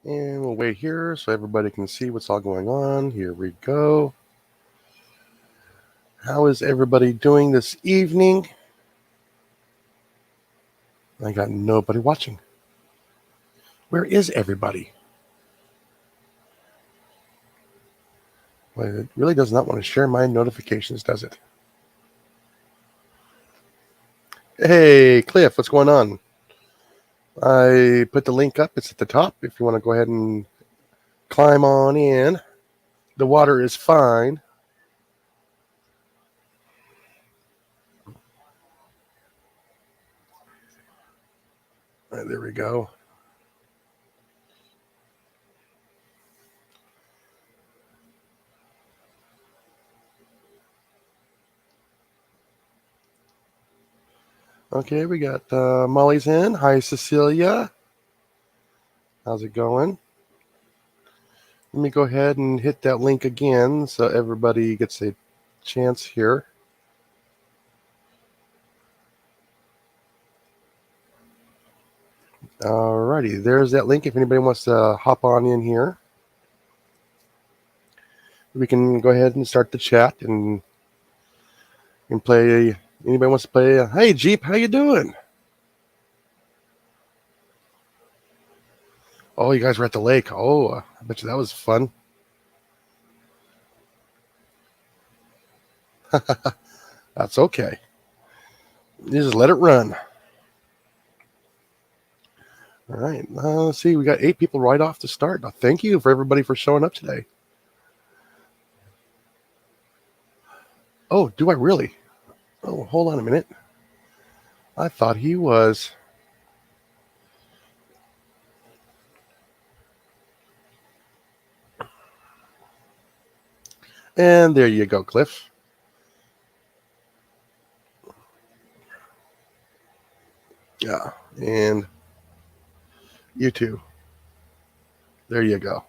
And we'll wait here so everybody can see what's all going on. Here we go. How is everybody doing this evening? I got nobody watching. Where is everybody? Well, it really does not want to share my notifications, does it? Hey, Cliff, what's going on? I put the link up. It's at the top if you want to go ahead and climb on in. The water is fine. All right, there we go. Okay, we got Molly's in. Hi, Cecilia. How's it going? Let me go ahead and hit that link again so everybody gets a chance here. Alrighty, there's that link if anybody wants to hop on in here. We can go ahead and start the chat and play. Anybody wants to play? Hey, Jeep, how you doing? Oh, you guys were at the lake. Oh, I bet you that was fun. That's okay. You just let it run. All right. Let's see. We got 8 people right off the start. Now, thank you for everybody for showing up today. Oh, do I really? Oh, hold on a minute. I thought he was. And there you go, Cliff. Yeah. And you too. There you go.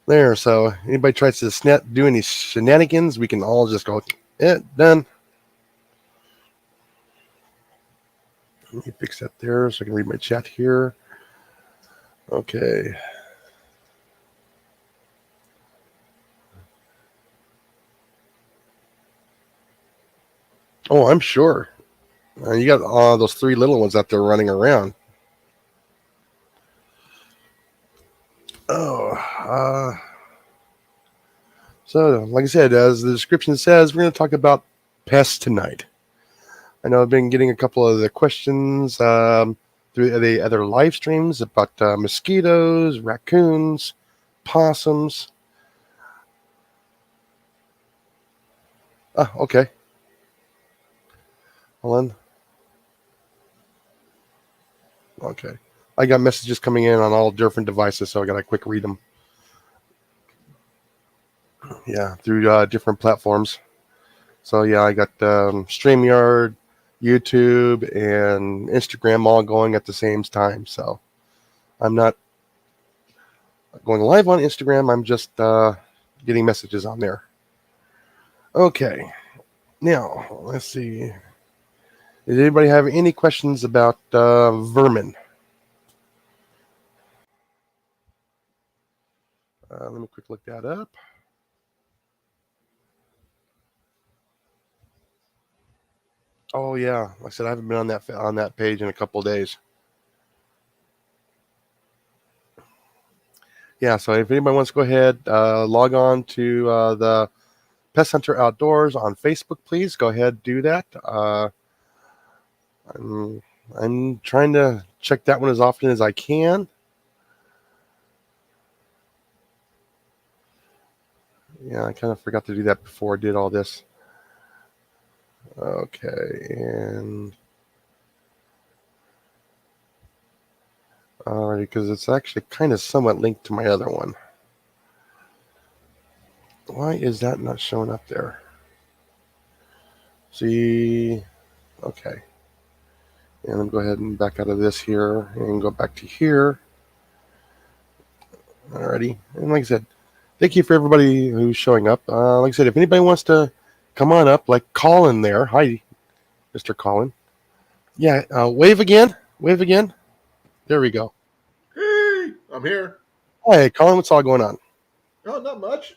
There. So anybody tries to do any shenanigans, we can all just go, done. Let me fix that there so I can read my chat here. Okay. Oh, I'm sure. You got those 3 little ones out there running around. Oh, so like I said, as the description says, we're going to talk about pests tonight. I know I've been getting a couple of the questions through the other live streams about mosquitoes, raccoons, possums. Oh, okay. Hold on. Okay. I got messages coming in on all different devices, so I got to quick read them. Yeah, through different platforms. So yeah, I got StreamYard, YouTube, and Instagram all going at the same time. So I'm not going live on Instagram. I'm just getting messages on there. Okay. Now, let's see. Does anybody have any questions about vermin? Let me quick look that up. Oh yeah, like I said, I haven't been on that page in a couple of days. Yeah, so if anybody wants to go ahead, log on to the Pest Hunter Outdoors on Facebook, please go ahead, do that. I'm trying to check that one as often as I can. Yeah, I kind of forgot to do that before I did all this. Okay, and alrighty, because it's actually kind of somewhat linked to my other one. Why is that not showing up there? See, okay. And I'm going to go ahead and back out of this here and go back to here. Alrighty, and like I said, thank you for everybody who's showing up. Like I said, if anybody wants to come on up, like Colin there. Hi, Mr. Colin. Yeah, wave again. Wave again. There we go. Hey, I'm here. Hey, Colin, what's all going on? Oh, not much.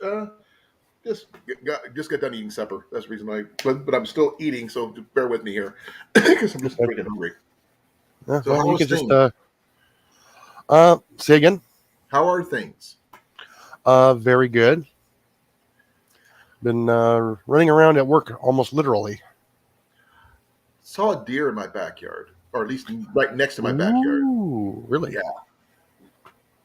Just got done eating supper. That's the reason but I'm still eating, so bear with me here because I'm just Okay. freaking hungry. Yeah, So well, how you is could just things? say again. How are things? Very good. Been running around at work almost literally. Saw a deer in my backyard, or at least right next to my backyard. Ooh, really? Yeah,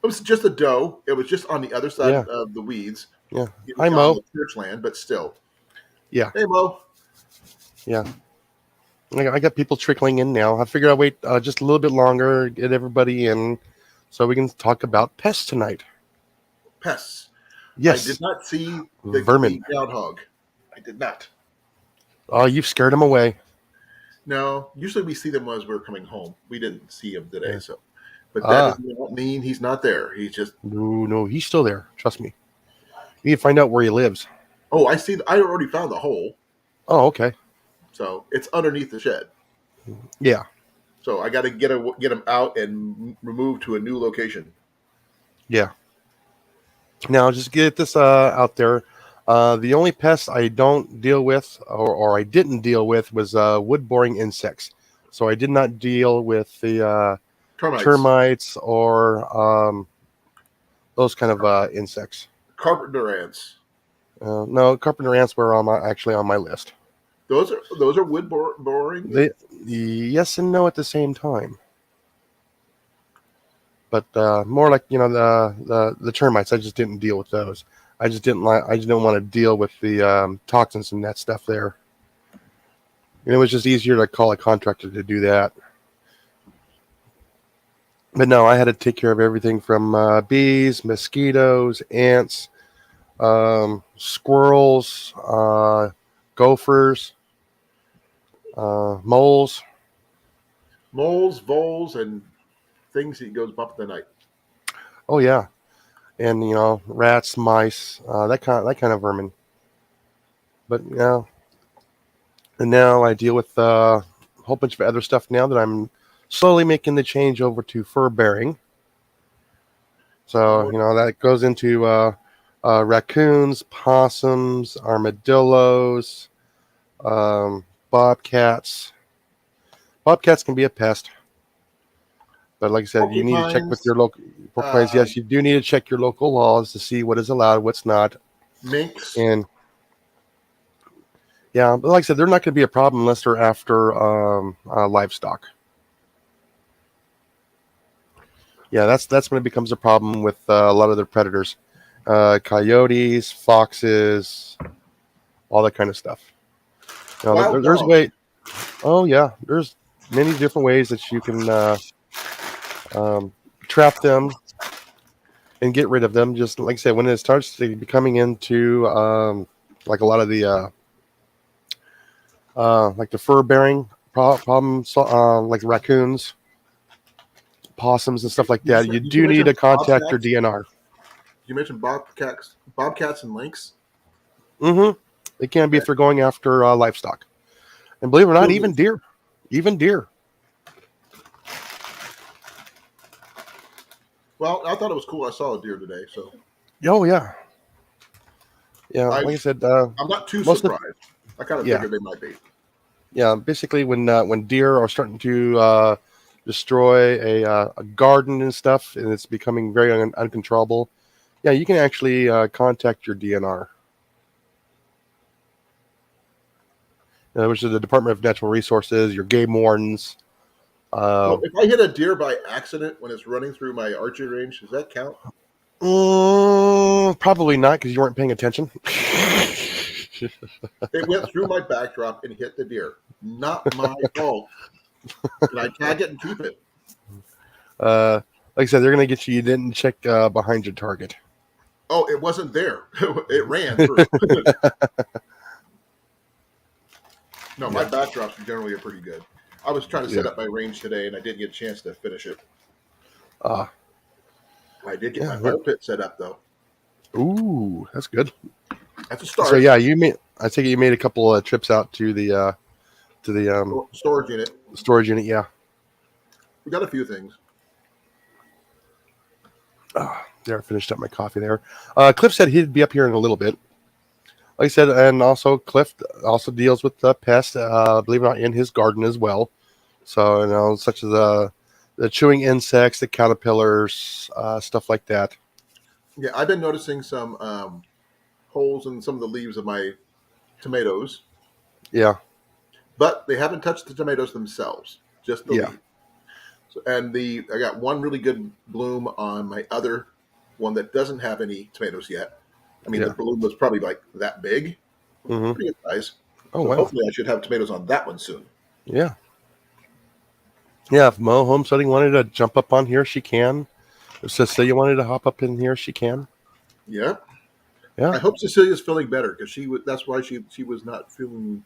it was just a doe. It was just on the other side Yeah, of the weeds. yeah. It Hi, was on Mo. the church land, but still. Yeah, Hey, Mo. yeah. I got people trickling in now. I figured I'd wait just a little bit longer, get everybody in, so we can talk about pests tonight. Pests. I did Yes, not see the vermin. groundhog. I did not. Oh, you've scared them away. No, usually we see them as we're coming home. We didn't see him today, Yeah. so. But that does Ah, not mean he's not there. He's just. no, no, he's still there. Trust me. You need to find out where he lives. Oh, I see. I already found the hole, Oh, okay. so it's underneath the shed. Yeah, So I got to get him out and remove to a new location. yeah. Now, just get this out there. The only pest I don't deal with, or I didn't deal with, was wood boring insects. So I did not deal with the Termites, termites or those kind of insects. carpenter ants. No, carpenter ants were actually on my list. Those are boring. They yes and no at the same time, but more like the termites. I just didn't deal with those. I just didn't like. I just didn't want to deal with the toxins and that stuff there. And it was just easier to call a contractor to do that. But no, I had to take care of everything from bees, mosquitoes, ants, squirrels, gophers, moles. Moles, voles, and things that goes bump in the night. Oh yeah, and rats, mice, that kind of vermin. But and now I deal with a whole bunch of other stuff now that I'm slowly making the change over to fur bearing. So Oh, that goes into raccoons, possums, armadillos, bobcats. Bobcats can be a pest, but like I said, you need to check with porcupines, your local porcupines. uh, Yes, you do need to check your local laws to see what is allowed, what's not, minks. and yeah, but like I said, they're not going to be a problem unless they're after livestock. Yeah, that's when it becomes a problem with a lot of the predators, coyotes, foxes, all that kind of stuff. Wild There's dogs. way. Oh yeah, there's many different ways that you can um, trap them and get rid of them. Just like I said, when it starts to becoming into like a lot of the like the fur bearing problems, like raccoons, possums, and stuff like Did that, you you do need mention to contact your bobcats? DNR. You mentioned bobcats and lynx. Mm-hmm. It can be Okay. if they're going after livestock, and believe it or not, even Cougars. deer, even deer. Well, I thought it was cool. I saw a deer today, so Oh yeah, yeah. I Like I said, I'm not too most of surprised. I kind of yeah, figured they might be. yeah. Basically, when deer are starting to destroy a garden and stuff, and it's becoming very uncontrollable, yeah, you can actually contact your DNR, which is the Department of Natural Resources, your game wardens. So Uh, if I hit a deer by accident when it's running through my archery range, does that count? Probably not because you weren't paying attention. It went through my backdrop and hit the deer. Not my fault. Can I tag it and keep it? Like I said, they're going to get you. You didn't check behind your target. Oh, it wasn't there. It ran through. No, my Yeah, backdrops generally are pretty good. I was trying to set yeah. up my range today, and I didn't get a chance to finish it. Uh, I did get my yeah. fire pit set up, though. Ooh, that's good. That's a So start. yeah, you made. I think you made a couple of trips out to the Storage unit. storage unit. Yeah. We got a few things. There, I finished up my coffee there. Cliff said he'd be up here in a little bit. Like I said, and also Cliff also deals with the pest, believe it or not, in his garden as well. So, such as the chewing insects, the caterpillars, stuff like that. Yeah, I've been noticing some holes in some of the leaves of my tomatoes, Yeah, but they haven't touched the tomatoes themselves, just the yeah, leaves. So, and I got one really good bloom on my other one that doesn't have any tomatoes yet. I mean, the yeah. bloom was probably like that big, Hmm. pretty good size. Oh, So wow. hopefully, I should have tomatoes on that one soon. Yeah. Yeah, if Mo Homesteading wanted to jump up on here, she can. If Cecilia wanted to hop up in here, she can. Yeah, Yeah, I hope Cecilia's feeling better because she was. That's why she was not feeling.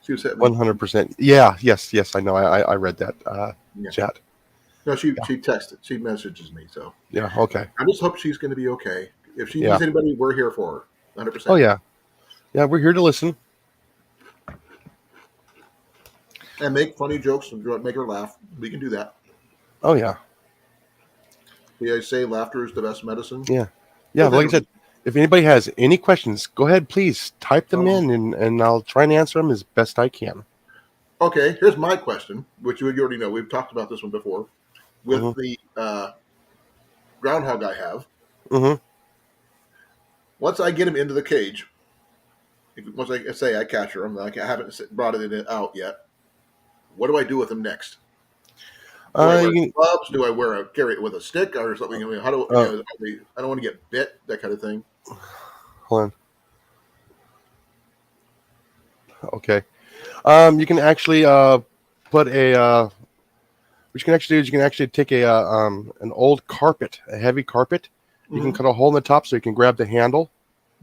She was having. 100%. Yeah, yes, yes, I know. I read that Yeah. chat. No, Yeah, she texted. She messages me. So yeah, okay. I just hope she's going to be okay. If she Yeah. needs anybody, we're here for her. Oh, 100%. yeah. Yeah, we're here to listen. And make funny jokes and make her laugh. We can do that. Oh, yeah. They say laughter is the best medicine. Yeah. Yeah, Within like I reason. said, if anybody has any questions, go ahead, please type them Um, in and I'll try and answer them as best I can. okay, here's my question, which you already know. We've talked about this one before. With Mm-hmm. the groundhog I have, Mm-hmm. once I get him into the cage, once I say I capture him, like I haven't brought it out yet, what do I do with him next? Do I wear You gloves? Do I carry it with a stick or something? I mean, how do can, I don't want to get bit, that kind of thing. hold on. Okay. You can actually put what you can actually do is you can actually take an old carpet, a heavy carpet. You can Mm-hmm. cut a hole in the top so you can grab the handle.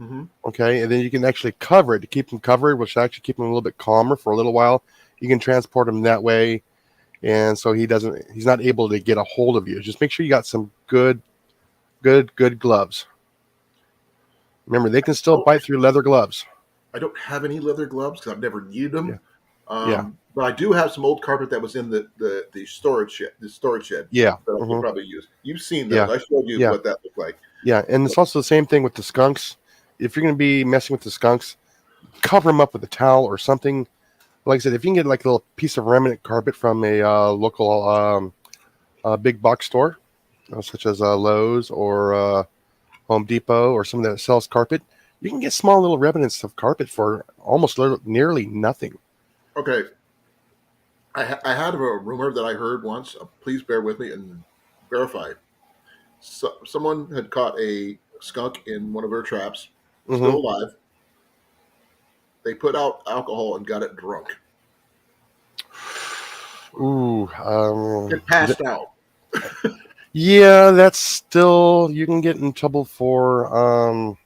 Mm-hmm. Okay, and then you can actually cover it to keep them covered, which will actually keep them a little bit calmer for a little while. You can transport him that way, and so he's not able to get a hold of you. Just make sure you got some good gloves. Remember, they can still Oh, bite through leather gloves. I don't have any leather gloves because I've never needed Yeah, them. yeah, But I do have some old carpet that was in the storage shed. The storage shed yeah, that I could hmm, probably use. You've seen those. yeah, I showed you yeah, what that looked like. yeah. And it's also the same thing with the skunks. If you're going to be messing with the skunks, cover them up with a towel or something. Like I said, if you can get like a little piece of remnant carpet from a local big box store, such as Lowe's or Home Depot or someone that sells carpet, you can get small little remnants of carpet for almost nearly nothing. Okay, I had a rumor that I heard once. Please bear with me and verify. Someone had caught a skunk in one of their traps, Hmm. still alive. They put out alcohol and got it drunk. Ooh, It passed out. yeah, that's still you can get in trouble for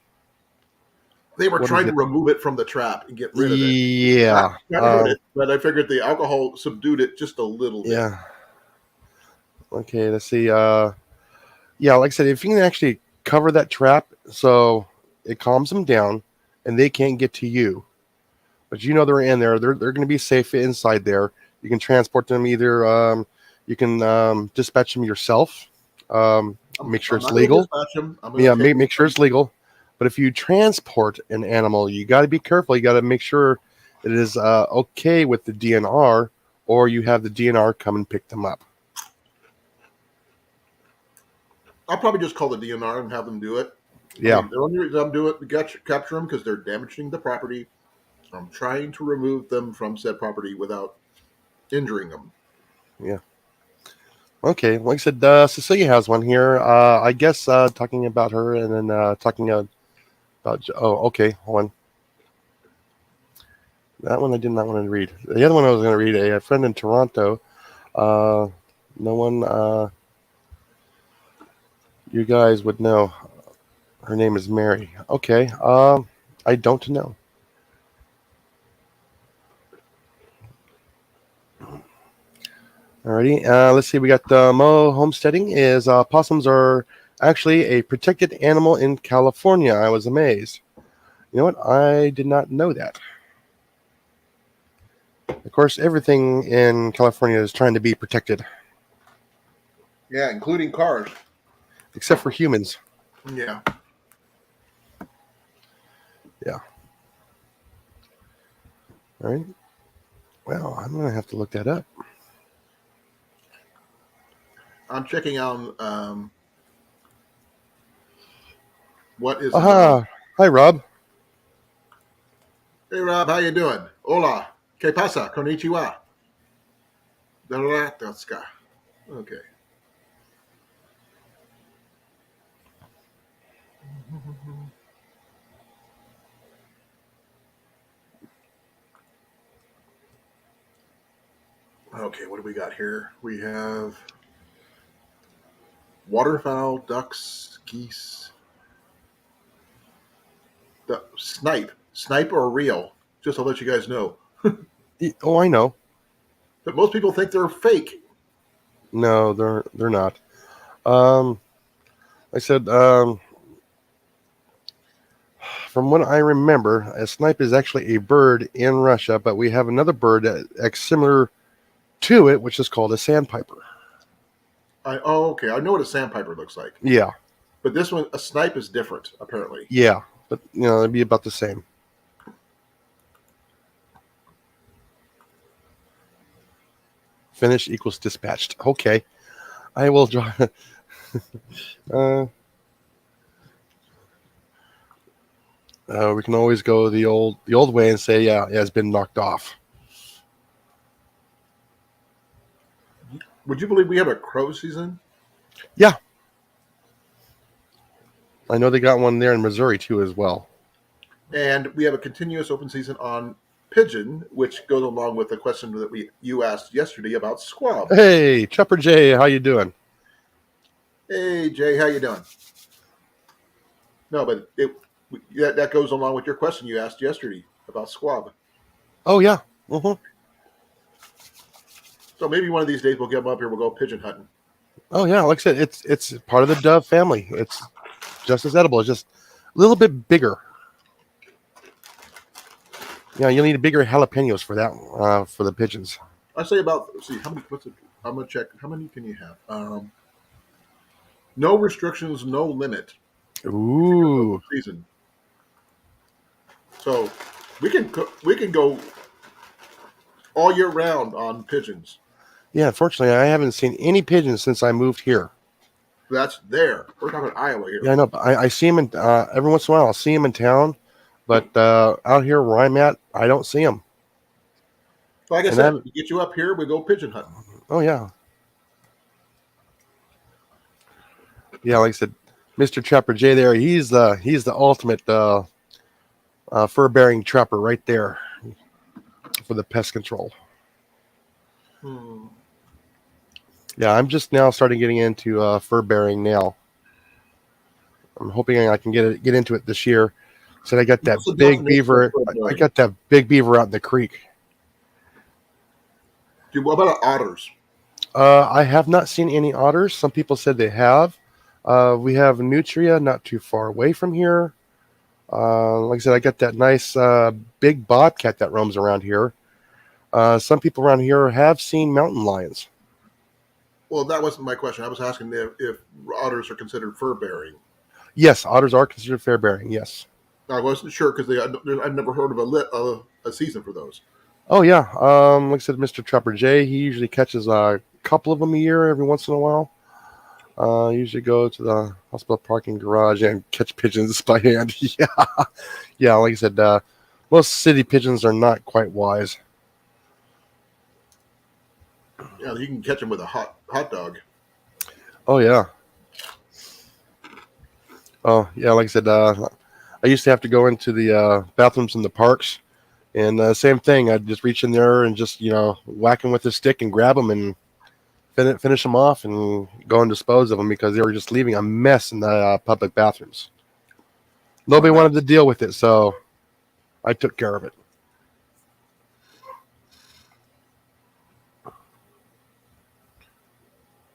They were what is trying to it? remove it from the trap and get rid of it. Not Yeah, trying to hurt it, but I figured the alcohol subdued it just a little bit. yeah. Okay, let's see. Yeah, like I said, if you can actually cover that trap so it calms them down and they can't get to you, but you know they're in there, they're going to be safe inside there. You can transport them either, you can dispatch them yourself, make sure I'm it's not going to legal. dispatch him. I'm going Yeah, to take him. make sure it's legal. But if you transport an animal, you got to be careful. You got to make sure it is okay with the DNR, or you have the DNR come and pick them up. I'll probably just call the DNR and have them do it. I Yeah, mean, the only reason I'm doing it to capture them because they're damaging the property. I'm trying to remove them from said property without injuring them. yeah. Okay, like I said, Cecilia has one here. I guess talking about her and then talking about. Oh, okay, hold on. That one I did not want to read. The other one I was going to read. A friend in Toronto. Uh, no one. You guys would know. Her name is Mary. Okay. I don't know. Alrighty. Let's see. We got Mo homesteading. Is possums are actually a protected animal in California. I was amazed. You know what? I did not know that. Of course, everything in California is trying to be protected. Yeah, including cars. except for humans. Yeah. Yeah. All right. Well, I'm gonna have to look that up. I'm checking out what is another. Aha. Hi, Rob. Hey Rob, how you doing? Hola. ¿Qué pasa? Konnichiwa. Daratatska. Okay. Okay, what do we got here? We have waterfowl, ducks, geese, snipe or reel. Just to let you guys know. Oh, I know. But most people think they're fake. No, they're not. Um, I said, from what I remember, a snipe is actually a bird in Russia, but we have another bird that acts similar to it, which is called a sandpiper. Okay. I know what a sandpiper looks like, Yeah, but this one, a snipe, is different apparently. yeah, but it'd be about the same. Finished equals dispatched. Okay, I will draw. uh, we can always go the old way and say, yeah, it's been knocked off. Would you believe we have a crow season? Yeah, I know they got one there in Missouri too as well. And we have a continuous open season on pigeon, which goes along with the question that you asked yesterday about squab. Hey, Chopper J, how you doing? Hey Jay, how you doing? No, but that goes along with your question you asked yesterday about squab. Oh yeah. Uh-huh. So maybe one of these days we'll get them up here. We'll go pigeon hunting. Oh yeah, like I said, it's part of the dove family. It's just as edible. It's just a little bit bigger. Yeah, you'll need bigger jalapenos for that for the pigeons. I say about see how many. I'm gonna check. How many can you have? No restrictions, no limit. Ooh. Season. So we can go all year round on pigeons. Yeah, unfortunately, I haven't seen any pigeons since I moved here. That's there. We're talking Iowa here. Yeah, I know. But I see them in, every once in a while. I'll see them in town, but out here where I'm at, I don't see them. Like I And said, that, we get you up here, we go pigeon hunting. oh yeah, yeah. Like I said, Mr. Trapper J, there, he's the ultimate fur bearing trapper right there for the pest control. Hmm. Yeah, I'm just now starting getting into fur bearing now. I'm hoping I can get into it this year. Said I got that What's the big definition of beaver. fur I bearing? got that big beaver out in the creek. Dude, what about otters? I have not seen any otters. Some people said they have. We have nutria not too far away from here. Like I said, I got that nice big bobcat that roams around here. Some people around here have seen mountain lions. Well, that wasn't my question. I was asking if otters are considered fur bearing. Yes, otters are considered fair bearing. Yes. I wasn't sure because I've never heard of a season for those. Oh yeah. Like I said, Mr. Trapper J, he usually catches a couple of them a year every once in a while. Usually go to the hospital parking garage and catch pigeons by hand. Yeah, yeah. Like I said, most city pigeons are not quite wise. Yeah, you can catch them with a hot dog. Oh yeah. Oh yeah. Like I said, I used to have to go into the bathrooms in the parks, and same thing. I'd just reach in there and just whack them with a stick and grab them and finish them off and go and dispose of them because they were just leaving a mess in the public bathrooms. Oh, Nobody no. wanted to deal with it, so I took care of it.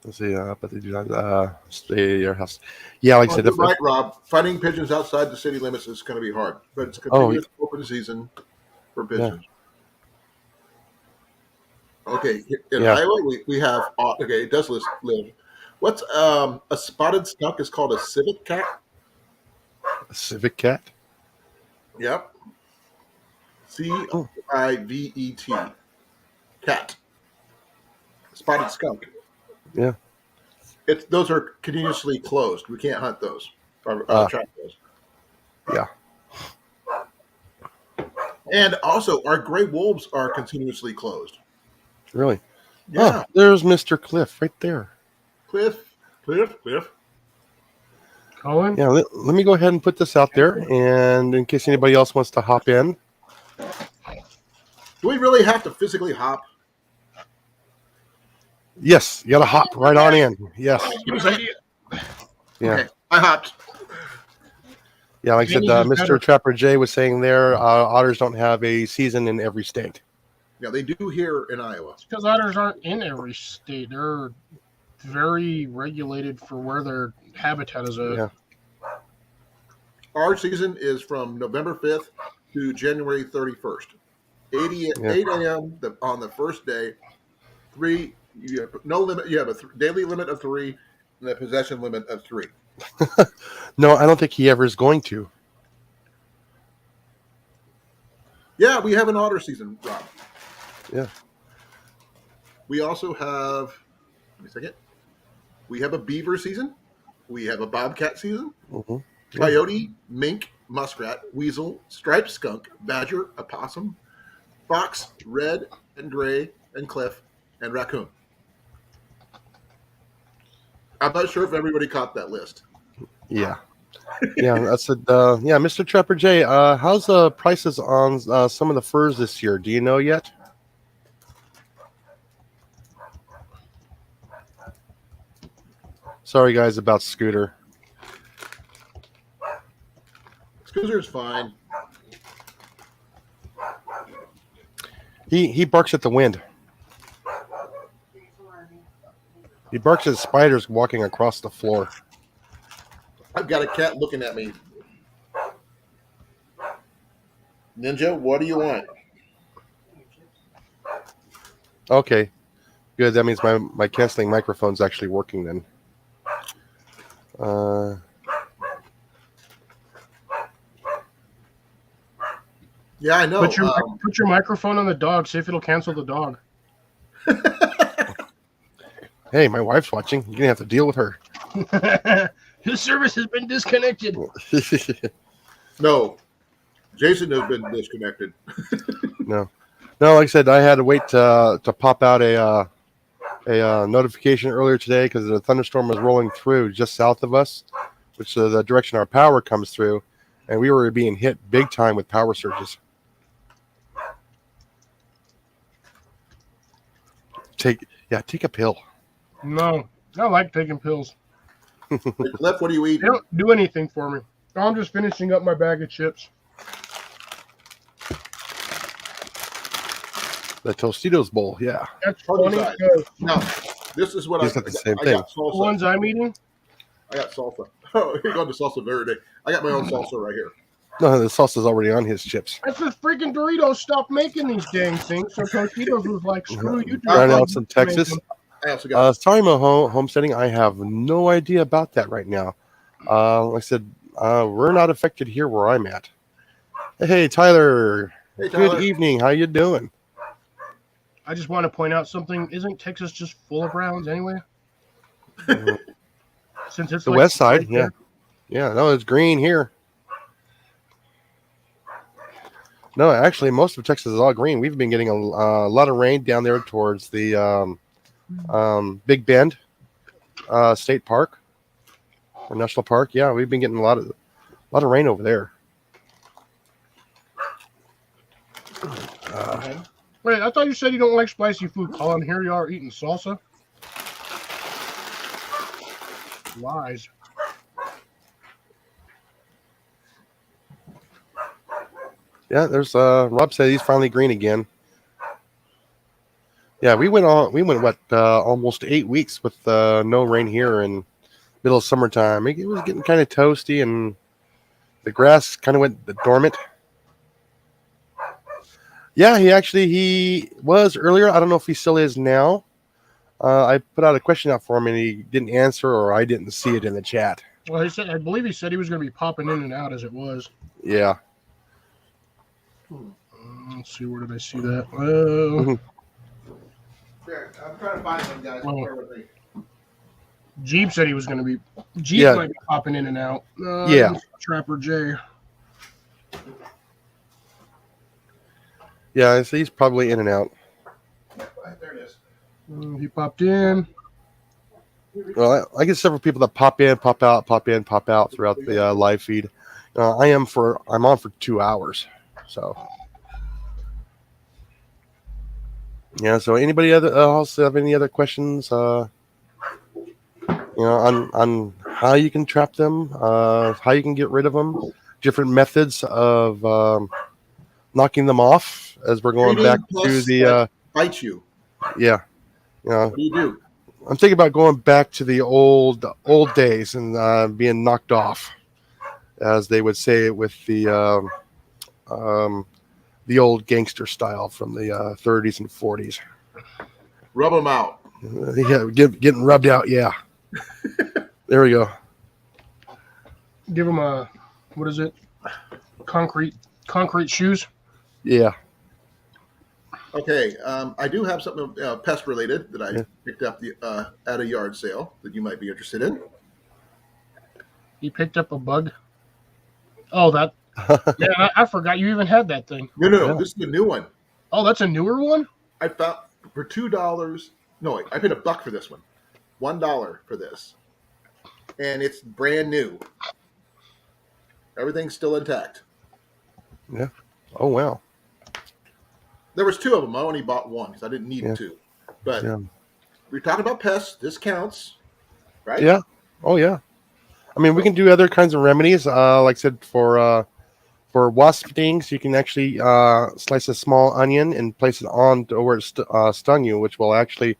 Let's see, but they do not stay at your house. Yeah, like I Well, said, you're right, Rob. Finding pigeons outside the city limits is going to be hard, but it's a oh continuous open season for yeah, pigeons. Okay, in yeah, Iowa, we have okay. It does live. What's a spotted skunk is called a civet cat? A civet cat. Yep. Oh, Civet. Cat. Spotted skunk. yeah. Those are continuously closed. We can't hunt those or Uh, trap those. yeah. And also, our gray wolves are continuously closed. Really. Oh, Yeah, there's Mr. Cliff right there. Cliff. Colin? Yeah. Let me go ahead and put this out there, and in case anybody else wants to hop in. Do we really have to physically hop? Yes, you got to hop right on in. Yes. Yeah. Okay, I hopped. Yeah, like I said, Vinny's is Mr. better. Trapper Jay was saying there, otters don't have a season in every state. Yeah, they do here in Iowa. It's because otters aren't in every state. They're very regulated for where their habitat is at. Yeah. Our season is from November 5th to January 31st. 8 a.m. On the first day. You have no limit. You have a daily limit of 3 and a possession limit of 3. No, I don't think he ever is going to. Yeah, we have an otter season, Rob. Yeah. We also have, let me a second. We have a beaver season. We have a bobcat season. Mm-hmm. Coyote, mink, muskrat, weasel, striped skunk, badger, opossum, fox, red and gray, and cliff, and raccoon. I'm not sure if everybody caught that list. Yeah. Yeah, that's it. Yeah, Mr. Trapper Jay, how's the prices on some of the furs this year? Do you know yet? Sorry, guys, about Scooter. Scooter's fine. He barks at the wind. He barks at spiders walking across the floor. I've got a cat looking at me. Ninja, what do you want? Okay, good. That means my canceling microphone's actually working then. Yeah, I know. Put your microphone on the dog. See if it'll cancel the dog. Hey, my wife's watching. You're gonna have to deal with her. His service has been disconnected. No, Jason has been disconnected. No. Like I said, I had to wait to pop out a notification earlier today because the thunderstorm was rolling through just south of us, which is the direction our power comes through, and we were being hit big time with power surges. Take a pill. No, I like taking pills. Hey, Cliff, what do you eat? They don't do anything for me. I'm just finishing up my bag of chips. The Tostitos bowl, yeah. That's Funny funny. side. because No, this is what He's got the same I thing. got The salsa. ones I'm eating, I got salsa. Oh, you're going to salsa every day. I got my own salsa right here. No, the sauce is already on his chips. that's the freaking Doritos stopped making these dang things. So Tostitos was like, screw you. Right now Doritos, it's in make Texas. them. I also got Sorry, my homesteading. I have no idea about that right now. Like I said, we're not affected here where I'm at. Hey, Tyler. Hey, Tyler. Good evening. How you doing? I just want to point out something. Isn't Texas just full of browns anyway? Since it's The like west side, right yeah. there. Yeah, no, it's green here. No, actually, most of Texas is all green. We've been getting a lot of rain down there towards the Big Bend State Park or National Park. Yeah, we've been getting a lot of rain over there. Wait, I thought you said you don't like spicy food, Colin. Here you are eating salsa. Lies. Yeah, there's Rob said he's finally green again. Yeah, we went what almost 8 weeks with no rain here in middle of summertime. It was getting kind of toasty and the grass kind of went dormant. Yeah, he was earlier. I don't know if he still is now. I put out a question out for him and he didn't answer, or I didn't see it in the chat. Well, I believe he said he was going to be popping in and out as it was. Yeah. Let's see, where did I see that? There, I'm trying to find them, guys. Well, Bear with me. Jeep said he was going to be. Jeep Yeah. might be popping in and out. Yeah. Trapper J. Yeah, so he's probably in and out. There it is. He popped in. Well, I get several people that pop in, pop out, pop in, pop out throughout the live feed. I'm on for 2 hours, so yeah. So anybody else have any other questions? On how you can trap them, how you can get rid of them, different methods of knocking them off. As we're going back to the bite you. Yeah, What do you do? I'm thinking about going back to the old days and being knocked off, as they would say it with the old gangster style from the 30s and 40s. Rub them out. Yeah, getting rubbed out. Yeah. There we go. Give him a, what is it? Concrete shoes. Yeah. Okay, I do have something pest related that I picked up at a yard sale that you might be interested in. He picked up a bug. Oh, that man! I forgot you even had that thing. No, this is the new one. Oh, that's a newer one. I found for $2. No, wait, I paid $1 for this one. $1 for this, and it's brand new. Everything's still intact. Yeah. Oh wow. There was 2 of them. I only bought one because I didn't need 2. But we're talking about pests. This counts, right? Yeah. Oh yeah. I mean, we can do other kinds of remedies. Like I said, for wasp stings, you can actually slice a small onion and place it on to where it stung you, which will actually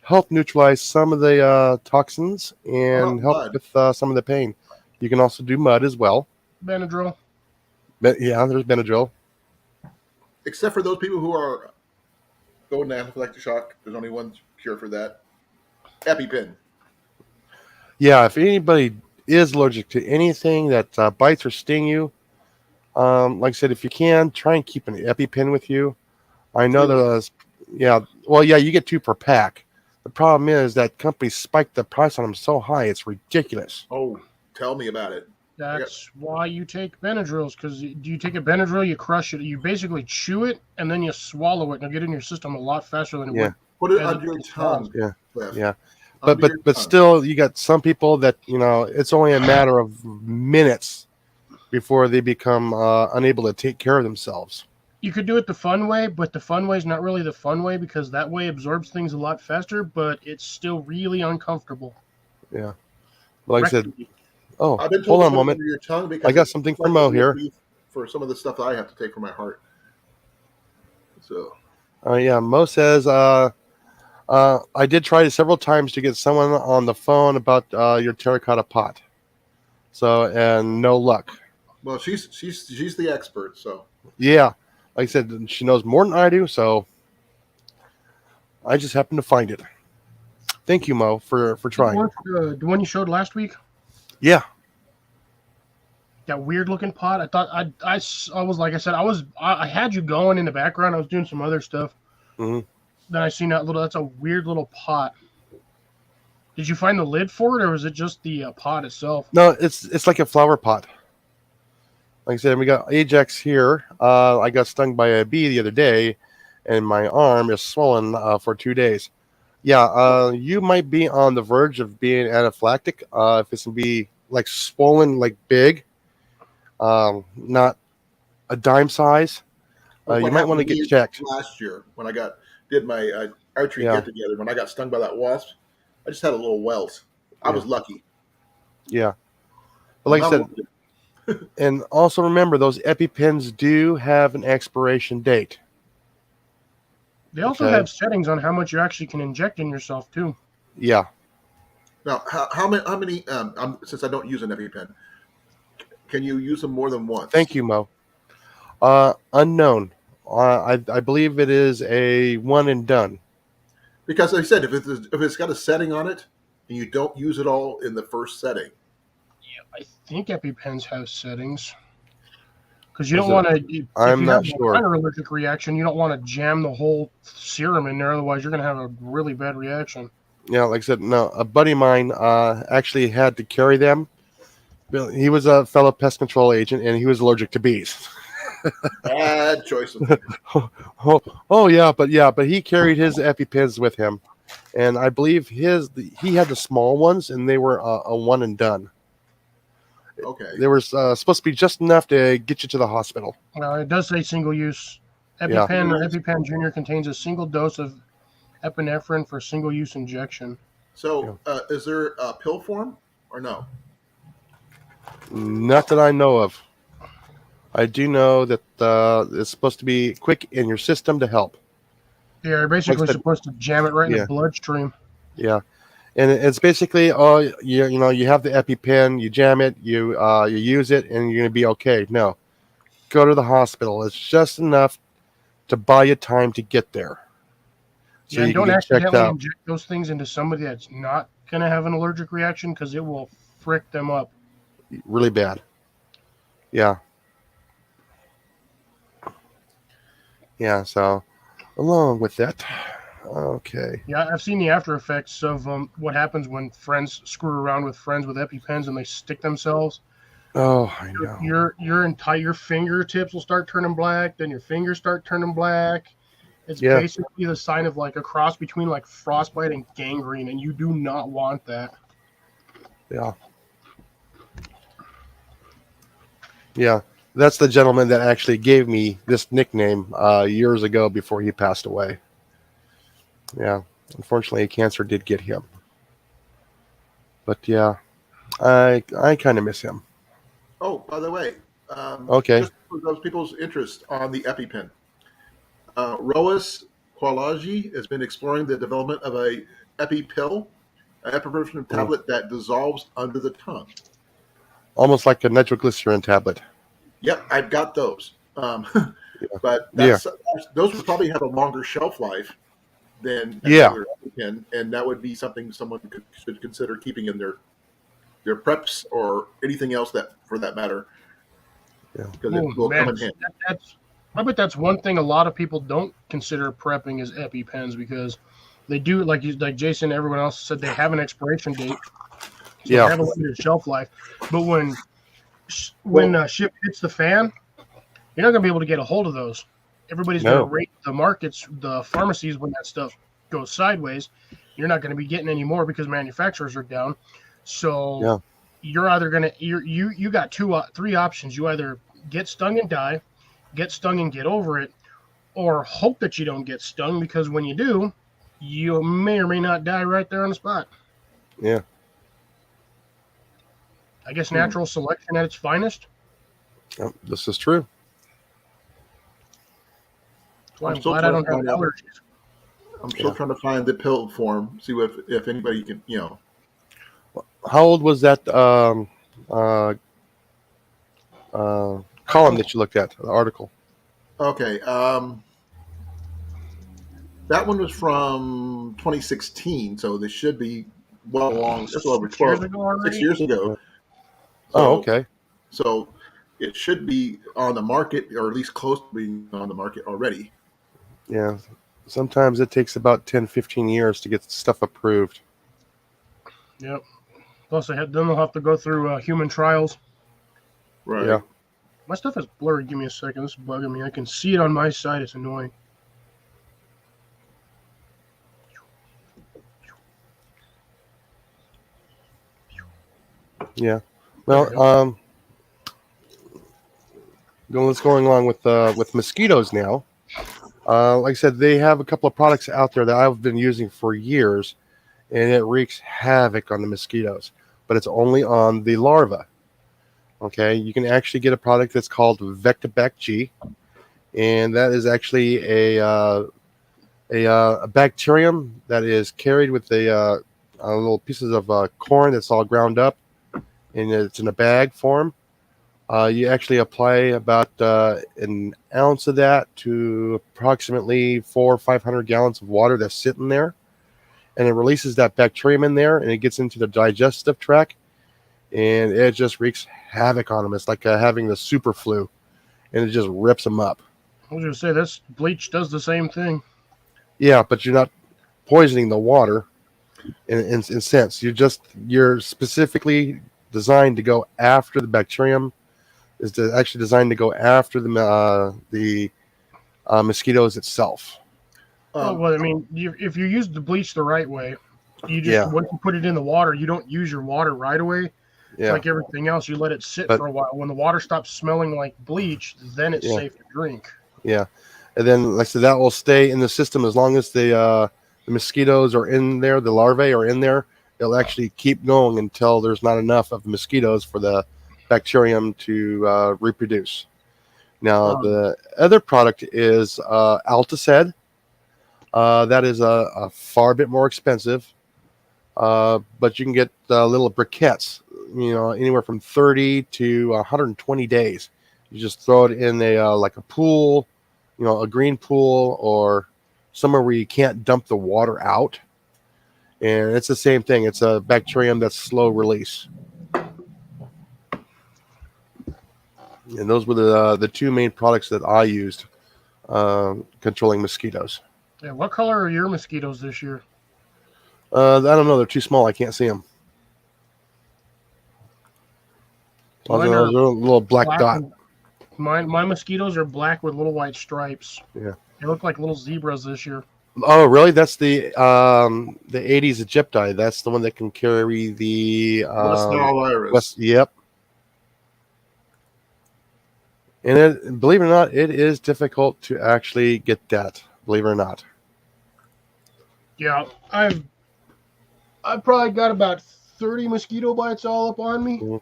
help neutralize some of the toxins and help with some of the pain. You can also do mud as well. Benadryl. Yeah, there's Benadryl. Except for those people who are going to anaphylactic shock, there's only one cure for that. EpiPen. Yeah, if anybody is allergic to anything that bites or sting you, like I said, if you can, try and keep an EpiPen with you. I know that, you get 2 per pack. The problem is that companies spiked the price on them so high, it's ridiculous. Oh, tell me about it. That's why you take Benadryls, because do you take a Benadryl, you crush it, you basically chew it, and then you swallow it, and it'll get in your system a lot faster than it would. Put it under your tongue. Yeah. But still, you got some people that, it's only a matter of minutes before they become unable to take care of themselves. You could do it the fun way, but the fun way is not really the fun way, because that way absorbs things a lot faster, but it's still really uncomfortable. Yeah. Like I said, I've been hold told on a moment. Your tongue because I got something from Mo here. For some of the stuff that I have to take for my heart. So. Mo says, I did try several times to get someone on the phone about your terracotta pot. So, and no luck. Well, she's the expert, so. Yeah. Like I said, she knows more than I do, so I just happened to find it. Thank you, Mo, for trying. The one you showed last week? Yeah. That weird looking pot. I thought I was like I said, I had you going in the background. I was doing some other stuff. Mm-hmm. Then I seen that's a weird little pot. Did you find the lid for it, or was it just the pot itself? No, it's like a flower pot. Like I said, we got Ajax here. I got stung by a bee the other day, and my arm is swollen for 2 days. Yeah, you might be on the verge of being anaphylactic. If it's going to be like swollen, like big, not a dime size, you might want to get checked. Last year, when I did my archery get together, when I got stung by that wasp, I just had a little welt. I was lucky. Yeah, but like I said, and also remember, those EpiPens do have an expiration date. They also have settings on how much you actually can inject in yourself too. Yeah. Now, how many? Since I don't use an EpiPen, can you use them more than once? Thank you, Mo. Unknown. I believe it is a one and done. Because like I said, if it's got a setting on it and you don't use it all in the first setting, I think EpiPens have settings because you Is don't it? want to. If I'm you have not a sure. minor allergic reaction, you don't want to jam the whole serum in there. Otherwise, you're going to have a really bad reaction. Yeah, like I said, no. A buddy of mine actually had to carry them. He was a fellow pest control agent, and he was allergic to bees. bad choice of fingers. Oh yeah, but he carried his EpiPens with him, and I believe he had the small ones, and they were a one and done. Okay. They were supposed to be just enough to get you to the hospital. It does say single use. Yeah. EpiPen or EpiPen Junior contains a single dose of epinephrine for single use injection. So, is there a pill form or no? Not that I know of. I do know that it's supposed to be quick in your system to help. Yeah, you're basically Like I said, supposed to jam it right in yeah. the bloodstream. Yeah, and it's basically you have the EpiPen, you jam it, you use it, and you're gonna be okay. No, go to the hospital. It's just enough to buy you time to get there, so Yeah, and you can don't get checked accidentally out. inject those things into somebody that's not going to have an allergic reaction because it will frick them up. Really bad. Yeah. Yeah. So along with that, okay. Yeah, I've seen the after effects of what happens when friends screw around with friends with EpiPens and they stick themselves. Oh, I know. Your fingertips will start turning black, then your fingers start turning black. It's Yeah. basically the sign of like a cross between like frostbite and gangrene, and you do not want that. Yeah. Yeah. That's the gentleman that actually gave me this nickname years ago before he passed away. Yeah. Unfortunately, cancer did get him. But yeah, I kind of miss him. Oh, by the way, Okay. just for those people's interest on the EpiPen, Roas Qualaji has been exploring the development of a EpiPill, an epinephrine tablet that dissolves under the tongue. Almost like a nitroglycerin tablet. Yep, I've got those. Yeah. But Yeah. those would probably have a longer shelf life than a Yeah. regular EpiPen, and that would be something someone should consider keeping in their preps or anything else that, for that matter, Yeah. because it will come in handy. I bet that's one thing a lot of people don't consider prepping is EpiPens because they do, like Jason, everyone else said, they have an expiration date, so Yeah. they have a limited shelf life. But when ship hits the fan, you're not going to be able to get a hold of those. Everybody's going to rate the markets, the pharmacies, when that stuff goes sideways. You're not going to be getting any more because manufacturers are down. So you're either going to you got three options. You either get stung and die, get stung and get over it, or hope that you don't get stung, because when you do, you may or may not die right there on the spot. Yeah. I guess natural selection at its finest. This is true. That's why I'm glad I don't have allergies. I'm still trying to find the pill form, see if anybody can, How old was that column that you looked at, the article? Okay. That one was from 2016, so this should be well along. That's over 6 years ago. Oh, okay. So it should be on the market, or at least close to being on the market already. Yeah. Sometimes it takes about 10, 15 years to get stuff approved. Yep. Plus, then they'll have to go through human trials. Right. Yeah. My stuff is blurry. Give me a second. This is bugging me. I can see it on my side. It's annoying. Yeah. Well, let's going along with mosquitoes now. Like I said, they have a couple of products out there that I've been using for years, and it wreaks havoc on the mosquitoes. But it's only on the larva. Okay, you can actually get a product that's called Vectabac G, and that is actually a bacterium that is carried with little pieces of corn that's all ground up, and it's in a bag form. You actually apply about an ounce of that to approximately 400 or 500 gallons of water that's sitting there. and it releases that bacterium in there, and it gets into the digestive tract, and it just wreaks havoc on them. It's like having the super flu, and it just rips them up. I was gonna say this bleach does the same thing. Yeah, but you're not poisoning the water in sense. You're specifically designed to go after the bacterium. Actually designed to go after the mosquitoes itself. Well, I mean, if you use the bleach the right way, you just Yeah. once you put it in the water, you don't use your water right away. Yeah, Like everything else, you let it sit But- for a while. When the water stops smelling like bleach, then it's Yeah. safe to drink. yeah, and then like I said, that will stay in the system as long as the mosquitoes are in there, the larvae are in there. It'll actually keep going until there's not enough of the mosquitoes for the bacterium to reproduce. Now, the other product is Alticed. That is a far bit more expensive, but you can get little briquettes, anywhere from 30 to 120 days. You just throw it in like a pool, a green pool, or somewhere where you can't dump the water out. And it's the same thing. It's a bacterium that's slow release. And those were the two main products that I used controlling mosquitoes. Yeah, what color are your mosquitoes this year? I don't know. They're too small. I can't see them. Mine They're are a little black dot. and- my mosquitoes are black with little white stripes. Yeah. They look like little zebras this year. Oh, really? That's the Aedes aegypti. That's the one that can carry the West Nile virus. Yep. And believe it or not, it is difficult to actually get that. Believe it or not. Yeah, I've probably got about 30 mosquito bites all up on me. Mhm.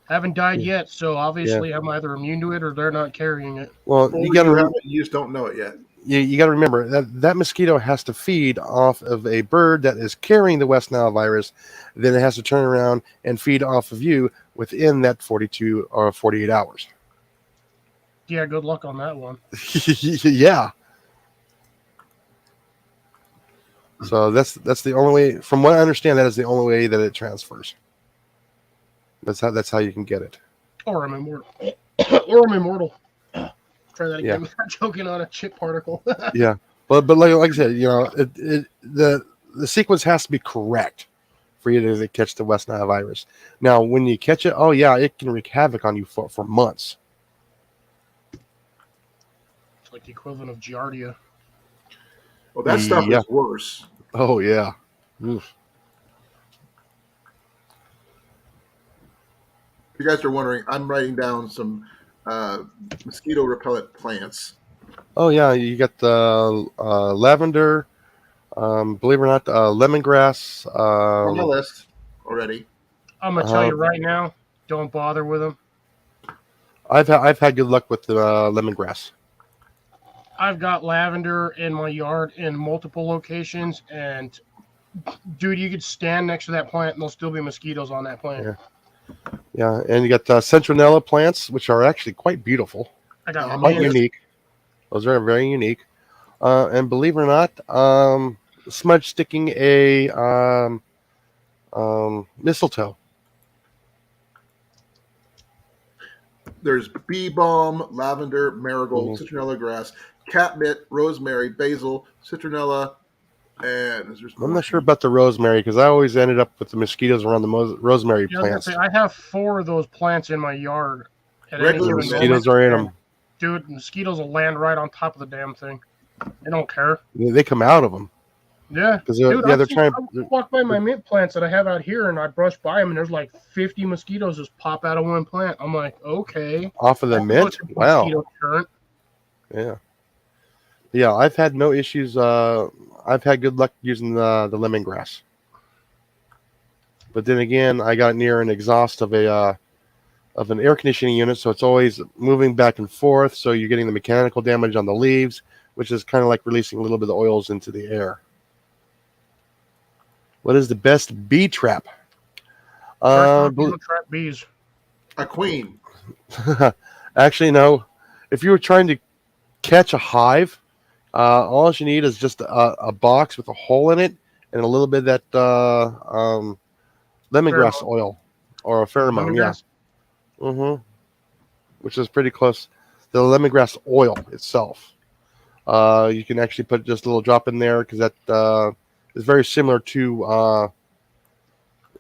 Haven't died yet, so obviously I'm either immune to it or they're not carrying it. Well, Or you got to you just don't know it yet. you got to remember that mosquito has to feed off of a bird that is carrying the West Nile virus. Then it has to turn around and feed off of you within that 42 or 48 hours. Yeah, good luck on that one. Yeah. So that's the only way. From what I understand, that is the only way that it transfers. That's how you can get it. Or I'm immortal. Or I'm immortal. Try that again Yeah. without choking on a chip particle. Yeah, but like I said, the sequence has to be correct for you to catch the West Nile virus. Now, when you catch it, oh yeah, it can wreak havoc on you for months. It's like the equivalent of Giardia. Well, that stuff Yeah. is worse. Oh yeah. Oof. If you guys are wondering, I'm writing down some mosquito repellent plants. Oh yeah, you got the lavender. Believe it or not, lemongrass. On my list already. I'm gonna tell you right now, don't bother with them. I've had good luck with the lemongrass. I've got lavender in my yard in multiple locations, and dude, you could stand next to that plant and there'll still be mosquitoes on that plant. Yeah. Yeah, and you got citronella plants, which are actually quite beautiful, I got quite many. unique. Those are very unique. And believe it or not, smudge sticking a mistletoe. There's bee balm, lavender, marigold, citronella grass, catnip, rosemary, basil, citronella, and I'm not sure about the rosemary because I always ended up with the mosquitoes around the rosemary Yeah, I was gonna plants. say, I have 4 of those plants in my yard. At any Regular given Mosquitoes moment, are in and, them. dude, mosquitoes will land right on top of the damn thing. They don't care. They come out of them Yeah, because dude, they're I've trying. I walk by my mint plants that I have out here, and I brush by them, and there's like 50 mosquitoes just pop out of one plant. I'm like, okay. Off of the That's mint. a Wow. mosquito current. Yeah. Yeah, I've had no issues. I've had good luck using the lemongrass. But then again, I got near an exhaust of an air conditioning unit, so it's always moving back and forth. So you're getting the mechanical damage on the leaves, which is kind of like releasing a little bit of oils into the air. What is the best bee trap? Trap bees. a queen. Actually, no. If you were trying to catch a hive, All you need is just a box with a hole in it and a little bit of that lemongrass Pheromone. oil or a pheromone. Yeah. Lemongrass. Mm-hmm. Which is pretty close. The lemongrass oil itself. You can actually put just a little drop in there because that is very similar to um,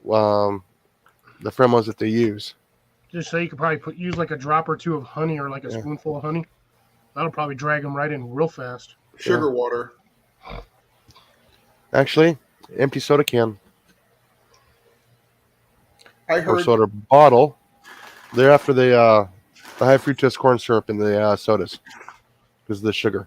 the pheromones that they use. Just so you could probably use like a drop or two of honey or like a Yeah. spoonful of honey. That'll probably drag them right in real fast. Sugar water. Actually, empty soda can I or heard. soda bottle. They're after the high fructose corn syrup in the sodas because of the sugar.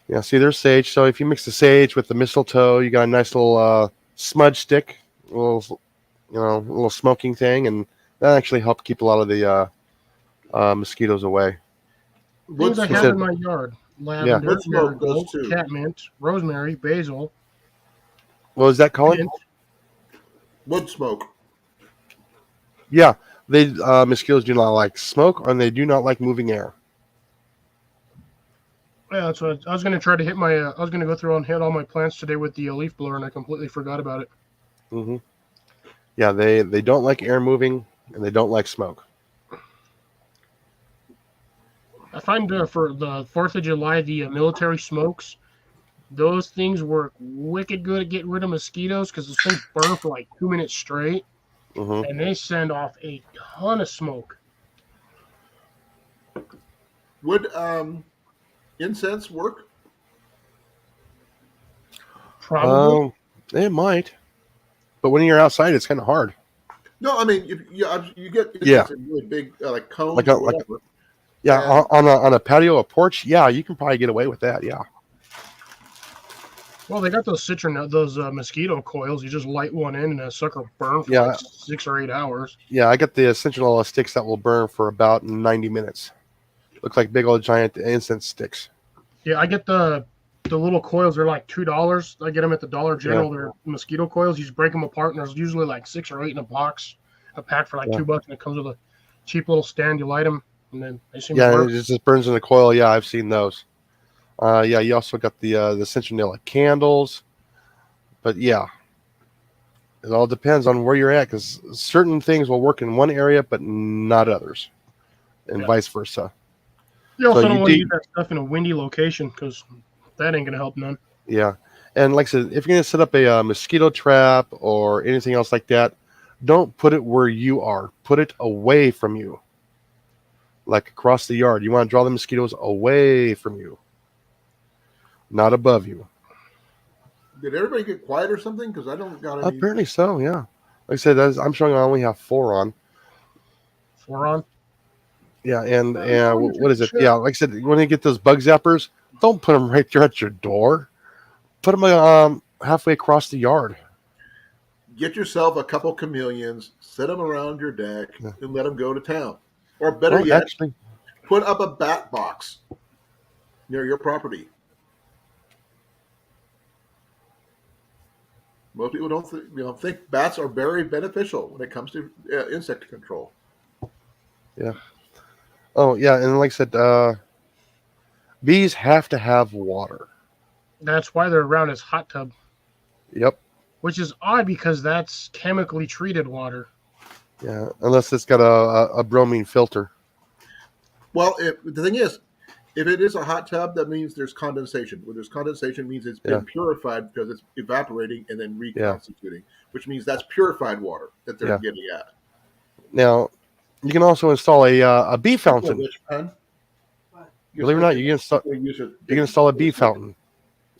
Yeah, see, there's sage. So if you mix the sage with the mistletoe, you got a nice little smudge stick, a little, little smoking thing, and that actually helped keep a lot of the mosquitoes away. Wood Things I He have smoke. in said, my yard: yeah. lavender, Wood smoke goes marigold, too. catmint, rosemary, basil, What was that, Colin? mint. Wood smoke. Yeah, they mosquitoes do not like smoke, and they do not like moving air. Yeah, that's what I was going to try to hit my. I was going to go through and hit all my plants today with the leaf blower, and I completely forgot about it. Hmm. Yeah, they don't like air moving, and they don't like smoke. I find for the 4th of July, the military smokes, those things work wicked good at getting rid of mosquitoes because those things burn for like 2 minutes straight, Hmm. and they send off a ton of smoke. Would incense work? Probably. It might, but when you're outside, it's kind of hard. No, I mean if you get Yeah, incense in really big like cones like or like whatever. yeah, And on a patio, a porch. Yeah, you can probably get away with that. Yeah. Well, they got those those mosquito coils. You just light one in, and a sucker burn for like Yeah, 6 or 8 hours. yeah, I got the essential oil sticks that will burn for about 90 minutes. Look like big old giant incense sticks. Yeah, I get the little coils. They're like $2. I get them at the Dollar Yeah, General. They're mosquito coils. You just break them apart, and there's usually like 6 or 8 in a box, a pack for like yeah, $2, and it comes with a cheap little stand. You light them, and then they seem to yeah. work. And it just burns in the coil. Yeah, I've seen those. Yeah, you also got the citronella candles, but yeah, it all depends on where you're at because certain things will work in one area but not others, and Yeah. vice versa. You So also you don't want to use do, that stuff in a windy location because that ain't gonna help none. yeah. And like I said, if you're gonna set up a mosquito trap or anything else like that, don't put it where you are. Put it away from you, like across the yard. You want to draw the mosquitoes away from you, not above you. did everybody get quiet or something? Because I don't got any. Apparently so. Yeah. Like I said, I'm showing I only have 4 on. Foron. Yeah, and Oh, what is it? Yeah, like I said, when you get those bug zappers, don't put them right there at your door. Put them halfway across the yard. get yourself a couple chameleons, set them around your deck, Yeah. and let them go to town. Or better Well, yet, actually, put up a bat box near your property. Most people don't think bats are very beneficial when it comes to insect control. yeah. Oh, yeah, and like I said, bees have to have water. That's why they're around as hot tub, Yep. which is odd because that's chemically treated water. Yeah, unless it's got a bromine filter. Well, the thing is, if it is a hot tub, that means there's condensation. When there's condensation, means it's Yeah, been purified because it's evaporating and then yeah, reconstituting, which means that's purified water that they're yeah. getting at. Now you can also install a bee That's a fountain. rich pen. You're Believe it or supposed not, to use it. you can install a bee fountain.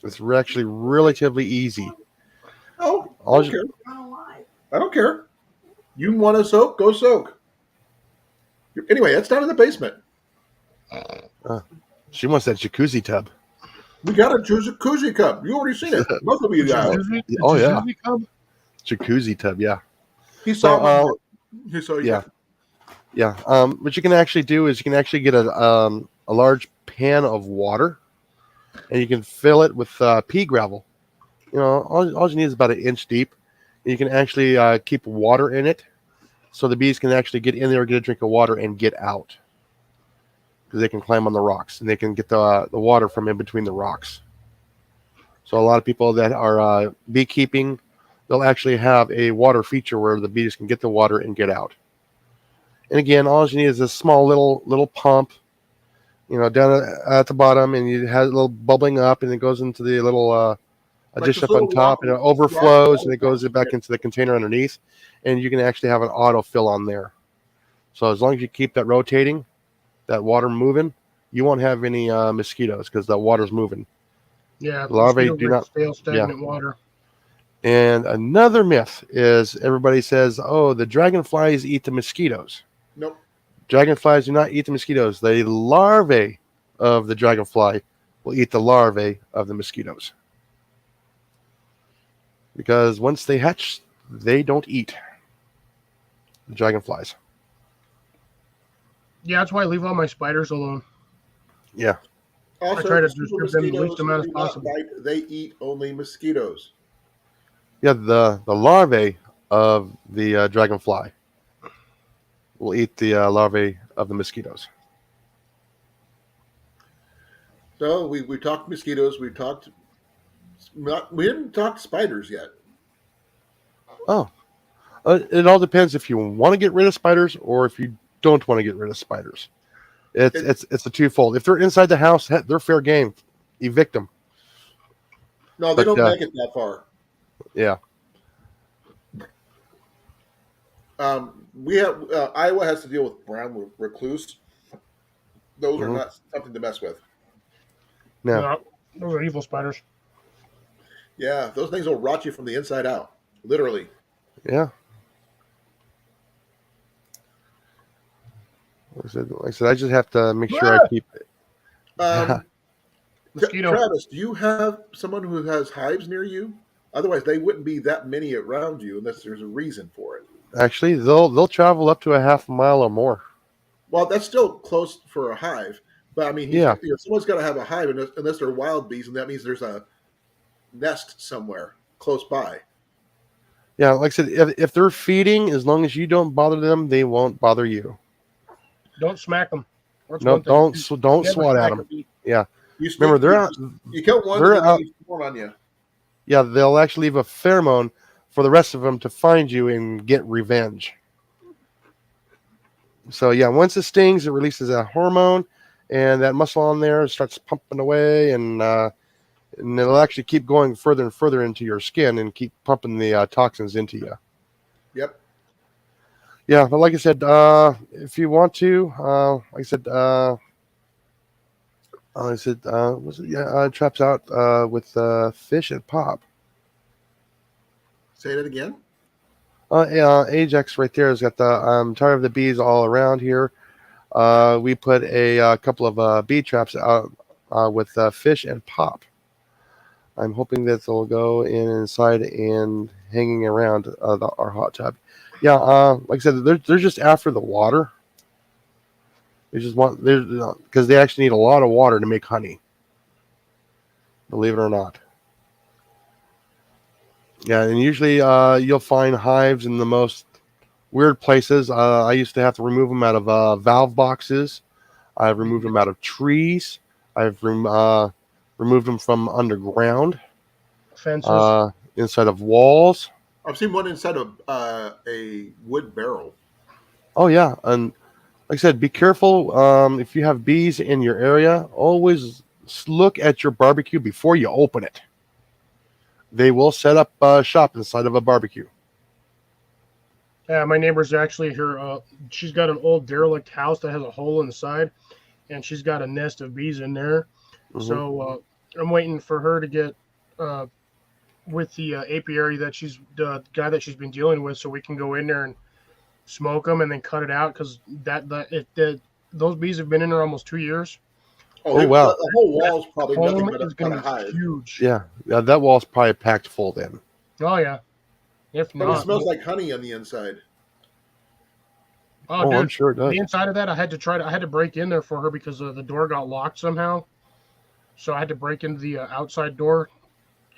It's actually relatively easy. Oh, I All don't you, care. I don't care. You want to soak? Go soak. Anyway, it's down in the basement. uh, she wants that jacuzzi tub. We got a jacuzzi cup. You already seen it. Both of The you have. jacuzzi, the Oh yeah, jacuzzi cub. jacuzzi tub. Yeah. He So saw my. He saw yeah, yeah. What you can actually do is you can actually get a large pan of water, and you can fill it with pea gravel. All you need is about an inch deep. And you can actually keep water in it, so the bees can actually get in there, get a drink of water, and get out. because they can climb on the rocks and they can get the water from in between the rocks. So a lot of people that are beekeeping, they'll actually have a water feature where the bees can get the water and get out. And again, all you need is a small little pump, down at the bottom, and you have a little bubbling up, and it goes into the little Like dish this up on little top, and it rock overflows, and water it goes pump. back into the container underneath, and you can actually have an autofill on there. So as long as you keep that rotating, that water moving, you won't have any mosquitoes because the water's moving. Yeah, Larvae mosquitoes do like not. stale, Yeah. stagnant water. And another myth is everybody says, "Oh, the dragonflies eat the mosquitoes." Nope. Dragonflies do not eat the mosquitoes. The larvae of the dragonfly will eat the larvae of the mosquitoes. Because once they hatch, they don't eat the dragonflies. Yeah, that's why I leave all my spiders alone. Yeah. I Also, try to the super disturb them the least mosquitoes amount as do not possible. bite; they eat only mosquitoes. Yeah, the larvae of the dragonfly will eat the larvae of the mosquitoes. So we talked mosquitoes. We didn't talk spiders yet. Oh, it all depends if you want to get rid of spiders or if you don't want to get rid of spiders. It's It, it's it's a twofold. If they're inside the house, they're fair game. Evict them. no, they But don't make it that far. yeah, We have Iowa has to deal with brown recluse. Those are hmm not something to mess with. no, No, those are evil spiders. Yeah, those things will rot you from the inside out, literally. yeah. Like I said, I just have to make sure I Ah! keep. Um, Mosquito. Travis, do you have someone who has hives near you? Otherwise, they wouldn't be that many around you unless there's a reason for it. Actually, they'll travel up to a half mile or more. Well, that's still close for a hive, but I mean, Yeah, someone's got to have a hive unless they're wild bees, and that means there's a nest somewhere close by. yeah. Like I said, if they're feeding, as long as you don't bother them, they won't bother you. Don't smack them. That's No, one thing. don't Never swat at smack a them. bee. Yeah, You remember stick, they're out. you kill one, and They're then they out. leave more on you. Yeah, they'll actually leave a pheromone for the rest of them to find you and get revenge. So yeah, once it stings, it releases a hormone, and that muscle on there starts pumping away, and it'll actually keep going further and further into your skin and keep pumping the toxins into you. Yep. Yeah, but like I said, if you want to, was it? Yeah, traps out with fish and pop. Say that again. Yeah, Ajax right there has got the tired of the bees all around here. We put a couple of bee traps out with fish and pop. I'm hoping that they'll go inside and hanging around our hot tub. Yeah, like I said, they're just after the water. They just want because they actually need a lot of water to make honey. Believe it or not. Yeah, and usually you'll find hives in the most weird places. I used to have to remove them out of valve boxes. I've removed them out of trees. I've removed them from underground, Fences. inside of walls. I've seen one inside of a wood barrel. Oh yeah, and like I said, be careful if you have bees in your area. Always look at your barbecue before you open it. They will set up shop inside of a barbecue. Yeah, my neighbor's actually here. She's got an old derelict house that has a hole in the side, and she's got a nest of bees in there. Hmm So I'm waiting for her to get with the apiary that the guy that she's been dealing with, so we can go in there and smoke them and then cut it out because those bees have been in there almost 2 years. Oh wow, the whole wall's probably nothing Home but is a, going but a to be hive. huge. yeah, that wall's probably packed full then. Oh yeah. If Probably not, smells like honey on the inside. oh Oh, I'm dude, sure it does. the inside of that I had to break in there for her because the door got locked somehow. So I had to break into the outside door.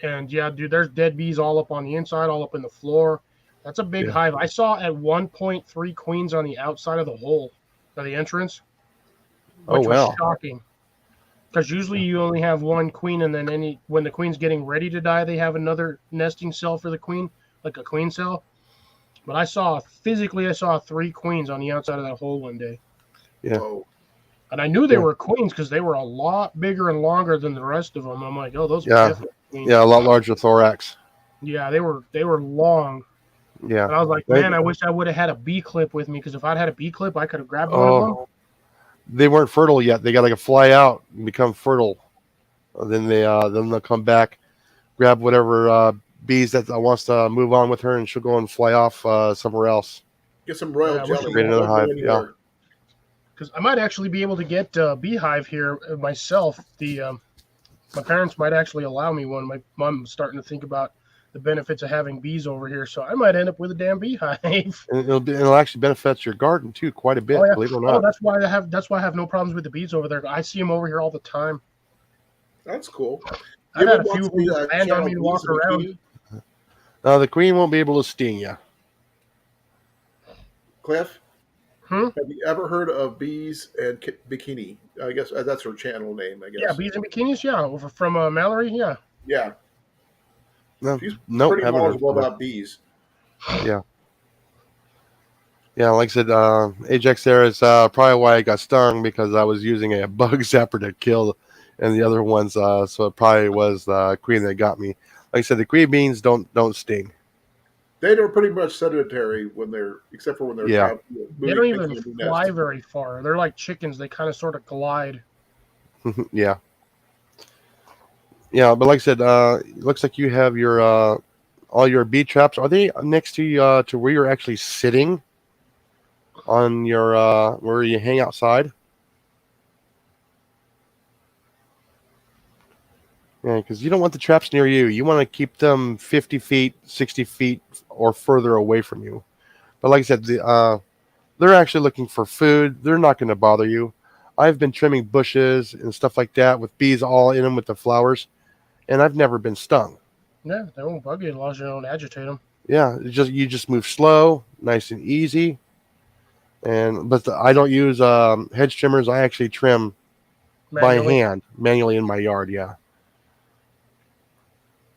And yeah, dude, there's dead bees all up on the inside, all up in the floor. That's a big Yeah. hive. I saw at 1.3 queens on the outside of the hole, of the entrance. Oh which was wow. shocking. Because usually you only have one queen, and then when the queen's getting ready to die, they have another nesting cell for the queen, like a queen cell. But I saw 3 queens on the outside of that hole one day. Yeah. Whoa. And I knew they Yeah. were queens because they were a lot bigger and longer than the rest of them. I'm like, oh, those are Yeah. definitely queens. Yeah. A lot larger thorax. Yeah, they were long. Yeah. And I was like, They, man, I wish I would have had a B clip with me because if I'd had a B clip, I could have grabbed one of them. oh, they weren't fertile yet. They got to fly out and become fertile. Then they'll come back, grab whatever bees that wants to move on with her, and she'll go and fly off somewhere else. Get some royal Yeah, I wish jelly. Create another Don't go hive. anywhere. Because I might actually be able to get a beehive here myself. My parents might actually allow me one. My mom's starting to think about the benefits of having bees over here, so I might end up with a damn beehive. And it'll actually benefit your garden too quite a bit. Oh yeah. Believe it or Oh, not. that's why I have no problems with the bees over there. I see them over here all the time. That's cool. I've You had ever a few watch of them the land on channel me to Bees walk in around. Bikini? The queen won't be able to sting you. Cliff, Hmm? have you ever heard of Bees and Bikini? I guess that's her channel name, I guess. Yeah, bees and bikinis. Yeah, over from Mallory. Yeah. Yeah. No, She's nope, pretty haven't heard knowledgeable of her. about bees. Yeah. Yeah, like I said, Ajax there is probably why I got stung because I was using a bug zapper to kill and the other ones. So it probably was the queen that got me. Like I said, the queen beans don't sting. They're pretty much sedentary when except for when they're Yeah. They don't making even a new fly nest. very far. They're like chickens. They kind of sort of glide. Yeah. Yeah, but like I said, it looks like you have your all your bee traps. Are they next to you to where you're actually sitting on your where you hang outside? Yeah, because you don't want the traps near you. You want to keep them 50 feet, 60 feet, or further away from you. But like I said, they're actually looking for food. They're not going to bother you. I've been trimming bushes and stuff like that with bees all in them with the flowers, and I've never been stung. Yeah, they won't bug you as long as you don't agitate them. Yeah, you just move slow, nice and easy. I don't use hedge trimmers. I actually trim by Manually. hand, manually in my yard. Yeah.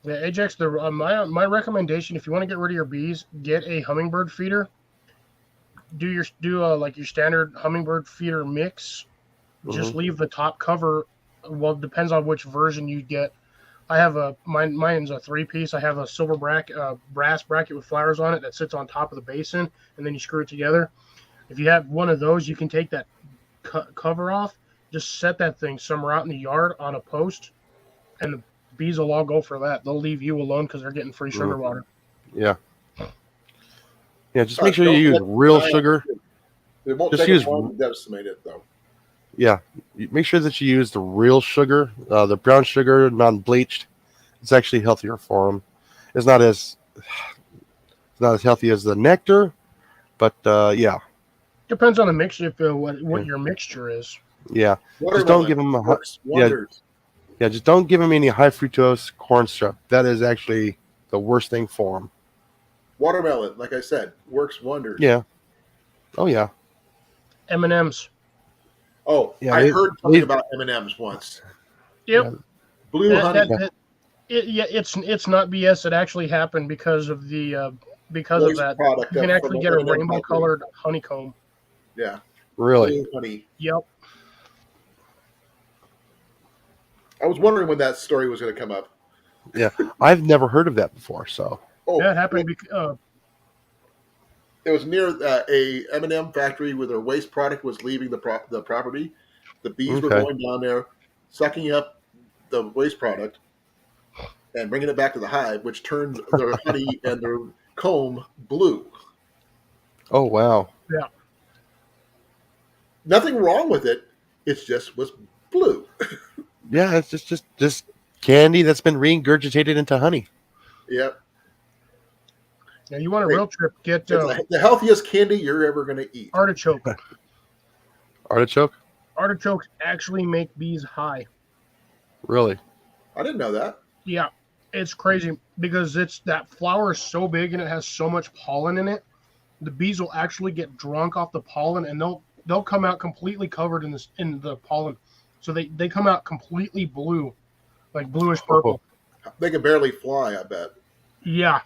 Yeah, Ajax. My recommendation, if you want to get rid of your bees, get a hummingbird feeder. Do like your standard hummingbird feeder mix. Just leave the top cover. Well, it depends on which version you get. I have mine's a 3-piece. I have a silver brass bracket with flowers on it that sits on top of the basin, and then you screw it together. If you have one of those, you can take that cover off, just set that thing somewhere out in the yard on a post, and the bees will all go for that. They'll leave you alone because they're getting free sugar water. Yeah. Yeah, just make sure you use real sugar. It won't Just take use- them long to decimate it, though. Yeah, make sure that you use the real sugar, the brown sugar, non-bleached. It's actually healthier for them. It's not as healthy as the nectar, but yeah, Depends on the mixture. If what your mixture is. yeah. Just Watermelon don't give them works wonders. yeah. Just don't give them any high fructose corn syrup. That is actually the worst thing for them. Watermelon, like I said, works wonders. Yeah. Oh yeah. M&Ms. Oh, Yeah, I heard something about M&Ms once. Yep. Yeah. Blue honey. It's not BS. It actually happened because of the because of Waste that. product You can from actually the get a M&M rainbow factory. colored honeycomb. Yeah, Really. blue honey. Yep. I was wondering when that story was going to come up. I've never heard of that before. So. Oh, That happened because it was near a M&M factory where their waste product was leaving the property. The bees were Okay. going down there, sucking up the waste product and bringing it back to the hive, which turned their honey and their comb blue. Oh wow. Nothing wrong with it. It just was blue. Yeah, it's just candy that's been regurgitated into honey. Yep. now you want a real trip, get It's the healthiest candy you're ever going to eat. artichoke. Artichoke. Artichokes actually make bees high. Really. I didn't know that. Yeah, it's crazy because that flower is so big and it has so much pollen in it. The bees will actually get drunk off the pollen and they'll come out completely covered in the pollen. So they come out completely blue, like bluish Oh, purple. They can barely fly, I bet. Yeah,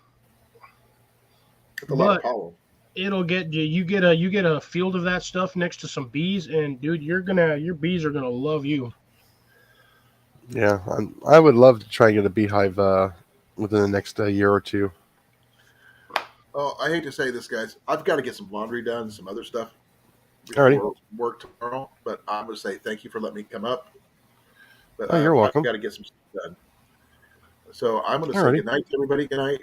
It's a lot of but pollen. it'll get you. You get a field of that stuff next to some bees, and dude, your bees are gonna love you. yeah. I would love to try and get a beehive within the next year or two. Oh, I hate to say this, guys. I've got to get some laundry done, some other stuff Alrighty. before work tomorrow. But I'm going to say thank you for letting me come up. But Oh, you're I've welcome. got to get some stuff done. So I'm going to say Alrighty. good night to everybody. Good night.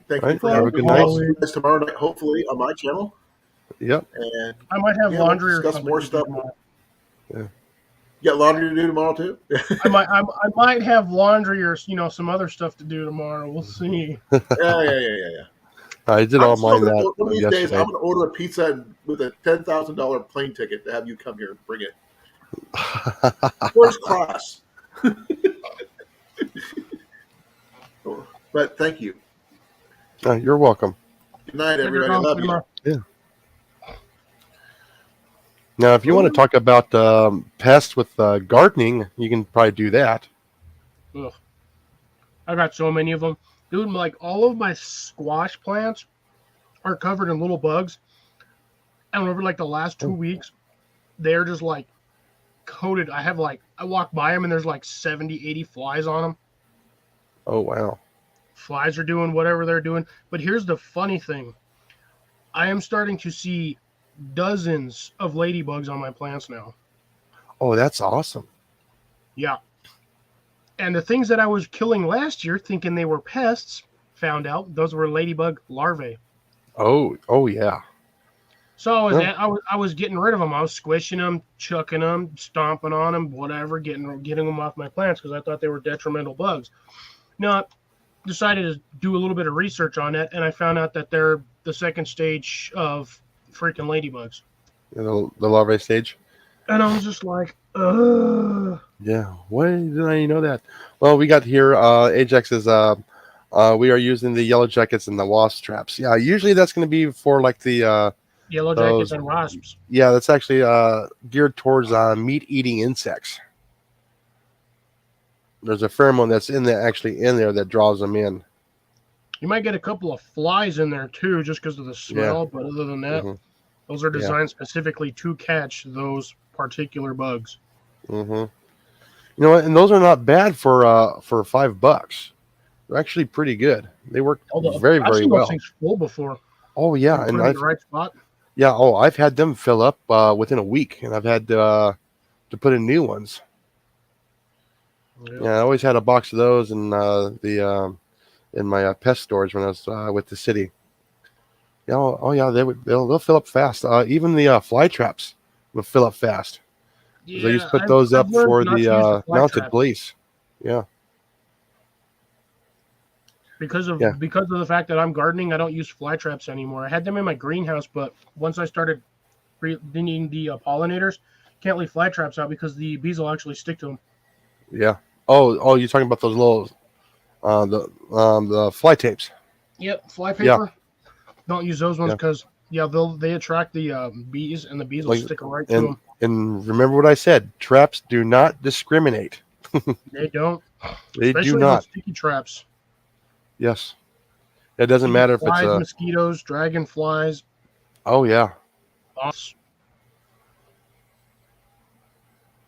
Thank All you right. for Have having a me. good I'll night. see you guys tomorrow night, hopefully, on my channel. Yep. And I might have yeah, we'll laundry or discuss something more to do stuff. tomorrow. Yeah. You got laundry to do tomorrow, too? I might have laundry or some other stuff to do tomorrow. We'll see. Yeah. I did I'm all still mine going to, that one of these days, yesterday. I'm going to order a pizza with a $10,000 plane ticket to have you come here and bring it. First class. But thank you. You're welcome. Good night, Take care, everybody. I Tom. love See you. tomorrow. Now, if you want to talk about pests with gardening, you can probably do that. Ugh. I got so many of them, dude. Like all of my squash plants are covered in little bugs, and over like the last 2 weeks, they're just like coated. I walk by them and there's like 70, 80 flies on them. Oh, wow. Flies are doing whatever they're doing. But here's the funny thing: I am starting to see dozens of ladybugs on my plants now. Oh, that's awesome. Yeah. And the things that I was killing last year, thinking they were pests, found out those were ladybug larvae. Oh, yeah. So Well, I was getting rid of them. I was squishing them, chucking them, stomping on them, whatever, getting them off my plants because I thought they were detrimental bugs. Now, decided to do a little bit of research on it, and I found out that they're the second stage of freaking ladybugs. the larvae stage. And I was just like, ugh. Yeah. Why did I know that? Well, we got here. Ajax is. We are using the yellow jackets and the wasp traps. Yeah. Usually that's going to be for like the Yellow jackets those. and wasps. Yeah, that's actually geared towards meat-eating insects. There's a pheromone that's in there that draws them in. You might get a couple of flies in there too, just because of the smell. But other than that, those are designed specifically to catch those particular bugs. Mm-hmm. You know what? And those are not bad for $5. They're actually pretty good. They work very, I've very seen well. those things full before. Oh yeah, Put and them in the right spot. I've had them fill up within a week, and I've had to put in new ones. Yeah, I always had a box of those in in my pest storage when I was with the city. Yeah, yeah, they'll fill up fast. Even the fly traps will fill up fast. Yeah, I used to put those up I've learned for not to use the fly mounted traps police. Yeah. because of the fact that I'm gardening. I don't use fly traps anymore. I had them in my greenhouse, but once I started breeding the pollinators, can't leave fly traps out because the bees will actually stick to them. Yeah. Oh, you're talking about those little the fly tapes. Yep, fly paper. Don't use those ones because they attract the bees, and the bees will stick right to them. And remember what I said: traps do not discriminate. They don't. They Especially do not. with sticky traps. Yes. It doesn't matter if it's flies, mosquitoes, dragonflies. Oh yeah.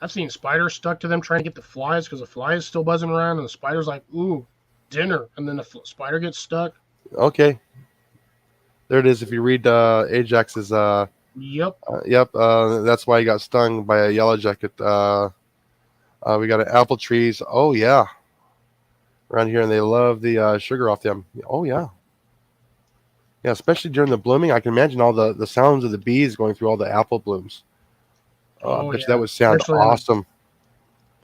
I've seen spiders stuck to them trying to get the flies because the fly is still buzzing around, and the spider's like, "Ooh, dinner," and then the spider gets stuck. Okay. There it is. If you read Ajax's, Yep. that's why he got stung by a yellow jacket. We got an apple trees. Oh yeah, around here, and they love the sugar off them. Oh yeah, yeah. Especially during the blooming, I can imagine all the sounds of the bees going through all the apple blooms. I bet you that would sound awesome.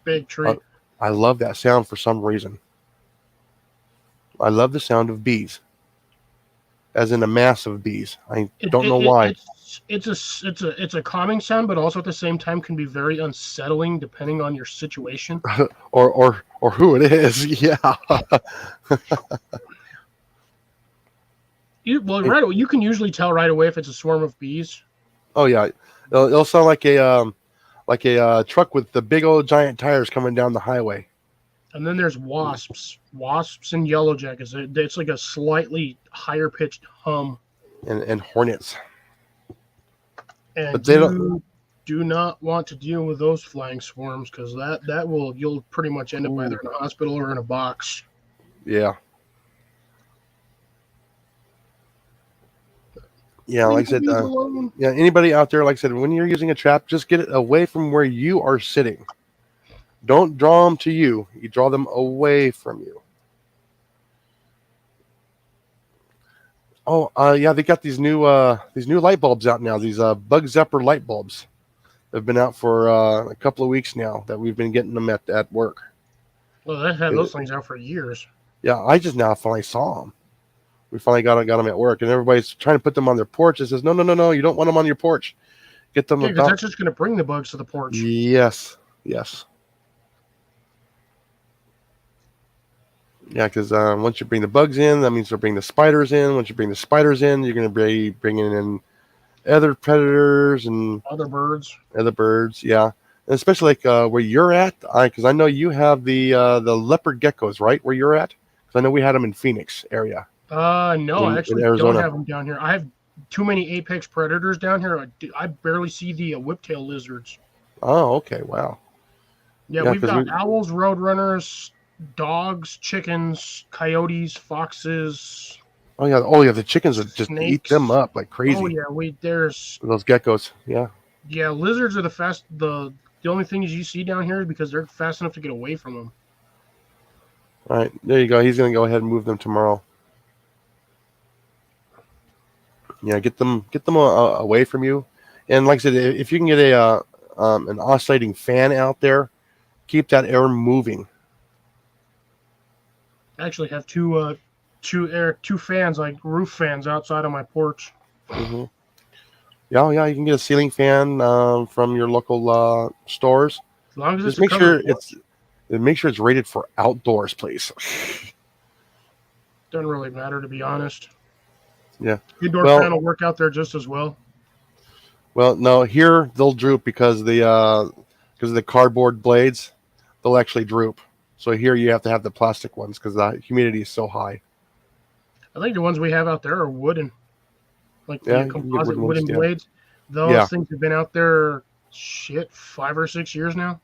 Big tree. I love that sound for some reason. I love the sound of bees, as in a mass of bees. I don't know why. It's a calming sound, but also at the same time can be very unsettling depending on your situation. or who it is. Yeah. You can usually tell right away if it's a swarm of bees. Oh yeah, It'll sound like a truck with the big old giant tires coming down the highway. And then there's wasps and yellow jackets. It's like a slightly higher pitched hum. And hornets. And But they don't. do not want to deal with those flying swarms because you'll pretty much end up either in a hospital or in a box. Yeah. Yeah, like I said, yeah. Anybody out there, like I said, when you're using a trap, just get it away from where you are sitting. Don't draw them to you. You draw them away from you. Oh, yeah, they got these new light bulbs out now. These bug zapper light bulbs. They've been out for a couple of weeks now. That we've been getting them at work. Well, they've had those things out for years. Yeah, I just now finally saw them. We finally got them at work, and everybody's trying to put them on their porch. It says, no, you don't want them on your porch. Get them. Yeah, because that's just going to bring the bugs to the porch. Yes. Yeah, because once you bring the bugs in, that means you'll bring the spiders in. Once you bring the spiders in, you're going to be bringing in other predators and other birds. Yeah, and especially like where you're at, because I know you have the leopard geckos, right? Where you're at, because I know we had them in Phoenix area. No, I actually don't have them down here. I have too many apex predators down here. I barely see the whiptail lizards. Oh, okay, wow. Yeah, we've got owls, roadrunners, dogs, chickens, coyotes, foxes. Oh yeah, the chickens would just snakes. Eat them up like crazy. Oh yeah, there's those geckos. Yeah. Yeah, lizards are the only things you see down here because they're fast enough to get away from them. All right, there you go. He's gonna go ahead and move them tomorrow. Yeah, get them away from you. And like I said, if you can get an oscillating fan out there, keep that air moving. I actually have two fans, like roof fans, outside of my porch. Mm-hmm. Yeah, you can get a ceiling fan from your local stores. As long as just make sure it's rated for outdoors, please. Doesn't really matter, to be honest. Yeah. Indoor fan will work out there just as well. Well, no, here they'll droop because of the cardboard blades. They'll actually droop. So here you have to have the plastic ones because the humidity is so high. I think the ones we have out there are wooden, like the composite wooden blades. Those things have been out there, 5 or 6 years now.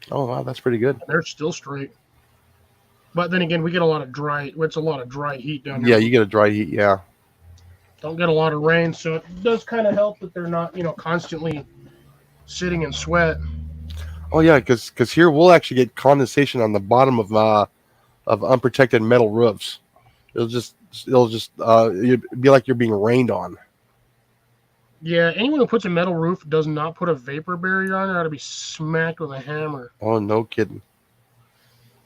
Oh wow, that's pretty good. And they're still straight. But then again, we get a lot of dry. It's a lot of dry heat down here. Yeah, you get a dry heat. Yeah. Don't get a lot of rain, so it does kind of help that they're not, constantly sitting in sweat. Oh yeah, because here we'll actually get condensation on the bottom of unprotected metal roofs. It'll just be like you're being rained on. Yeah, anyone who puts a metal roof does not put a vapor barrier on it ought to be smacked with a hammer. Oh, no kidding.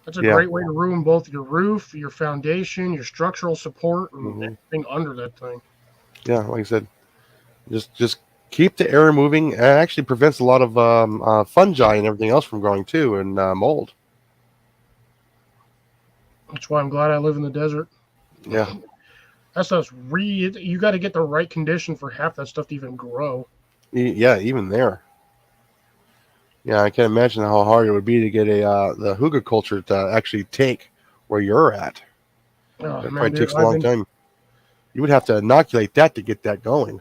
That's a great way to ruin both your roof, your foundation, your structural support, and everything under that thing. Yeah, like I said, just keep the air moving. It actually prevents a lot of fungi and everything else from growing too, and mold. That's why I'm glad I live in the desert. Yeah. That stuff's you got to get the right condition for half that stuff to even grow. Yeah, even there. Yeah, I can't imagine how hard it would be to get the hygge culture to actually take where you're at. Oh, it probably takes a long time. You would have to inoculate that to get that going.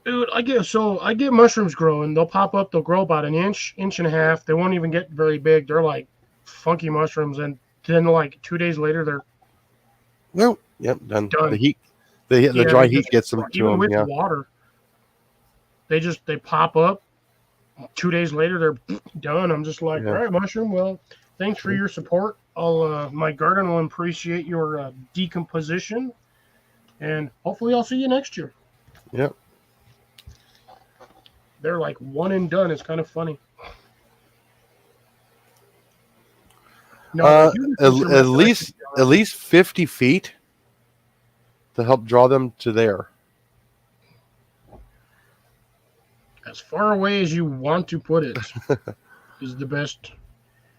Dude, I get mushrooms growing. They'll pop up. They'll grow about an inch and a half. They won't even get very big. They're like funky mushrooms, and then like 2 days later, they're done. The heat, the dry heat gets them to them. Even with water, they pop up. 2 days later, they're done. I'm just like, all right, mushroom. Well, thanks for your support. My garden will appreciate your decomposition, and hopefully, I'll see you next year. Yep. They're like one and done. It's kind of funny. No, at least 50 feet to help draw them to there. As far away as you want to put it is the best.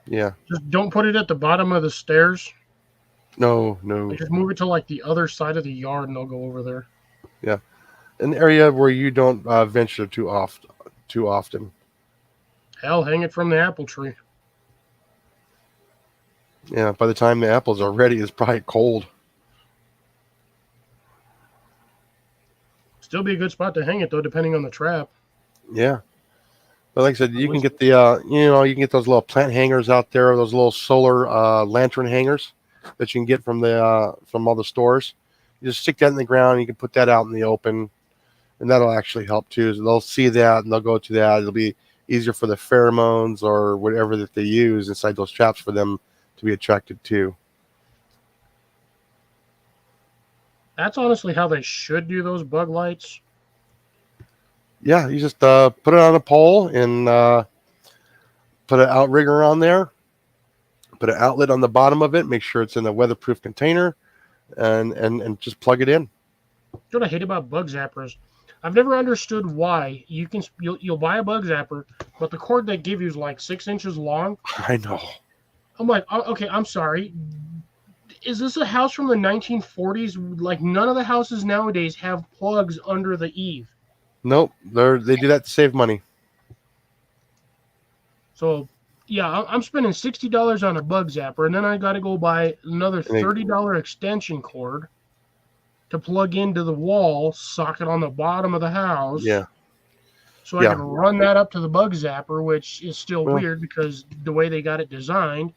Yeah. Just don't put it at the bottom of the stairs. No. Just move it to like the other side of the yard, and they'll go over there. Yeah, an area where you don't venture too too often. Hell, hang it from the apple tree. Yeah, by the time the apples are ready, it's probably cold. Still be a good spot to hang it though, depending on the trap. Yeah. But like I said, you can get the you can get those little plant hangers out there, those little solar lantern hangers that you can get from all the stores. You just stick that in the ground, and you can put that out in the open, and that'll actually help too. So they'll see that and they'll go to that. It'll be easier for the pheromones or whatever that they use inside those traps for them to be attracted to. That's honestly how they should do those bug lights. Yeah, you just put it on a pole and put an outrigger on there. Put an outlet on the bottom of it. Make sure it's in a weatherproof container, and just plug it in. That's what I hate about bug zappers. I've never understood why you'll buy a bug zapper, but the cord they give you is like 6 inches long. I know. I'm like, okay, I'm sorry. Is this a house from the 1940s? Like, none of the houses nowadays have plugs under the eave. Nope, they do that to save money. So, yeah, I'm spending $60 on a bug zapper, and then I got to go buy another $30 extension cord to plug into the wall socket on the bottom of the house. Yeah. So I can run that up to the bug zapper, which is still weird because the way they got it designed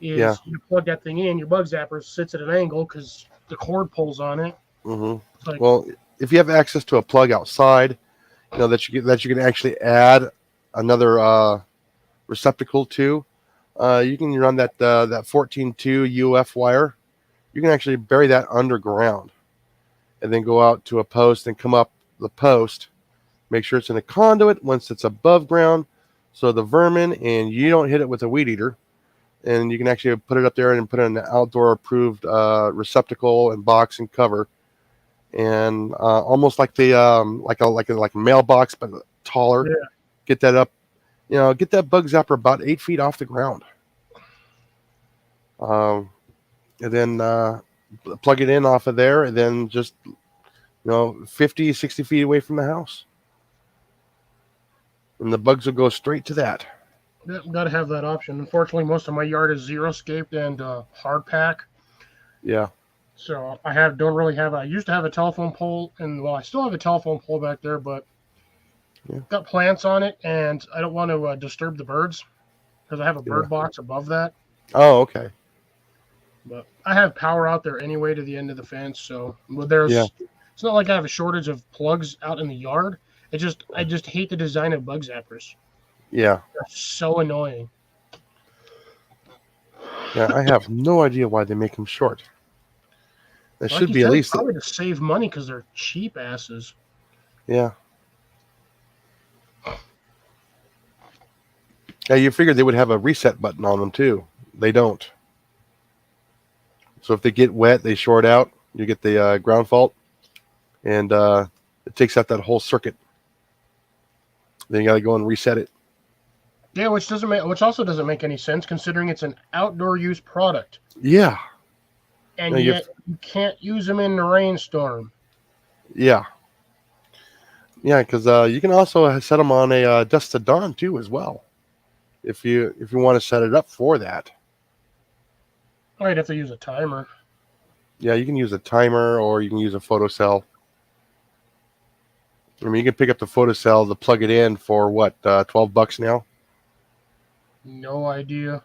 is you plug that thing in, your bug zapper sits at an angle because the cord pulls on it. Mm-hmm. Well, if you have access to a plug outside, that you can actually add another receptacle to, you can run that 14.2 UF wire. You can actually bury that underground, and then go out to a post and come up the post. Make sure it's in a conduit once it's above ground, so the vermin and you don't hit it with a weed eater. And you can actually put it up there and put it in an outdoor approved receptacle and box and cover, and almost like the like a mailbox but taller. Yeah. Get that up, get that bug zapper about 8 feet off the ground, and then plug it in off of there, and then just 50, 60 feet away from the house, and the bugs will go straight to that. Got to have that option. Unfortunately, most of my yard is zero-scaped and hard pack. Yeah. So I used to have a telephone pole, and I still have a telephone pole back there, but got plants on it, and I don't want to disturb the birds because I have a bird box above that. Oh, okay. But I have power out there anyway to the end of the fence, so it's not like I have a shortage of plugs out in the yard. I just hate the design of bug zappers. Yeah. They're so annoying. Yeah, I have no idea why they make them short. They should be at least probably to save money because they're cheap asses. Yeah. Yeah, you figured they would have a reset button on them too. They don't. So if they get wet, they short out. You get the ground fault, and it takes out that whole circuit. Then you got to go and reset it. Yeah, which also doesn't make any sense considering it's an outdoor use product. Yeah. And yet you can't use them in the rainstorm. Yeah. Yeah, because you can also set them on a dusk to dawn too as well, if you want to set it up for that. I'd have to use a timer. Yeah, you can use a timer or you can use a photocell. I mean, you can pick up the photocell to plug it in for what, $12 now? No idea.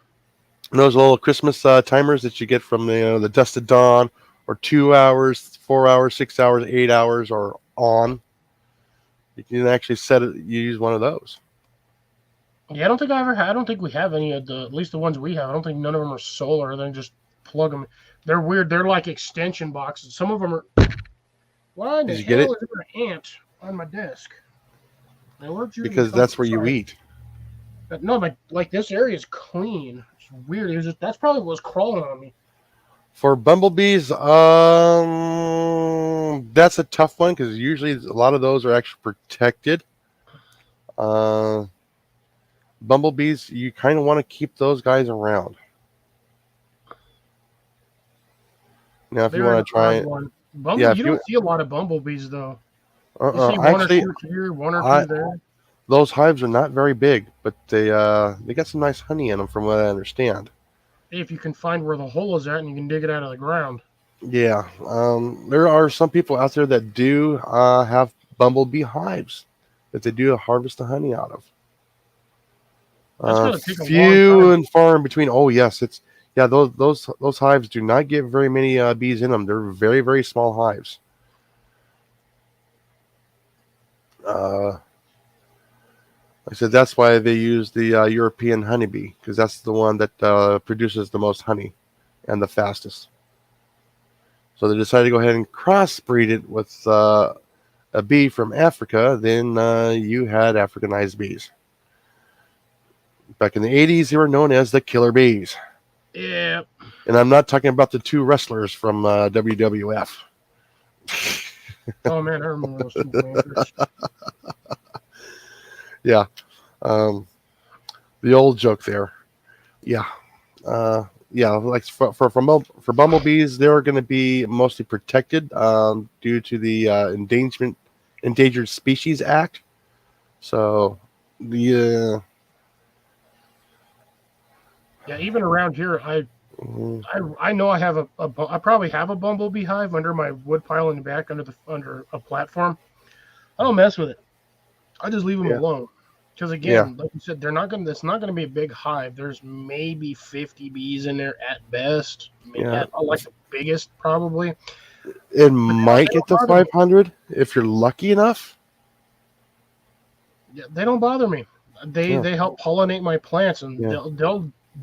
And those little Christmas timers that you get from the dusk to dawn, or 2 hours, 4 hours, 6 hours, 8 hours, or on. You can actually set it. You use one of those. Yeah, I don't think we have any of at least the ones we have. I don't think none of them are solar. They just plug them. They're weird. They're like extension boxes. Some of them are. Why the hell is there an ant on my desk? Because that's where you eat. No, but like this area is clean. It's weird. That's probably what was crawling on me. For bumblebees, that's a tough one because usually a lot of those are actually protected. Bumblebees, you kind of want to keep those guys around. Now, if you want to try it, you don't see a lot of bumblebees though. You see one or two here, one or two there. those hives are not very big, but they got some nice honey in them, from what I understand. If you can find where the hole is at and you can dig it out of the ground. Yeah, there are some people out there that do have bumblebee hives that they do harvest the honey out of. That's got to take a long Few time. and far in between. Oh yes, it's yeah. Those hives do not get very many bees in them. They're very very small hives. Like I said, that's why they use the European honeybee, because that's the one that produces the most honey and the fastest. So they decided to go ahead and crossbreed it with a bee from Africa. Then you had Africanized bees. Back in the 80s, they were known as the killer bees. Yeah. And I'm not talking about the two wrestlers from WWF. Oh man, I remember those two wankers. Yeah. The old joke there. Yeah. Yeah, like for bumblebees, they're going to be mostly protected due to the Endangered Species Act. So the Yeah, even around here, mhm, I know I have I probably have a bumblebee hive under my wood pile in the back under a platform. I don't mess with it. I just leave them yeah, alone. Because yeah, again, like you said, they're not gonna. It's not gonna be a big hive. There's maybe 50 bees in there at best. yeah. At like the biggest probably. It But might they get don't to bother me. 500 if you're lucky enough. Yeah, they don't bother me. Yeah, They help pollinate my plants, and yeah,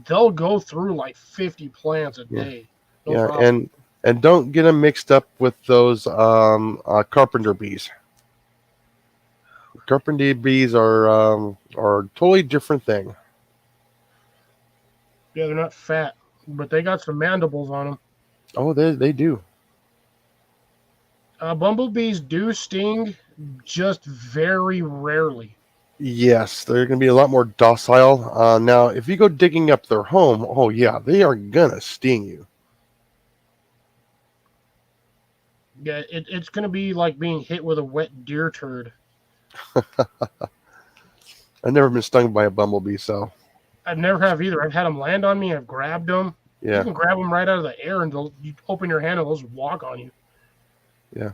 they'll go through like 50 plants a yeah, day. No yeah. problem. And don't get them mixed up with those carpenter bees. Carpenter bees are a totally different thing. Yeah, they're not fat, but they got some mandibles on them. Oh, they do. Bumblebees do sting, just very rarely. Yes, they're going to be a lot more docile. Now, if you go digging up their home, oh yeah, they are gonna sting you. Yeah, it's going to be like being hit with a wet deer turd. I've never been stung by a bumblebee, so I've never have either. I've had them land on me. I've grabbed them. You yeah, can grab them right out of the air and you open your hand and they'll just walk on you. yeah.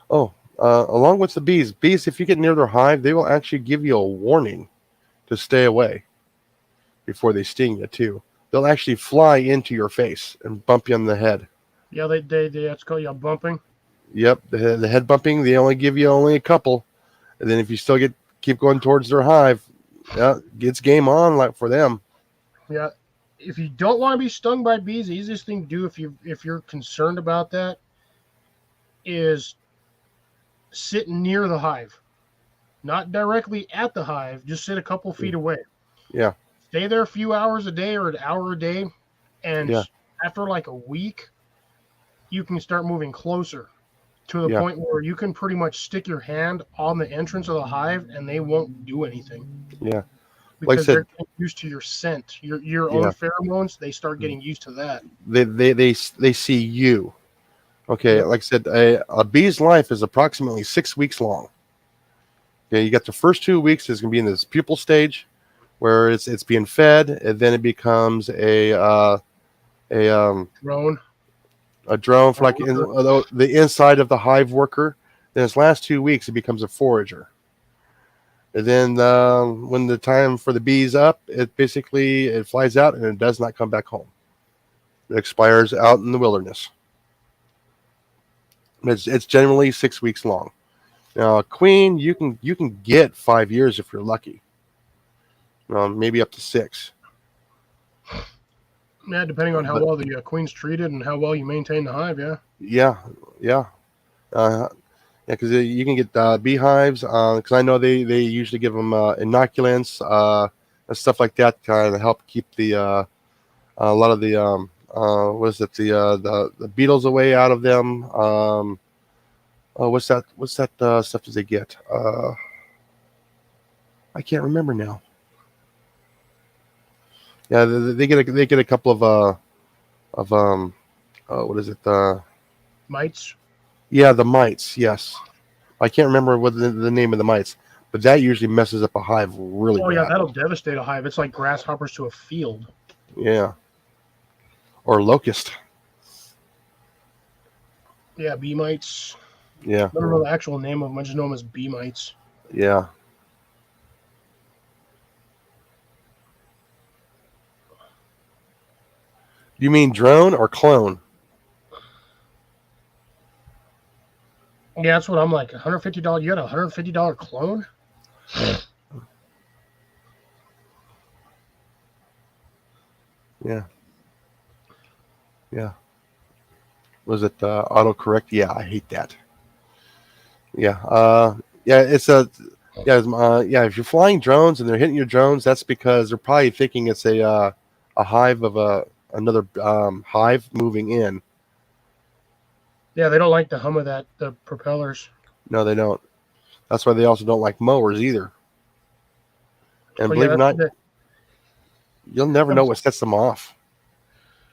Oh, along with the bees, if you get near their hive, they will actually give you a warning to stay away before they sting you too. They'll actually fly into your face and bump you on the head. Yeah, they that's called bumping. Yep, the head bumping. They only give you only a couple, and then if you still keep going towards their hive, yeah, it's game on like for them. Yeah. If you don't want to be stung by bees, the easiest thing to do if you're concerned about that is sit near the hive. Not directly at the hive, just sit a couple feet away. Yeah, Stay there a few hours a day or an hour a day, and yeah, after like a week, you can start moving closer to the yeah, point where you can pretty much stick your hand on the entrance of the hive and they won't do anything yeah. Like I because they're said, getting used to your scent, your own yeah, pheromones. They start getting used to that. they see you. Okay, Yep. like I said, a bee's life is approximately 6 weeks long. Okay, you got the first 2 weeks is going to be in this pupal stage, where it's being fed, and then it becomes a Drone. a drone for Or like the inside of the hive worker. Then its last 2 weeks, it becomes a forager. And then when the time for the bees up, it flies out and it does not come back home. It expires out in the wilderness. It's generally 6 weeks long. Now, a queen, you can get 5 years if you're lucky. Maybe up to 6. Yeah, depending on how But well the queen's treated and how well you maintain the hive. Yeah. yeah, yeah, yeah. Because you can get beehives. Because I know they usually give them inoculants and stuff like that, kind of help keep a lot of the what is it the beetles away out of them. Oh, what's that? What's that stuff that they get? I can't remember now. Yeah, they get a couple of what is it? Mites. Yeah, the mites. Yes, I can't remember what the name of the mites, but that usually messes up a hive really Oh yeah, bad. that'll devastate a hive. It's like grasshoppers to a field. Yeah, or locust. Yeah, bee mites. Yeah, I don't know the actual name of them. I just know them as bee mites. yeah. You mean drone or clone? Yeah, that's what I'm like. $150. You got a $150 clone? Yeah, yeah. Was it autocorrect? Yeah, I hate that. Yeah, yeah. It's a yeah, yeah. If you're flying drones and they're hitting your drones, that's because they're probably thinking it's a hive of another hive moving in. Yeah, they don't like the hum of the propellers. No, they don't. That's why they also don't like mowers either. And Oh yeah, believe it or not, that's you'll never know what sets them off.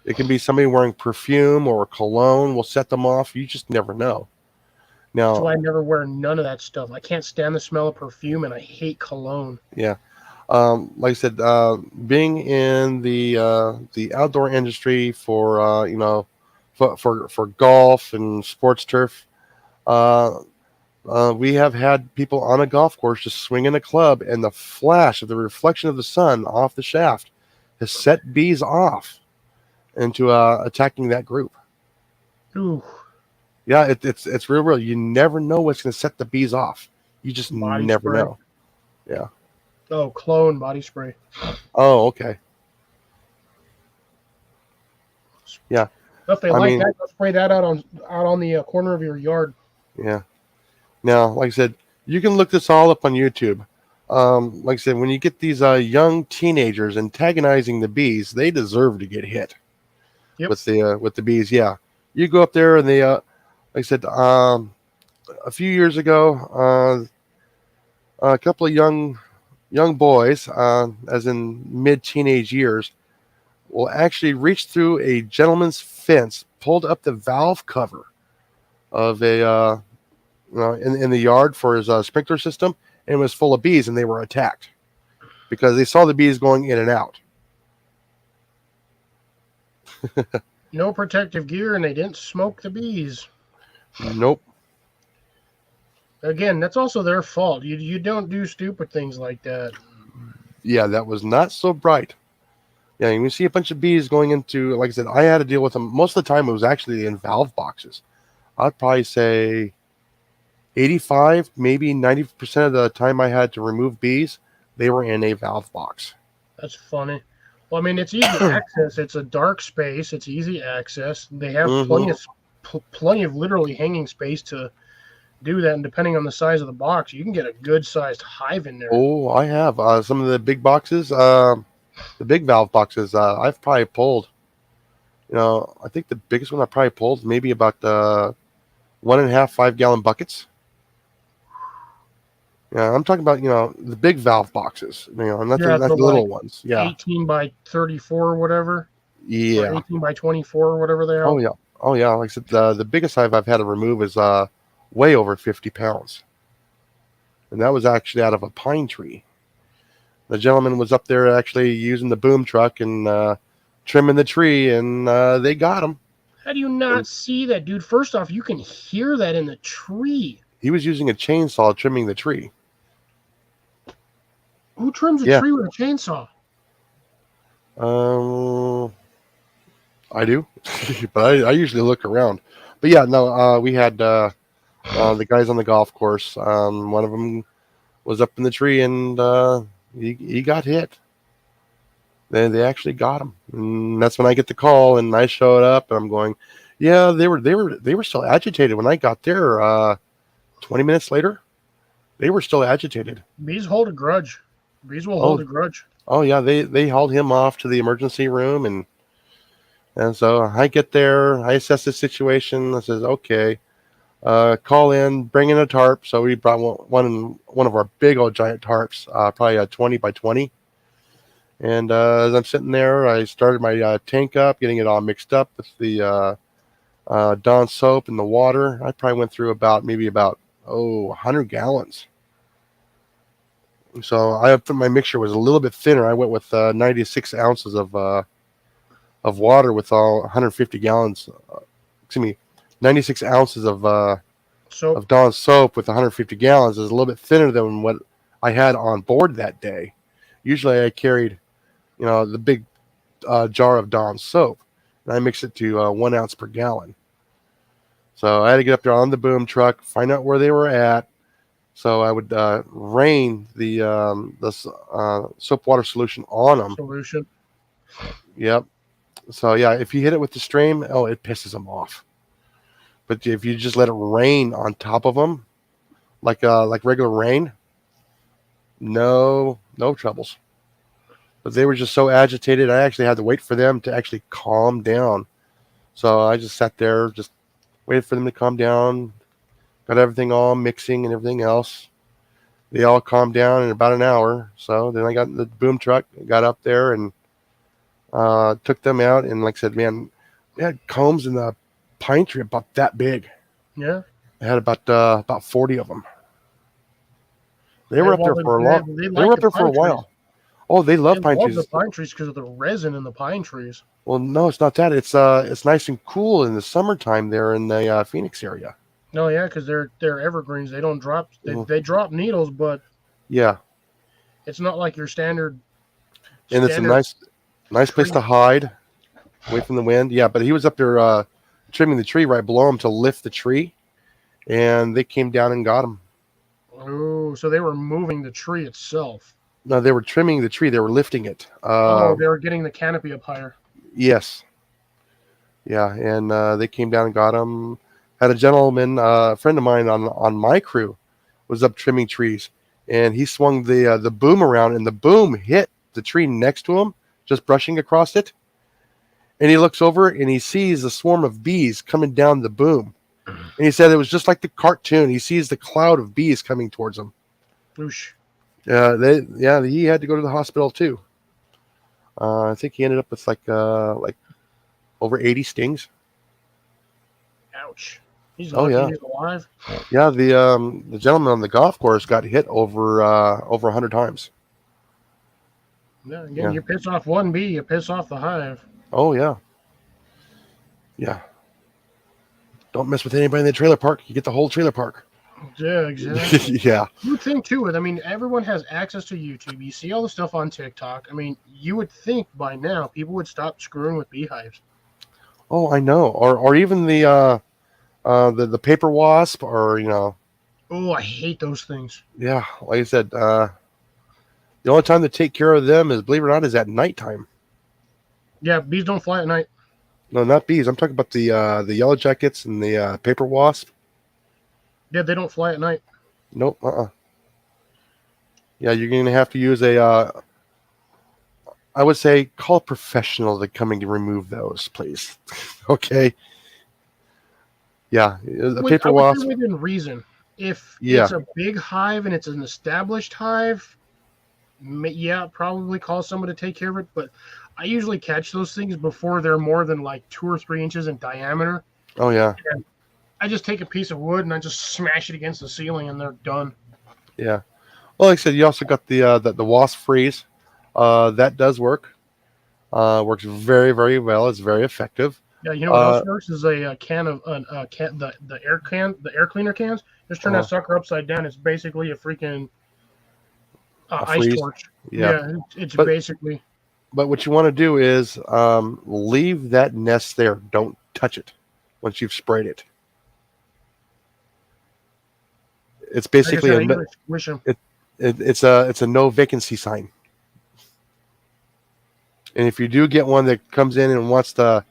It can be somebody wearing perfume or cologne will set them off. You just never know. that's Now, why I never wear none of that stuff. I can't stand the smell of perfume, and I hate cologne. yeah, like I said, being in the outdoor industry for for golf and sports turf, uh, we have had people on a golf course just swinging a club, and the flash of the reflection of the sun off the shaft has set bees off into attacking that group. Ooh, Yeah, it's real. You never know what's going to set the bees off. You just body never spray. know. Yeah. Oh, cologne body spray. Oh, okay. Yeah. If they I like mean, that, go spray that out on the corner of your yard. yeah. Now, like I said, you can look this all up on YouTube. Like I said, when you get these young teenagers antagonizing the bees, they deserve to get hit Yep. with the bees. Yeah, you go up there and they, like I said, a few years ago, a couple of young boys, as in mid teenage years, will actually reach through a gentleman's fence, pulled up the valve cover of a in the yard for his sprinkler system, and it was full of bees, and they were attacked because they saw the bees going in and out. No protective gear, and they didn't smoke the bees. Nope. Again, that's also their fault. You don't do stupid things like that. Yeah, that was not so bright. Yeah, you see a bunch of bees going into, like I said, I had to deal with them. Most of the time, it was actually in valve boxes. I'd probably say 85, maybe 90% of the time I had to remove bees, they were in a valve box. That's funny. Well, I mean, it's easy access. It's a dark space. It's easy access. They have Mm-hmm. plenty of literally hanging space to do that. And depending on the size of the box, you can get a good sized hive in there. Oh, I have some of the big boxes, the big valve boxes. I've probably pulled. I think the biggest one I probably pulled maybe about 1.5 5 gallon buckets. Yeah, I'm talking about the big valve boxes. Not Yeah, not so the like little ones. Yeah, 18 by 34 or whatever, or yeah. 18 by 24 or whatever they Oh are. yeah, oh yeah. Like I said, the biggest I've had to remove is way over 50 pounds, and that was actually out of a pine tree. The gentleman was up there actually using the boom truck and trimming the tree, and they got him. How do you And not see that, dude? First off, you can hear that in the tree. he was using a chainsaw trimming the tree. Who trims a Yeah, tree with a chainsaw? um, I do, but I usually look around. But yeah, no, we had the guys on the golf course. One of them was up in the tree, and he got hit. They actually got him, and that's when I get the call, and I showed up, and I'm going, yeah, they were still agitated when I got there. 20 minutes later, they were still agitated. Bees hold a grudge. Bees will hold Oh, a grudge. oh yeah, they hauled him off to the emergency room, and so I get there, I assess the situation. I says, okay, call in, bring in a tarp. So we brought one of our big old giant tarps, probably a 20 by 20. And as I'm sitting there, I started my tank up, getting it all mixed up with the Dawn soap and the water. I probably went through maybe about 100 gallons. So my mixture was a little bit thinner. I went with 96 ounces of water with all 150 gallons. Excuse me, 96 ounces So of Dawn soap with 150 gallons is a little bit thinner than what I had on board that day. Usually I carried, the big jar of Dawn soap, and I mixed it to 1 ounce per gallon. So I had to get up there on the boom truck, find out where they were at. So I would rain the soap water solution on them. solution. Yep. So yeah, if you hit it with the stream, oh, it pisses them off. But if you just let it rain on top of them, like regular rain, no troubles. But they were just so agitated. I actually had to wait for them to actually calm down. So I just sat there, just waited for them to calm down. Got everything all mixing and everything else. They all calmed down in about an hour. So then I got in the boom truck, got up there, and took them out. And like I said, man, they had combs in the pine tree about that big. Yeah. I had about 40 of them. They were up there for a long. They They were like up the there for a pine trees. while. Oh, they love They pine love trees. the pine trees because of the resin in the pine trees. Well, no, it's not that. It's nice and cool in the summertime there in the Phoenix area. No, yeah, because they're evergreens. They don't drop. Mhm. They drop needles, but Yeah, it's not like your standard. and it's a nice place to hide, away from the wind. Yeah, but he was up there trimming the tree right below him to lift the tree, and they came down and got him. Oh, so they were moving the tree itself. No, they were trimming the tree. They were lifting it. They were getting the canopy up higher. Yes. Yeah, and they came down and got him. Had a gentleman, a friend of mine on my crew, was up trimming trees, and he swung the boom around, and the boom hit the tree next to him, just brushing across it. And he looks over and he sees a swarm of bees coming down the boom. And he said it was just like the cartoon. He sees the cloud of bees coming towards him. Oosh. He had to go to the hospital too. I think he ended up with like over 80 stings. Ouch. He's Oh, lucky yeah. he's alive. Yeah, the gentleman on the golf course got hit over 100 times. Yeah, again, Yeah. you piss off one bee, you piss off the hive. Oh yeah, yeah. Don't mess with anybody in the trailer park. You get the whole trailer park. Yeah, exactly. Yeah. You would think too. I mean, everyone has access to YouTube. You see all the stuff on TikTok. I mean, you would think by now people would stop screwing with beehives. Oh, I know. Or even the paper wasp, or Oh, I hate those things. yeah. Like I said, the only time to take care of them is, believe it or not, is at nighttime. Yeah, bees don't fly at night. No, not bees. I'm talking about the yellow jackets and the paper wasp. Yeah, they don't fly at night. Nope. Yeah, you're gonna have to use I would say call a professional to come and remove those, please. Okay. Yeah, the paper I would wasp. say within reason. If Yeah. it's a big hive and it's an established hive, yeah, probably call someone to take care of it. But I usually catch those things before they're more than like 2 or 3 inches in diameter. Oh yeah. I just take a piece of wood and I just smash it against the ceiling and they're done. Yeah. Well, like I said, you also got the wasp freeze. That does work. Works very, very well. It's very effective. Yeah, you know what else works is a can of the air cleaner cans. Just turn that sucker upside down. It's basically a freaking ice freeze? torch. Yeah. It's But- basically. But what you want to do is leave that nest there. Don't touch it once you've sprayed it. It's basically like I said, I usually squish 'em. it's a no vacancy sign. And if you do get one that comes in and wants to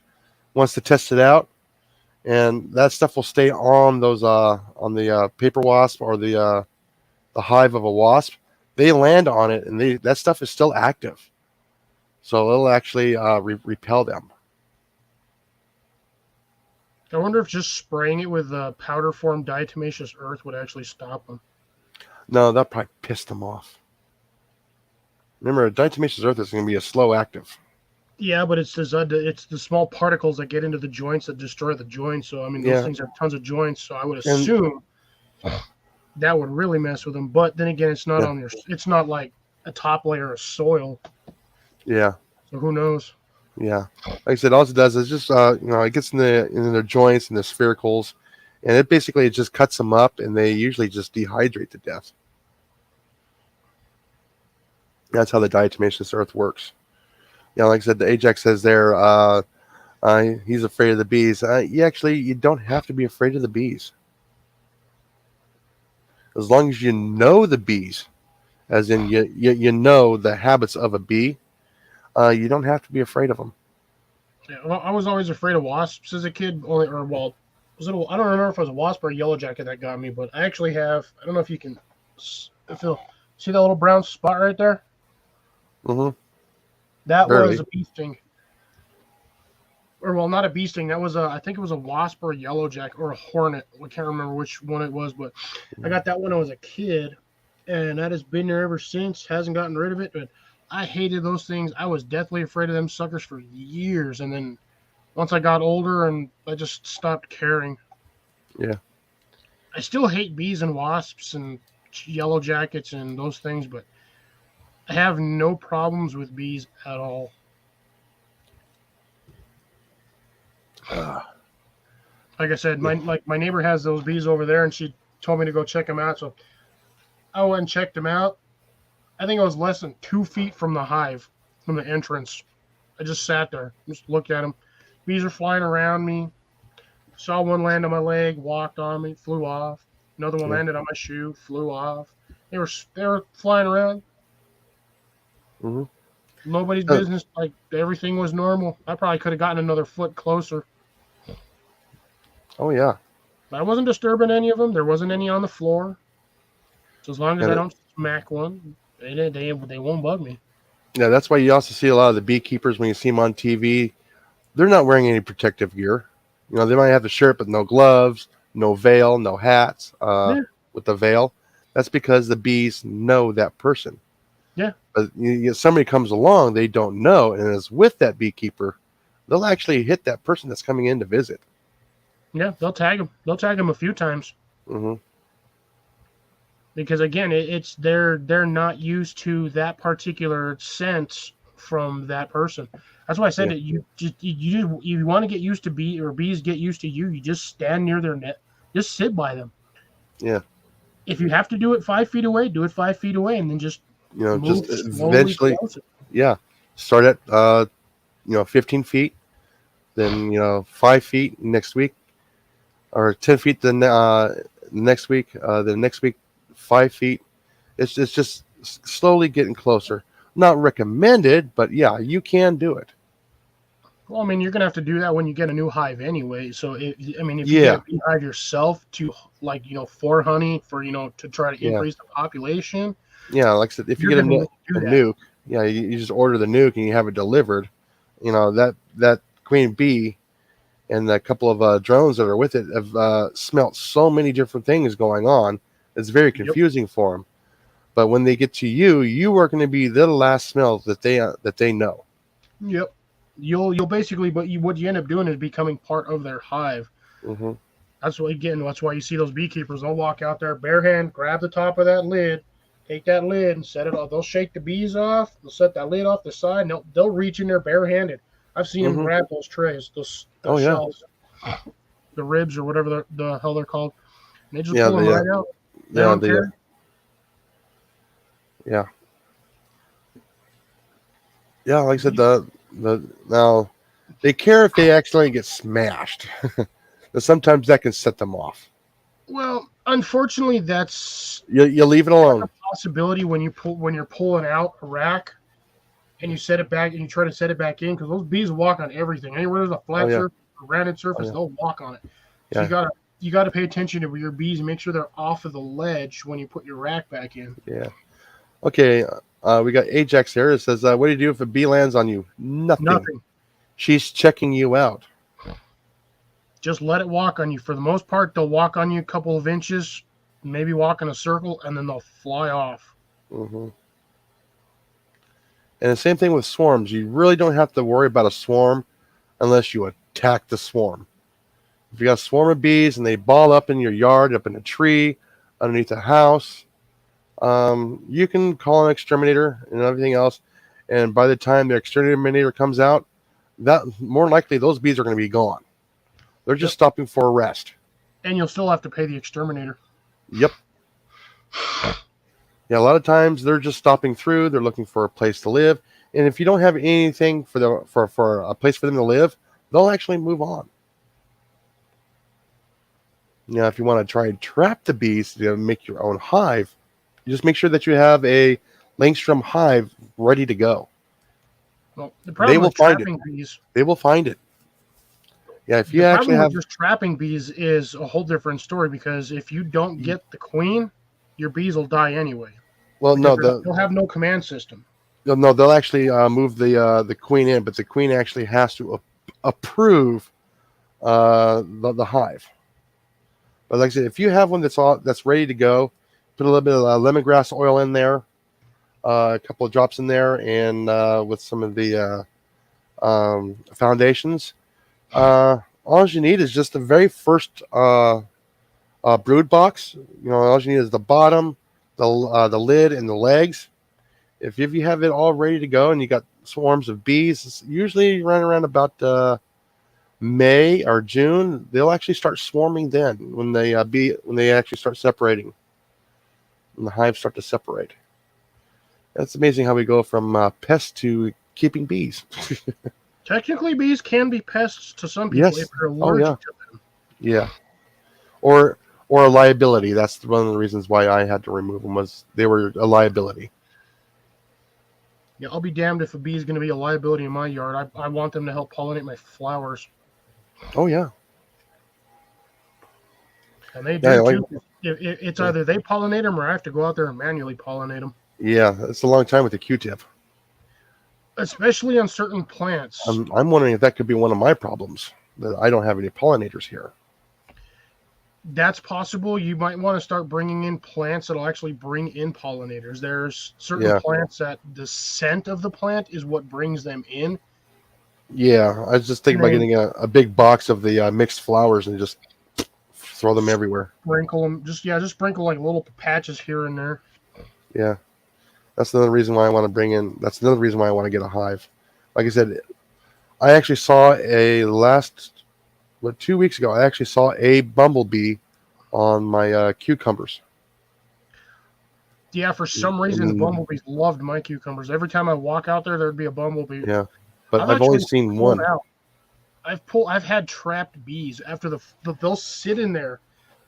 test it out, and that stuff will stay on those on the paper wasp or the hive of a wasp, they land on it and that stuff is still active, so it'll actually repel them. I wonder if just spraying it with powder form diatomaceous earth would actually stop them. No, that probably pissed them off. Remember, diatomaceous earth is going to be a slow active. Yeah, but it's the small particles that get into the joints that destroy the joints. So I mean, those things have tons of joints. So I would assume that would really mess with them. But then again, it's not Yeah. on your. It's not like a top layer of soil. Yeah. So who knows? Yeah. Like I said, all it does is just it gets in their joints and the sphericals, and it just cuts them up, and they usually just dehydrate to death. That's how the diatomaceous earth works. Like I said, the Ajax says there, he's afraid of the bees. You don't have to be afraid of the bees. As long as you know the bees, as in you know the habits of a bee, you don't have to be afraid of them. Yeah, well, I was always afraid of wasps as a kid. I don't remember if it was a wasp or a yellow jacket that got me, but I actually have. I don't know if you can see that little brown spot right there. Mm-hmm. That Barely. was a bee sting. Or well, not a bee sting. That was I think it was a wasp or a yellow jacket or a hornet. I can't remember which one it was, but I got that when I was a kid, and that has been there ever since. Hasn't gotten rid of it, but I hated those things. I was deathly afraid of them suckers for years, and then once I got older, and I just stopped caring. Yeah. I still hate bees and wasps and yellow jackets and those things, but I have no problems with bees at all. Like I said, my neighbor has those bees over there, and she told me to go check them out. So I went and checked them out. I think I was less than 2 feet from the hive, from the entrance. I just sat there, just looked at them. Bees are flying around me. Saw one land on my leg, walked on me, flew off. Another one landed on my shoe, flew off. They were flying around. Mm-hmm. Nobody's business. Like everything was normal. I probably could have gotten another foot closer. Oh yeah. I wasn't disturbing any of them. There wasn't any on the floor. So as long as I don't smack one, they won't bug me. Yeah, that's why you also see a lot of the beekeepers when you see them on TV. They're not wearing any protective gear. They might have the shirt, but no gloves, no veil, no hats with the veil. That's because the bees know that person. Yeah. But somebody comes along they don't know and is with that beekeeper, they'll actually hit that person that's coming in to visit. Yeah, they'll tag them. They'll tag them a few times. Mm-hmm. Because again, it's they're not used to that particular scent from that person. That's why I said that you want to get used to bees get used to you. You just stand near their net, just sit by them. Yeah. If you have to do it 5 feet away, do it 5 feet away, and then just move just slowly eventually, closer. start at 15 feet, then 5 feet next week, or 10 feet the next week. The next week 5 feet. It's just slowly getting closer. Not recommended, but yeah, you can do it. Well, I mean, you're gonna have to do that when you get a new hive anyway. So, if you get a beehive yourself to for honey to try to increase the population. Yeah, like I said, if you get a nuke, you just order the nuke and you have it delivered. That queen bee and a couple of drones that are with it have smelt so many different things going on. It's very confusing for them. But when they get to you, you are going to be the last smell that they know. Yep. You'll basically, but what you end up doing is becoming part of their hive. Mm-hmm. That's why you see those beekeepers. They'll walk out there bare hand, grab the top of that lid, take that lid and set it off. They'll shake the bees off. They'll set that lid off the side, and they'll reach in there barehanded. I've seen them grab those trays, those shells, the ribs or whatever the hell they're called. And they just pull them right out. They don't care. Yeah. Yeah, like I said, now they care if they accidentally get smashed. But sometimes that can set them off. Well, unfortunately, that's you leave it alone. A possibility when you're pulling out a rack and you set it back and you try to set it back in, because those bees walk on everything. Anywhere there's a flat surface, a rounded surface, they'll walk on it. So you gotta pay attention to your bees and make sure they're off of the ledge when you put your rack back in. Yeah. Okay. We got Ajax here. It says, "What do you do if a bee lands on you?" Nothing. She's checking you out. Just let it walk on you. For the most part, they'll walk on you a couple of inches, maybe walk in a circle, and then they'll fly off. Mm-hmm. And the same thing with swarms. You really don't have to worry about a swarm unless you attack the swarm. If you got a swarm of bees and they ball up in your yard, up in a tree, underneath a house, you can call an exterminator and everything else. And by the time the exterminator comes out, that more likely those bees are going to be gone. They're just stopping for a rest. And you'll still have to pay the exterminator. Yep. Yeah, a lot of times they're just stopping through. They're looking for a place to live, and if you don't have anything for a place for them to live, they'll actually move on. Now, if you want to try and trap the bees to make your own hive, you just make sure that you have a Langstrom hive ready to go. Well, the They problem will with find it. trapping bees, They will find it. Yeah, if you the actually problem with have, just trapping bees is a whole different story because if you don't get the queen, your bees will die anyway well, because no, they'll have no command system. no, they'll actually move the queen in, but the queen actually has to approve the hive. But like I said, if you have one that's ready to go, put a little bit of lemongrass oil in there, a couple of drops in there, and with some of the foundations. All you need is just the very first brood box. All you need is the bottom, the lid, and the legs. If you have it all ready to go and you got swarms of bees, it's usually run around about May or June. They'll actually start swarming then when they actually start separating, when the hives start to separate. That's amazing how we go from pests to keeping bees. Technically, bees can be pests to some people Yes. if you're Oh yeah. allergic to them. Yeah. Or a liability. That's one of the reasons why I had to remove them, was they were a liability. Yeah, I'll be damned if a bee is going to be a liability in my yard. I want them to help pollinate my flowers. Oh yeah. And they Yeah. do too. It's either they pollinate them or I have to go out there and manually pollinate them. Yeah. It's a long time with the Q-tip. Especially on certain plants. I'm wondering if that could be one of my problems, that I don't have any pollinators here. That's possible. You might want to start bringing in plants that'll actually bring in pollinators. There's certain plants that the scent of the plant is what brings them in. Yeah, I was just thinking about getting a big box of the mixed flowers and just throw them everywhere. Sprinkle them. Just sprinkle like little patches here and there. Yeah. That's another reason why I want to get a hive. Like I said, I actually saw 2 weeks ago, I actually saw a bumblebee on my cucumbers. Yeah, for some reason, the bumblebees loved my cucumbers. Every time I walk out there, there'd be a bumblebee. Yeah, but I've only seen one. I've had trapped bees after they'll sit in there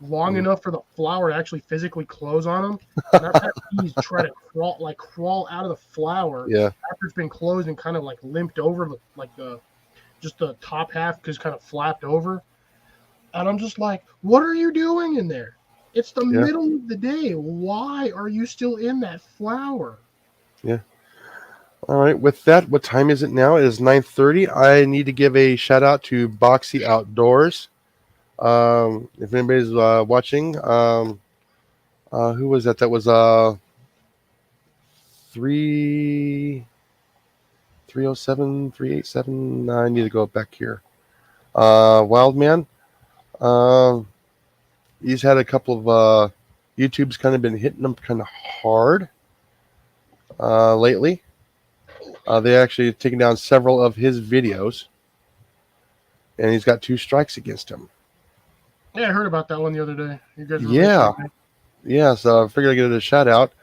long enough for the flower to actually physically close on them. And I've had bees try to crawl out of the flower after it's been closed and kind of like limped over just the top half because kind of flapped over. And I'm just like, what are you doing in there? It's the middle of the day. Why are you still in that flower? Yeah. All right. With that, what time is it now? It is 9:30. I need to give a shout out to Boxy Outdoors. If anybody's watching, who was that? That was 307, 387. I need to go back here. Wildman. He's had a couple of YouTube's kind of been hitting him kind of hard lately. They actually taken down several of his videos, and he's got 2 strikes against him. Yeah, I heard about that one the other day. You guys were yeah. So I figured I'd give it a shout out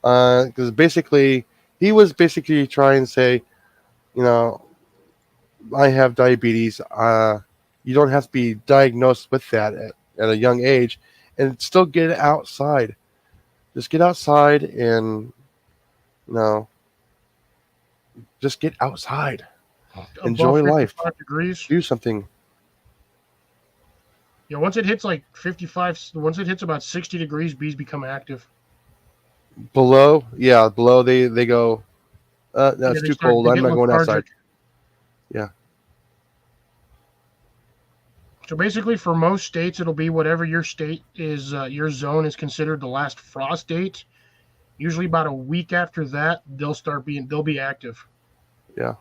because basically he was basically trying to say, I have diabetes. You don't have to be diagnosed with that at a young age, and still get outside. Just get outside and just get outside. Enjoy life. Degrees. Do something. Yeah, once it hits like 55, once it hits about 60 degrees, bees become active. Below they go. No, it's too cold. I'm not going outside. Yeah. So basically, for most states, it'll be whatever your state is. Your zone is considered the last frost date. Usually, about a week after that, they'll be active. Yeah.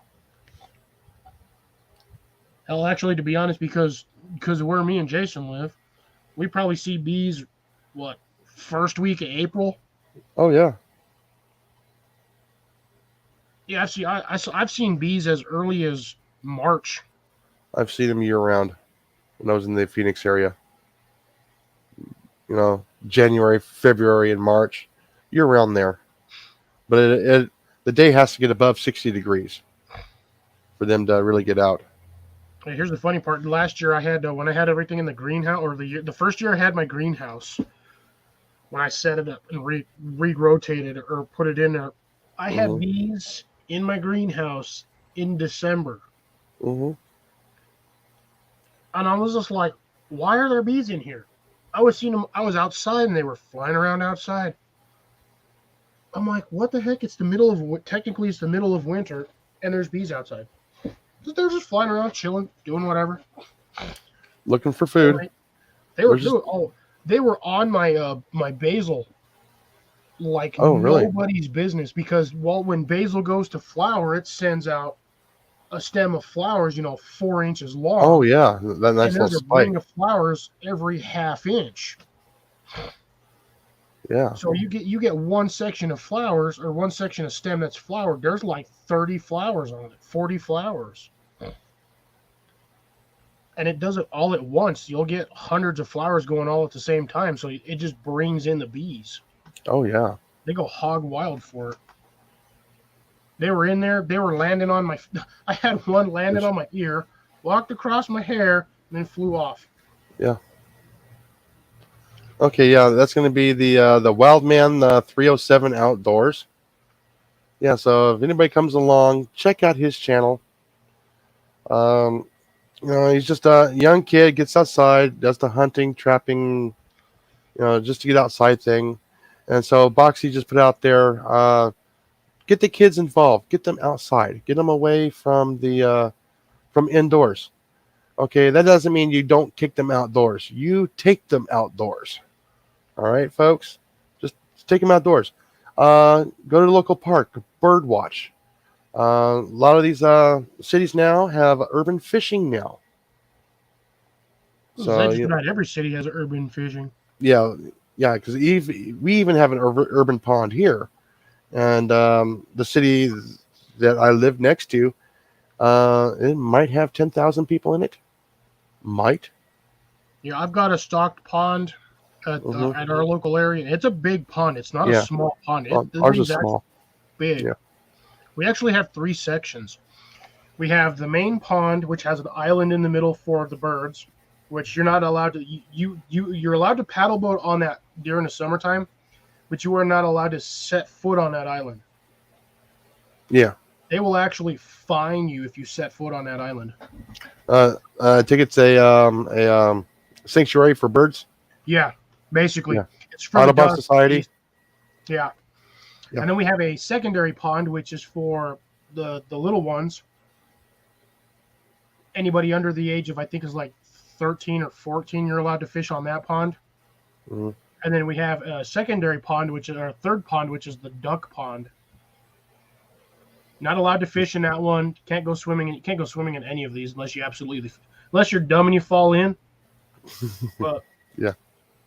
Hell, actually, to be honest, because of where me and Jason live, we probably see bees, first week of April. Oh yeah, Yeah, I've seen bees as early as March. I've seen them year round when I was in the Phoenix area. January, February, and March, year round there. But the day has to get above 60 degrees for them to really get out. Hey, here's the funny part. Last year I had when I had everything in the greenhouse, or the first year I had my greenhouse, when I set it up and re-rotated it or put it in there, I had Hmm. bees in my greenhouse in December, Hmm. and I was just like, "Why are there bees in here?" I was seeing them. I was outside and they were flying around outside. I'm like, "What the heck? Technically it's the middle of winter, and there's bees outside. They're just flying around, chilling, doing whatever." Looking for And food. they were There's just doing. Oh, they were on my basil like oh really? nobody's business, because when basil goes to flower, it sends out a stem of flowers, 4 inches Oh long, yeah, that and nice little there's a ring spike. of flowers every half inch. Yeah. So you get one section of flowers, or one section of stem that's flowered. There's like 30 flowers on it, 40 flowers, and it does it all at once. You'll get hundreds of flowers going all at the same time, so it just brings in the bees. Oh yeah. They go hog wild for it. They were in there. They were landing on my. I had one landed on my ear, walked across my hair, and then flew off. Yeah. Okay. Yeah, that's going to be the Wildman 307 Outdoors. Yeah. So if anybody comes along, check out his channel. Um, he's just a young kid, gets outside, does the hunting, trapping, just to get outside thing. And so Boxy just put out there, get the kids involved, get them outside, get them away from the from indoors. Okay, that doesn't mean you don't kick them outdoors. You take them outdoors. All right, folks, just take them outdoors. Go to the local park, bird watch. A lot of these cities now have urban fishing now. This is So just about every city has urban fishing. yeah, yeah, because we even have an urban pond here, and the city that I live next to, it might have 10,000 people in it. Might. Yeah, I've got a stocked pond Hmm. at our local area. It's a big pond. It's not a Yeah, small pond. The ours is thing's actually small. big. Yeah. We actually have three sections. We have the main pond, which has an island in the middle for the birds, which you're not allowed to. You're allowed to paddle boat on that during the summertime, but you are not allowed to set foot on that island. Yeah. They will actually fine you if you set foot on that island. I think it's a sanctuary for birds. Yeah, basically, Yeah. it's for the Audubon ducks. Society. Yeah. Yeah. And then we have a secondary pond, which is for the little ones. Anybody under the age of, I think, is like 13 or 14, you're allowed to fish on that pond. Hmm. And then we have a secondary pond, which is our third pond, which is the duck pond. Not allowed to fish in that one. Can't go swimming. You can't go swimming in any of these unless you're dumb and you fall in. But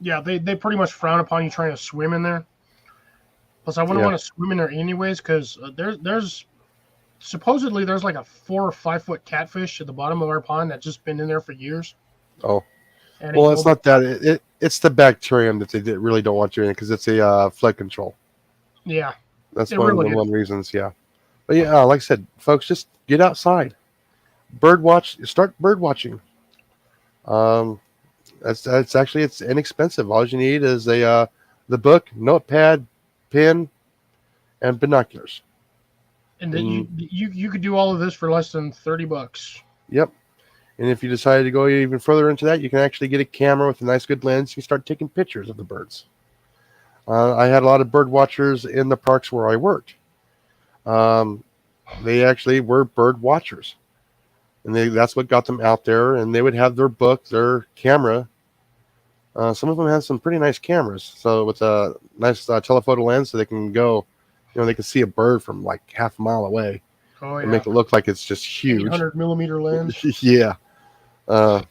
yeah, they pretty much frown upon you trying to swim in there. Plus, I wouldn't Yeah. want to swim in there anyways, because there's supposedly there's like a 4 or 5 foot catfish at the bottom of our pond that's just been in there for years. Oh, And well, it's not that. It's the bacterium that they really don't want you in because it's a flood control. Yeah, That's it one of really the is. one reasons. Yeah, but yeah, like I said, folks, just get outside, bird watch, start bird watching. Um, that's actually it's inexpensive. All you need is the book, notepad, pen, and binoculars. And that And you could do all of this for less than $30. yep. And if you decide to go even further into that, you can actually get a camera with a nice good lens. You can start taking pictures of the birds. I had a lot of bird watchers in the parks where I worked. Um, they actually were bird watchers, and that's what got them out there. And they would have their book, their camera. Some of them have some pretty nice cameras, so with a nice telephoto lens, so they can go, they can see a bird from like half a mile away Oh and yeah, make it look like it's just huge. 800 millimeter lens. Yeah.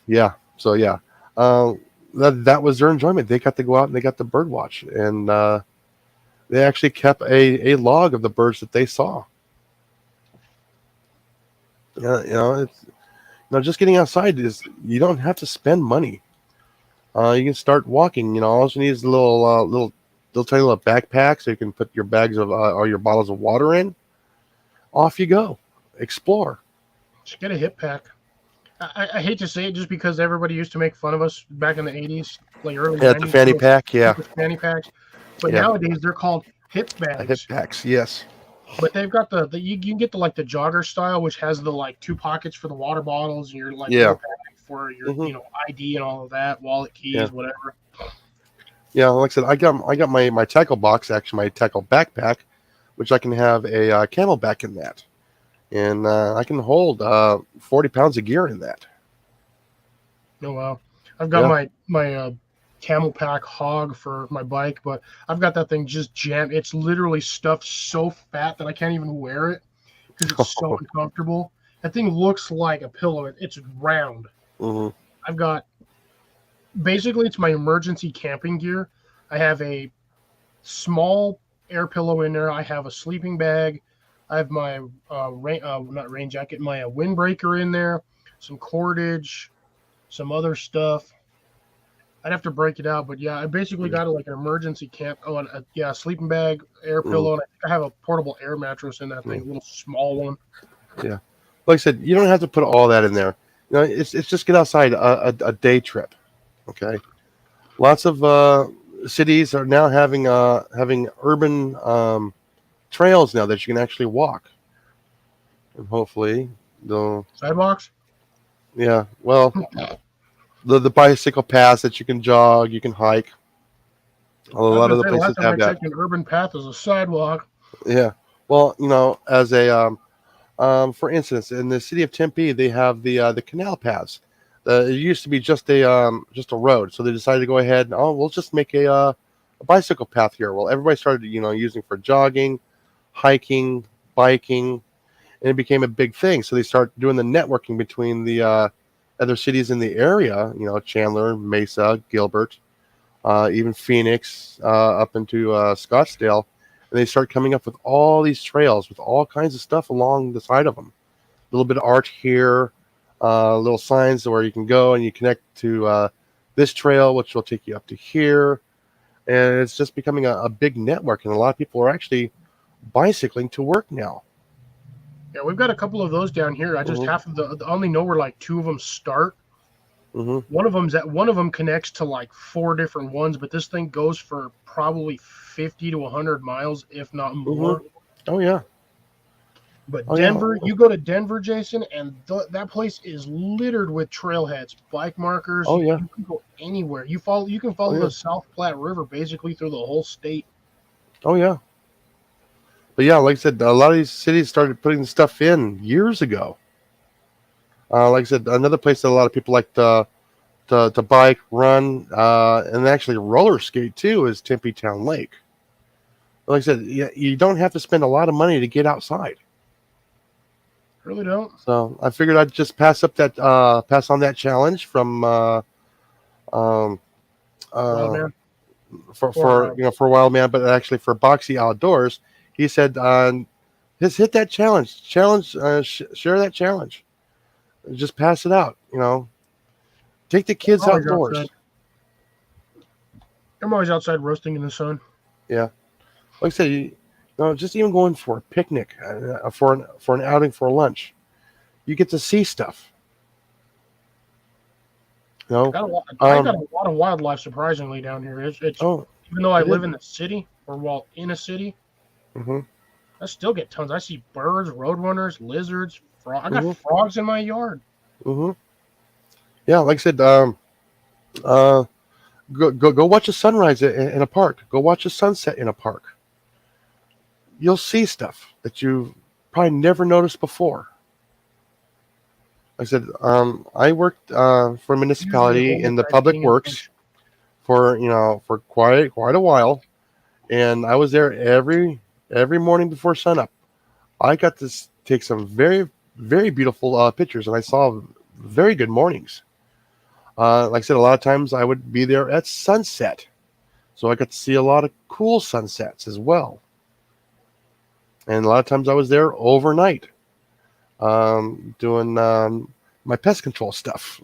Yeah. So yeah. Uh, that was their enjoyment. They got to go out and they got to bird watch, and they actually kept a log of the birds that they saw. It's just getting outside is you don't have to spend money. You can start walking. All you need is a little tiny little backpack, so you can put your bags of or your bottles of water in. Off you go, explore. Just get a hip pack. I hate to say it, just because everybody used to make fun of us back in the '80s, like early Yeah, the '90s. fanny pack, yeah, With fanny packs, but yeah, nowadays they're called hip hip bags. packs, yes, But they've got you can get the like the jogger style, which has the like two pockets for the water bottles and your like yeah, little bag for your hmm ID and all of that, wallet, yeah, keys, whatever. yeah. Like I said, I got my tackle box, actually my tackle backpack, which I can have a camelback in that, and I can hold 40 pounds of gear in that. Oh wow, I've got Yeah. my camel pack hog for my bike, but I've got that thing just jammed. It's literally stuffed so fat that I can't even wear it because it's so uncomfortable. That thing looks like a pillow. It's round. hmm I've got basically it's my emergency camping gear. I have a small air pillow in there. I have a sleeping bag. I have my not rain jacket, my windbreaker in there, some cordage, some other stuff. I'd have to break it out, but yeah, I basically got like an emergency camp. Oh, and sleeping bag, air pillow, and I have a portable air mattress in that thing, a little small one. Yeah. Like I said, you don't have to put all that in there. It's just get outside a day trip. Okay. Lots of cities are now having urban trails now that you can actually walk, and hopefully they'll. Sidewalks. Yeah. Well, the bicycle paths that you can jog, you can hike. A I was lot gonna of the say the last places time I have that. checked, an urban path is a sidewalk. Yeah. Well, as a for instance, in the city of Tempe, they have the canal paths. It used to be just a road, so they decided to go ahead and we'll just make a bicycle path here. Well, everybody started using for jogging, hiking, biking, and it became a big thing. So they start doing the networking between the other cities in the area. Chandler, Mesa, Gilbert, even Phoenix, up into Scottsdale, and they start coming up with all these trails with all kinds of stuff along the side of them. A little bit of art here, little signs where you can go and you connect to this trail, which will take you up to here, and it's just becoming a big network. And a lot of people are actually bicycling to work now. Yeah, we've got a couple of those down here. I just hmm have I only know where like two of them start. hmm One of them connects to like four different ones, but this thing goes for probably 50 to 100 miles, if not hmm more. Oh yeah. But Oh yeah. Denver, you go to Denver, Jason, and that place is littered with trailheads, bike markers. Oh yeah. You can go anywhere. You can Oh follow yeah. the South Platte River basically through the whole state. Oh yeah. But yeah, like I said, a lot of these cities started putting stuff in years ago. Like I said, another place that a lot of people like to bike, run, and actually roller skate too is Tempe Town Lake. Like I said, you don't have to spend a lot of money to get outside. Really don't. So I figured I'd just pass on that challenge from um, Wild uh, man. for for Wild Man, but actually for Boxy Outdoors. He said, "Just hit that challenge, share that challenge, just pass it out. Take the kids Always outside. outdoors." I'm always outside roasting in the sun. Yeah, like I said, just even going for a picnic, for an outing for lunch, you get to see stuff. You know, I got um, a lot of wildlife surprisingly down here. It's oh, even though I it is. live in the city or well in a city, Mm-hmm, I still get tons. I see birds, roadrunners, lizards, I got mm-hmm, frogs in my yard. mm-hmm. Yeah, like I said, uh, go watch a sunrise in a park. Go watch a sunset in a park. You'll see stuff that you probably never noticed before. Like I said, I worked for a Usually a municipality in the homicide public king in the works bush. for quite a while, and I was there every morning before sunup. I got to take some very beautiful pictures, and I saw very good mornings. Like I said, a lot of times I would be there at sunset, so I got to see a lot of cool sunsets as well. And a lot of times I was there overnight, doing my pest control stuff,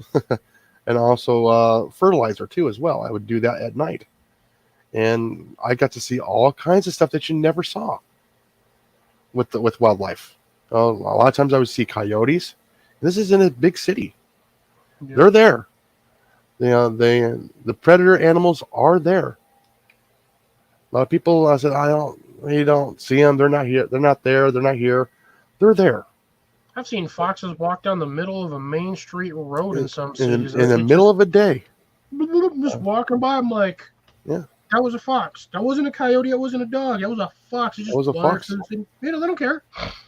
and also fertilizer too as well. I would do that at night, and I got to see all kinds of stuff that you never saw with wildlife. A lot of times I would see coyotes. This is in a big city. Yeah. They're there. The predator animals are there. A lot of people said, you don't see them. They're not here. They're not there. They're not here. They're there. I've seen foxes walk down the middle of a main street road in some In, cities. in the middle of a day. Just walking by, I'm like, Yeah. That was a fox. That wasn't a coyote. That wasn't a dog. That was a fox. It just was a fox. You know, they don't care.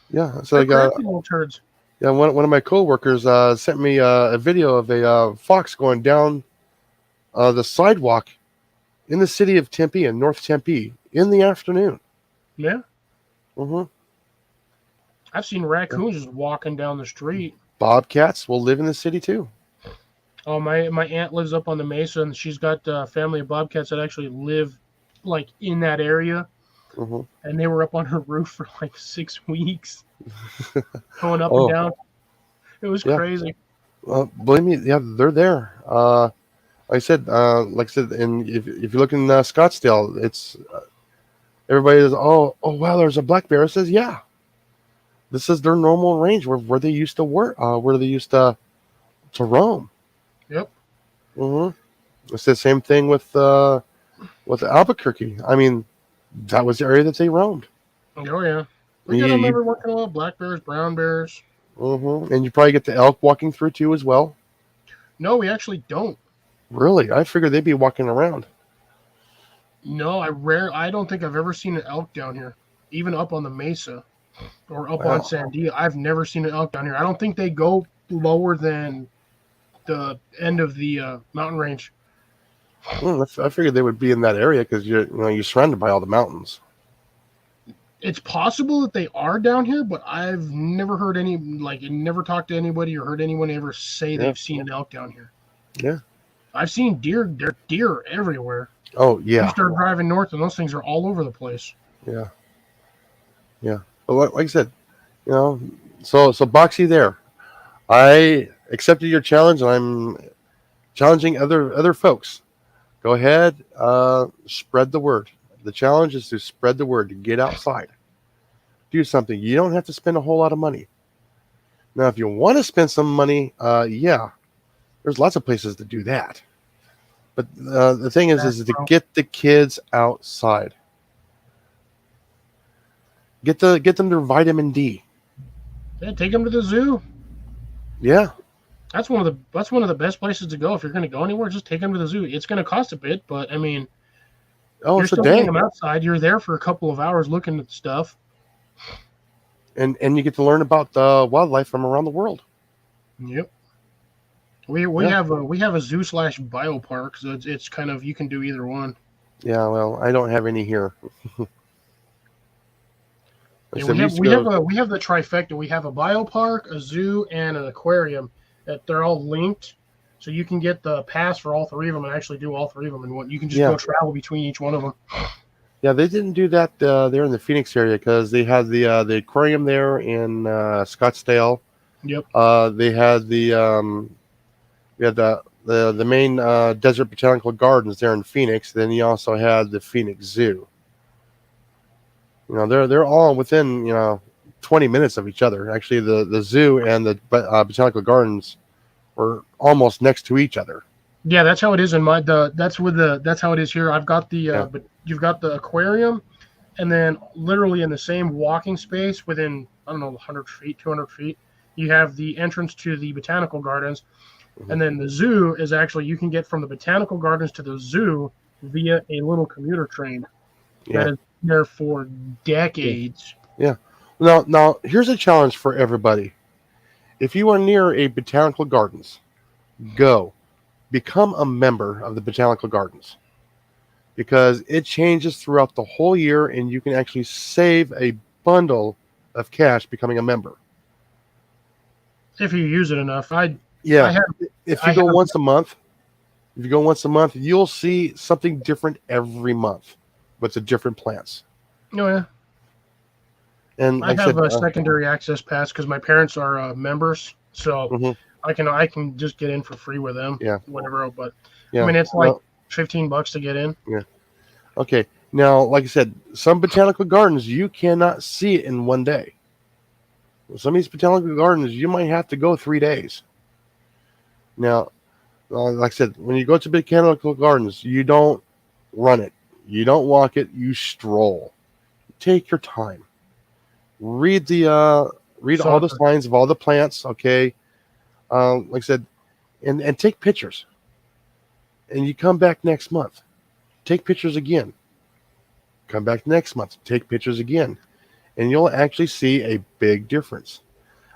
Yeah. So They're crafty little turds. Yeah, one of my coworkers sent me a video of a fox going down the sidewalk in the city of Tempe and North Tempe in the afternoon. Yeah. Mm-hmm. I've seen raccoons just walking down the street. Bobcats will live in the city too. Oh, my aunt lives up on the mesa, and she's got a family of bobcats that actually live like in that area. Mm-hmm. And they were up on her roof for like 6 weeks, going up and down. It was crazy. Believe me, yeah, they're there. Like I said, and if you look in Scottsdale, it's everybody is oh wow, there's a black bear. It says yeah, this is their normal range where they used to work, where they used to roam. Yep. Mm-hmm. It's the same thing with Albuquerque. I mean, that was the area that they roamed. Oh yeah, we got them everywhere. A lot of black bears, brown bears. Mm-hmm. And you probably get the elk walking through too as well. No, we actually don't. Really? I figured they'd be walking around. No, I don't think I've ever seen an elk down here, even up on the mesa or up on Sandia. I've never seen an elk down here. I don't think they go lower than the end of the mountain range. I figured they would be in that area because you're surrounded by all the mountains. It's possible that they are down here, but I've never heard never talked to anybody or heard anyone ever say they've seen an elk down here. Yeah. I've seen deer. There are deer everywhere. Oh, yeah. You start driving north, and those things are all over the place. Yeah. Yeah. But like I said, so Boxy there. I accepted your challenge, and I'm challenging other folks. Go ahead, spread the word. The challenge is to spread the word, to get outside. Do something. You don't have to spend a whole lot of money. Now, if you want to spend some money, there's lots of places to do that. But the thing is to get the kids outside. Get them their vitamin D. Yeah, take them to the zoo. Yeah. That's one of the best places to go if you're going to go anywhere. Just take them to the zoo. It's going to cost a bit, but I mean, you're still getting them outside. You're there for a couple of hours looking at stuff, and you get to learn about the wildlife from around the world. Yep. We have a zoo / biopark, so it's kind of, you can do either one. Yeah, well, I don't have any here. Yeah, we have the trifecta. We have a biopark, a zoo, and an aquarium. That they're all linked, so you can get the pass for all three of them and actually do all three of them in one. You can just go travel between each one of them. Yeah, they didn't do that there in the Phoenix area because they had the aquarium there in Scottsdale. Yep. They had we had the main Desert Botanical Gardens there in Phoenix. Then you also had the Phoenix Zoo. They're all within 20 minutes of each other. Actually, the zoo and the botanical gardens were almost next to each other. Yeah, that's how it is in that's how it is here. I've got but you've got the aquarium, and then literally in the same walking space within 100 feet, 200 feet, you have the entrance to the botanical gardens, and then the zoo is actually, you can get from the botanical gardens to the zoo via a little commuter train that is there for decades. Yeah. Now, here's a challenge for everybody. If you are near a botanical gardens, become a member of the botanical gardens, because it changes throughout the whole year, and you can actually save a bundle of cash becoming a member. If you use it enough. If you go once a month, If you go once a month, you'll see something different every month with the different plants. Oh yeah, And I like I have said, a secondary access pass because my parents are members, so mhm, I can just get in for free with them, yeah, whatever. But I yeah, mean, it's like no, $15 to get in. yeah. Okay. Now, like I said, some botanical gardens you cannot see it in one day. Some of these botanical gardens you might have to go 3 days. Now, like I said, when you go to botanical gardens, you don't run it, you don't walk it, you stroll. Take your time. Read the read all the Saunter. signs of all the plants. Okay, like I said, and take pictures. And you come back next month, take pictures again. Come back next month, take pictures again, and you'll actually see a big difference.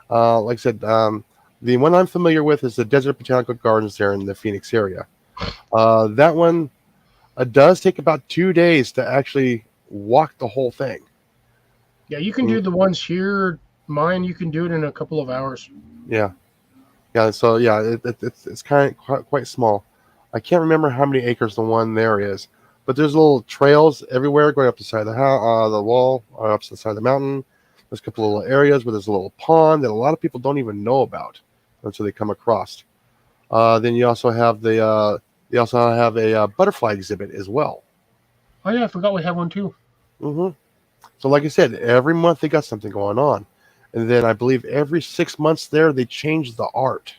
Like I said, the one I'm familiar with is the Desert Botanical Gardens there in the Phoenix area. That one does take about 2 days to actually walk the whole thing. Yeah, you can Mm, do the ones here. Mine, you can do it in a couple of hours. yeah, yeah. So yeah, it's kind of quite small. I can't remember how many acres the one there is, but there's little trails everywhere going up the side of the the wall, or up to the side of the mountain. There's a couple of little areas where there's a little pond that a lot of people don't even know about until they come across. Then you also have they also have a butterfly exhibit as well. Oh yeah, I forgot we have one too. hmm So, like I said, every month they got something going on, and then I believe every 6 months there they change the art.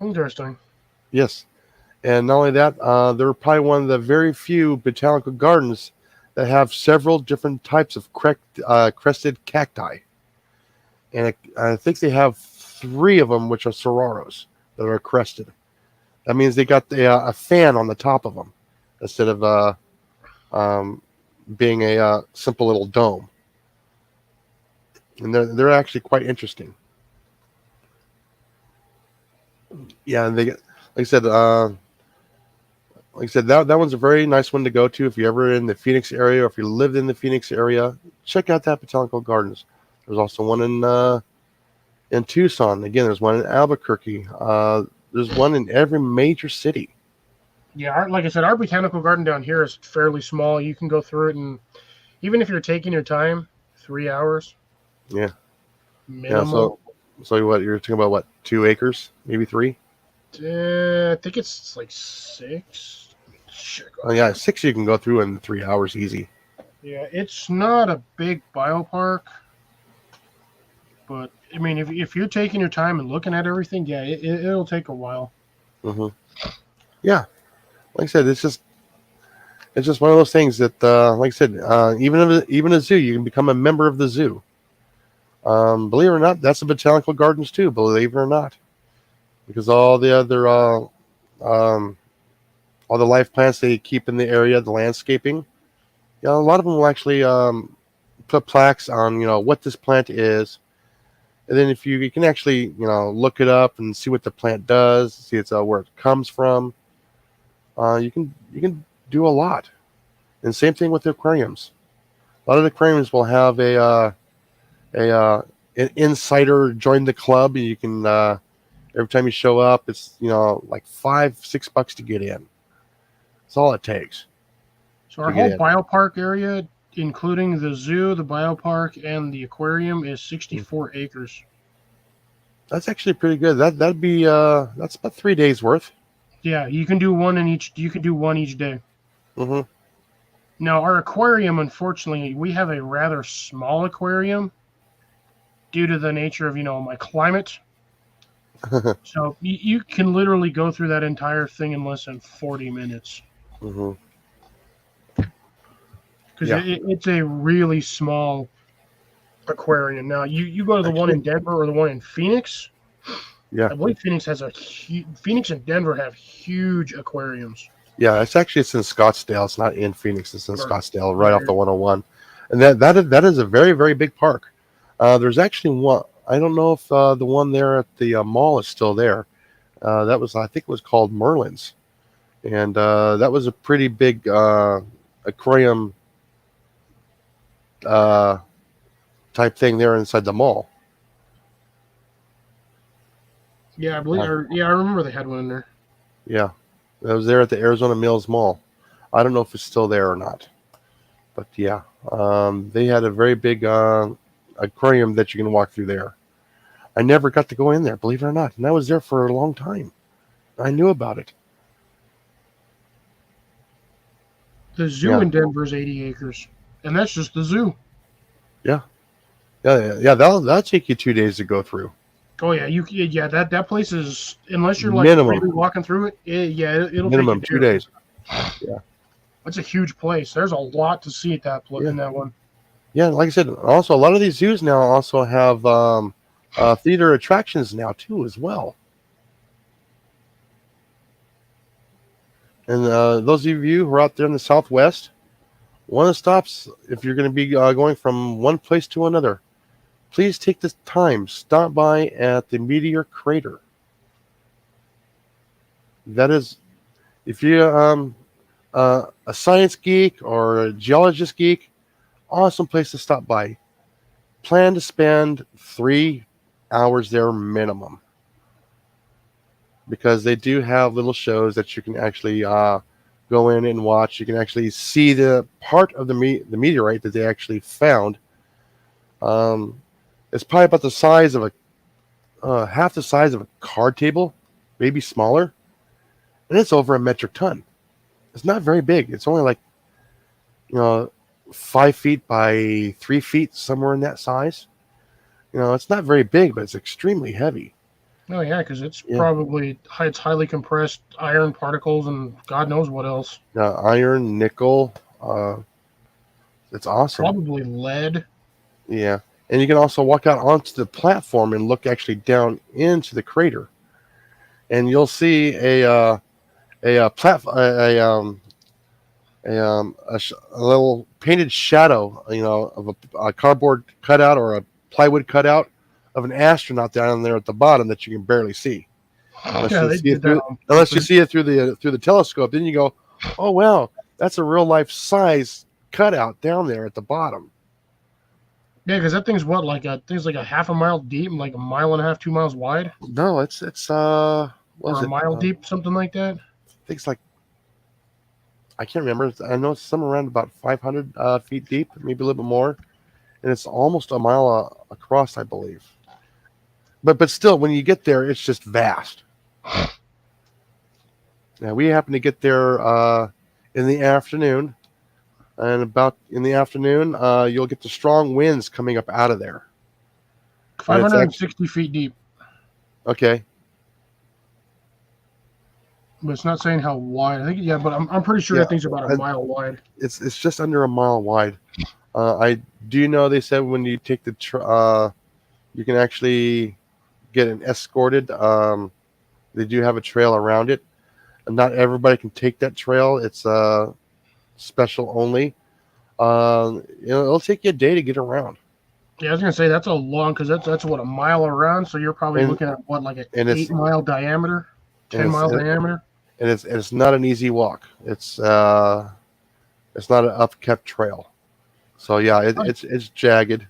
Interesting. Yes, and not only that, they're probably one of the very few botanical gardens that have several different types of crested cacti, and I think they have three of them, which are sorroros that are crested. That means they got a fan on the top of them instead of um, being a simple little dome, and they're actually quite interesting. Yeah, and they like I said, that one's a very nice one to go to if you're ever in the Phoenix area or if you lived in the Phoenix area. Check out that Botanical Gardens. There's also one in Tucson. Again, there's one in Albuquerque. There's one in every major city. Yeah, like I said, our botanical garden down here is fairly small. You can go through it, and even if you're taking your time, 3 hours Yeah, yeah. minimum. So what you're talking about? What, 2 acres, maybe three? I think it's like 6. Check Oh on yeah, that. 6 you can go through in 3 hours easy. Yeah, it's not a big biopark, but I mean, if you're taking your time and looking at everything, yeah, it'll take a while. hmm Yeah, like I said, it's just one of those things that, like I said, even a zoo, you can become a member of the zoo. Believe it or not, that's the botanical gardens too. Believe it or not, because all the other um, all the life plants they keep in the area, the landscaping, yeah, a lot of them will actually put plaques on what this plant is, and then if you can actually look it up and see what the plant does, see it's where it comes from. You can do a lot, and same thing with the aquariums. A lot of the aquariums will have a an insider join the club, and you can every time you show up, it's like $5-6 to get in. That's all it takes So our to get whole in. biopark area, including the zoo, the biopark, and the aquarium, is Mm. 64 acres. That's actually pretty good. That'd be that's about 3 days worth. Yeah, you can do one in each. You can do one each day. hmm Now our aquarium, unfortunately, we have a rather small aquarium due to the nature of my climate. So you can literally go through that entire thing in less than 40 minutes hmm because Yeah, it's a really small aquarium. Now you go to the one actually, in Denver or the one in Phoenix. yeah, I believe Phoenix has Phoenix and Denver have huge aquariums. yeah. It's in Scottsdale. It's not in Phoenix. It's in Or, Scottsdale, right off right. the 101, and that is a very very big park. There's actually one. I don't know if the one there at the mall is still there. That was, I think it was called Merlin's, and that was a pretty big aquarium uh, type thing there inside the mall. Yeah, I believe. Yeah, Yeah, I remember they had one in there. Yeah, I was there at the Arizona Mills Mall. I don't know if it's still there or not, but yeah, they had a very big aquarium that you can walk through there. I never got to go in there, believe it or not, and I was there for a long time. I knew about it. The zoo Yeah, in Denver is 80 acres, and that's just the zoo. yeah, yeah. That'll take you 2 days to go through Oh yeah, yeah that place is, unless you're like minimum. freely walking through it, yeah, it'll take you Minimum two there. days. Yeah, It's a huge place. There's a lot to see at yeah, in that one. yeah. Like I said, also a lot of these zoos now also have theater attractions now too as well. And those of you who are out there in the Southwest, one of the stops, if you're going to be going from one place to another, please take this time. Stop by at the Meteor Crater. That is, if you're a science geek or a geologist geek, awesome place to stop by. Plan to spend 3 hours there minimum, because they do have little shows that you can actually go in and watch. You can actually see the part of the meteorite that they actually found. Um, it's probably about the size of a half the size of a card table, maybe smaller, and it's over a metric ton. It's not very big. It's only like, you know, 5 feet by 3 feet, somewhere in that size. It's not very big, but it's extremely heavy. Oh yeah, because Yeah, it's highly compressed iron particles and God knows what else. iron, nickel. It's awesome. Probably lead. Yeah, and you can also walk out onto the platform and look actually down into the crater, and you'll see a little painted shadow, of a cardboard cutout or a plywood cutout of an astronaut down there at the bottom that you can barely see unless Yeah, you they see it did that through on unless you purpose. see it through the telescope. Then you go, oh wow, that's a real life size cutout down there at the bottom. Yeah, because that thing's what, thing's like a half a mile deep, and like a mile and a half, 2 miles wide, No, it's what or is a it? mile deep, something like that. I think it's like, I can't remember. I know it's somewhere around about 500 feet deep, maybe a little bit more, and it's almost a mile across, I believe. But still, when you get there, it's just vast. Now we happen to get there in the afternoon, and about in the afternoon, you'll get the strong winds coming up out of there, and it's actually 560 feet deep, okay. but it's not saying how wide. I think yeah, but I'm pretty sure Yeah, that thing's about a and mile wide. it's just under a mile wide. I do know they said when you take you can actually get an escorted. They do have a trail around it, and not everybody can take that trail. It's special only. It'll take you a day to get around, Yeah, I was gonna say that's a long, because that's what, a mile around. So you're probably and looking at what, like an and it's 8 mile diameter, and 10 mile diameter. it's not an easy walk. It's not an upkept trail. So yeah, it's jagged.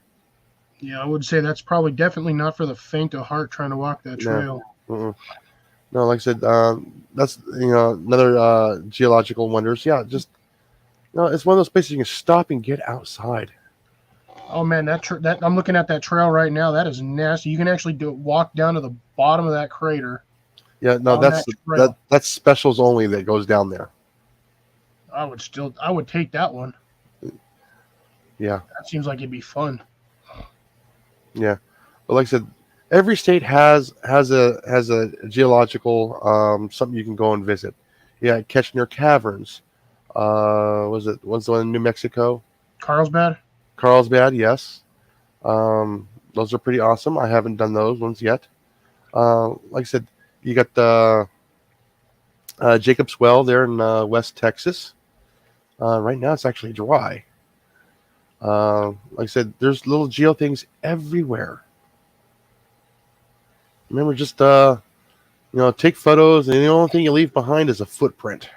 Yeah, I would say that's probably definitely not for the faint of heart trying to walk that No, trail. mm-mm. No, like I said, that's another geological wonders. Yeah, just no, it's one of those places you can stop and get outside. Oh man, that I'm looking at that trail right now. That is nasty. You can actually walk down to the bottom of that crater Yeah, no, on that trail. that's specials only that goes down there. I would take that one. Yeah, That seems like it'd be fun. yeah. But like I said, every state has a geological something you can go and visit. Yeah, Ketchner Caverns. What's the one in New Mexico? Carlsbad. Carlsbad, yes. Those are pretty awesome. I haven't done those ones yet. Like I said, you got the Jacob's Well there in West Texas. Right now, it's actually dry. Like I said, there's little geo things everywhere. Remember, just take photos, and the only thing you leave behind is a footprint.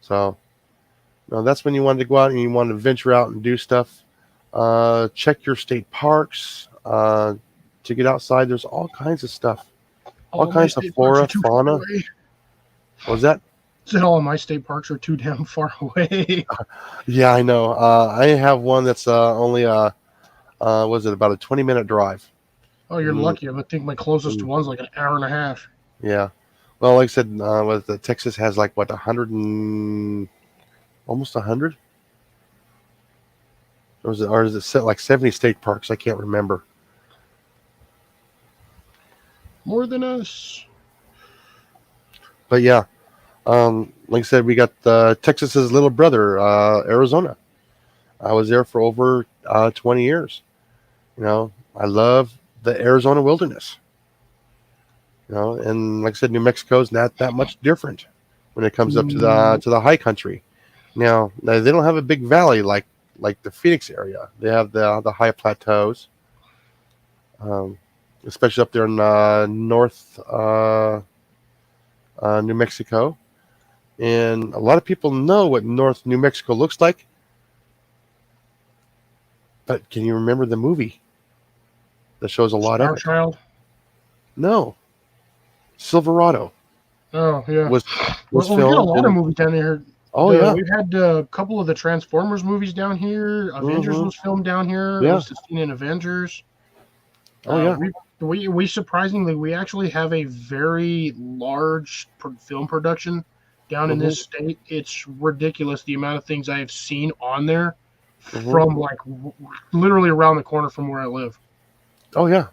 So, that's when you wanted to go out and you wanted to venture out and do stuff. Check your state parks to get outside. There's all kinds of stuff all All of my kinds of state parks are flora, too far fauna. away. What was that? Said all of my state parks are too damn far away. Yeah, I know. I have one that's only was it about a 20-minute drive? Oh, you're Mm, lucky. I would think my closest mm, one's like an hour and a half. yeah. Well, like I said, Texas has like what 100 and almost 100, or is it like 70 state parks? I can't remember. More than us. But yeah, like I said, we got Texas's little brother, Arizona. I was there for over 20 years. I love the Arizona wilderness. And like I said, New Mexico's not that much different when it comes up to Mm, the high country. Now they don't have a big valley like the Phoenix area. They have the high plateaus, um, especially up there in north New Mexico. And a lot of people know what North New Mexico looks like, but can you remember the movie that shows a lot of Star it? Child. No, Silverado Oh yeah. was Well, we got a filmed lot of in. movies down here. Oh yeah. We've had a couple of the Transformers movies down here. Avengers Hmm. was filmed down here. I Yeah. was just in Avengers. Oh yeah. We surprisingly we actually have a very large film production down in Hmm. this state. It's ridiculous the amount of things I have seen on there Hmm. from like literally around the corner from where I live. Oh yeah.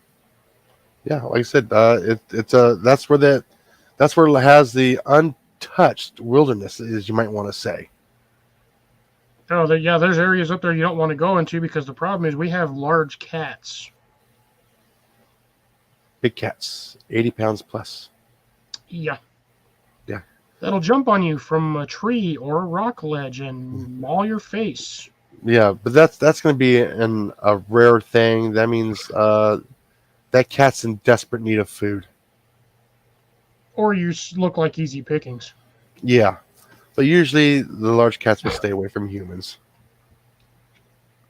Yeah. Like I said, it's that's where it has the untouched wilderness, as you might want to say. Oh, yeah, there's areas up there you don't want to go into because the problem is we have large cats. Big cats, 80 pounds plus. Yeah. Yeah. That'll jump on you from a tree or a rock ledge and maul your face. Yeah, but that's going to be a rare thing. That means that cat's in desperate need of food. Or you look like easy pickings. Yeah, but usually the large cats will stay away from humans.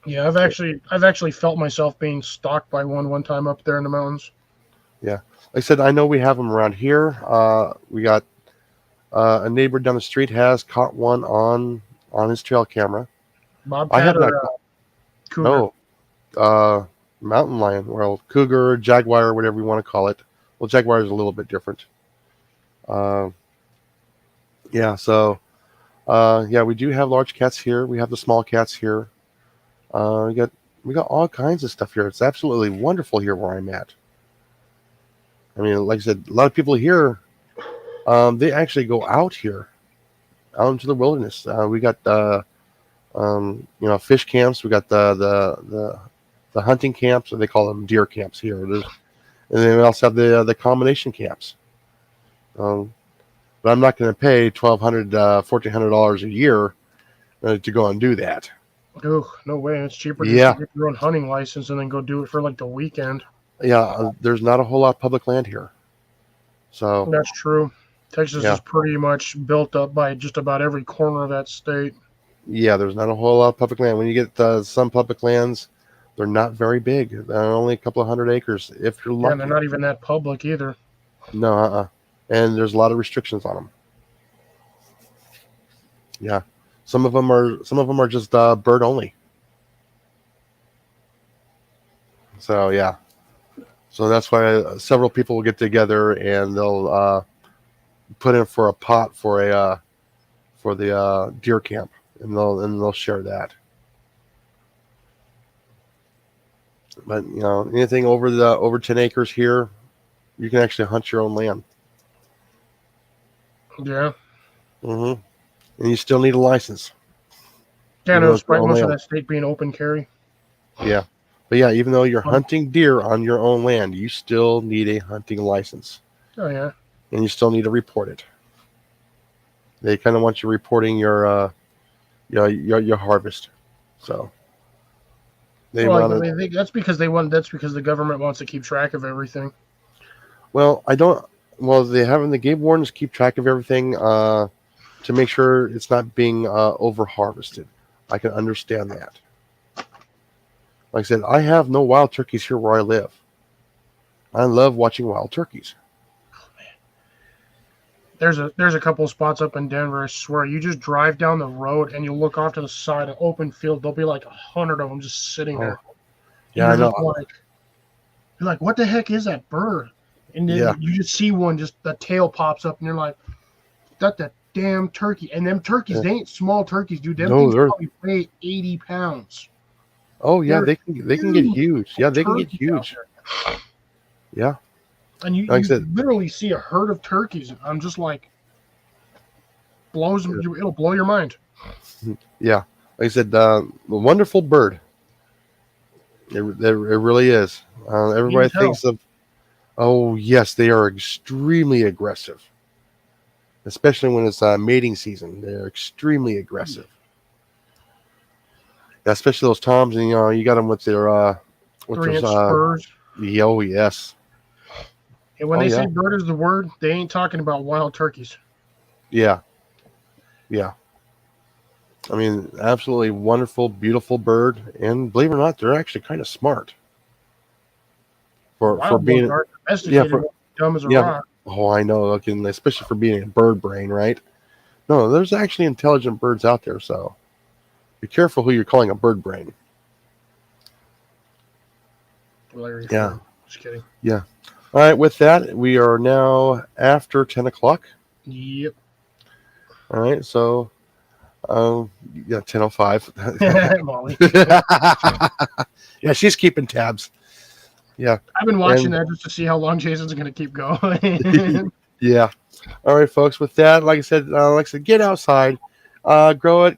Yeah, I've actually felt myself being stalked by one time up there in the mountains. Yeah, like I said, I know we have them around here. We got a neighbor down the street has caught one on his trail camera. I Bobcat have not. or cougar. No, mountain lion, well, cougar, jaguar, whatever you want to call it. Well, jaguar is a little bit different. Uh, yeah, so yeah, we do have large cats here. We have the small cats here. We got all kinds of stuff here. It's absolutely wonderful here where I'm at. I mean, like I said, a lot of people here, they actually go out here, out into the wilderness. We got fish camps. We got the hunting camps, or they call them deer camps here. And then we also have the combination camps. But I'm not going to pay $1,200, $1,400 a year to go and do that. Ugh, no way. It's cheaper just Yeah, to get your own hunting license and then go do it for like the weekend. yeah. There's not a whole lot of public land here, so That's true. Texas yeah, is pretty much built up by just about every corner of that state. yeah. There's not a whole lot of public land. When you get some public lands, they're not very big. They're only a couple of hundred acres, if you're Yeah, and lucky. they're not even that public either. No, and there's a lot of restrictions on them. Yeah, some of them are just bird only. So yeah, so that's why several people will get together and they'll put in for a pot for the deer camp, and they'll share that. But anything over 10 acres here, you can actually hunt your own land. Yeah. Hmm. And you still need a license. Yeah, Even no, though it's your despite own most of land. that state being open carry. Yeah. But yeah, even though you're hunting deer on your own land, you still need a hunting license. Oh, yeah. And you still need to report it. They kind of want you reporting your harvest. So they Well, want to. that's because the government wants to keep track of everything. Well, I don't. Well, they have the game wardens keep track of everything to make sure it's not being over harvested. I can understand that. Like I said, I have no wild turkeys here where I live. I love watching wild turkeys. There's a couple of spots up in Denver. I swear, you just drive down the road and you look off to the side, an open field. There'll be like 100 of them just sitting there. Yeah, I know. You're like, what the heck is that bird? And then Yeah. you just see one, just the tail pops up, and you're like, that's that damn turkey. And them turkeys, they ain't small turkeys, dude. Them things probably weigh 80 pounds. Oh yeah, They're they can get huge. Yeah, they can get turkeys huge. Yeah. And you, Like I you said, literally see a herd of turkeys. I'm just like, it'll blow your mind. yeah. Like I said, a wonderful bird. It really is. Everybody thinks of. Oh yes, they are extremely aggressive, especially when it's mating season. They're extremely aggressive. Yeah, especially those toms, and you got them with their 3-inch spurs. Oh yes. And when they say bird is the word, they ain't talking about wild turkeys. Yeah. Yeah. I mean, absolutely wonderful, beautiful bird, and believe it or not, they're actually kind of smart. For being domesticated, dumb as a rock. Oh, I know. Looking, especially for being a bird brain, right? No, there's actually intelligent birds out there, so be careful who you're calling a bird brain. Yeah. Just kidding. Yeah. All right. With that, we are now after 10 o'clock. Yep. All right. So, 10:05. Molly. Yeah, she's keeping tabs. Yeah. I've been watching that just to see how long Jason's going to keep going. Yeah. All right, folks. With that, like I said, get outside, grow it,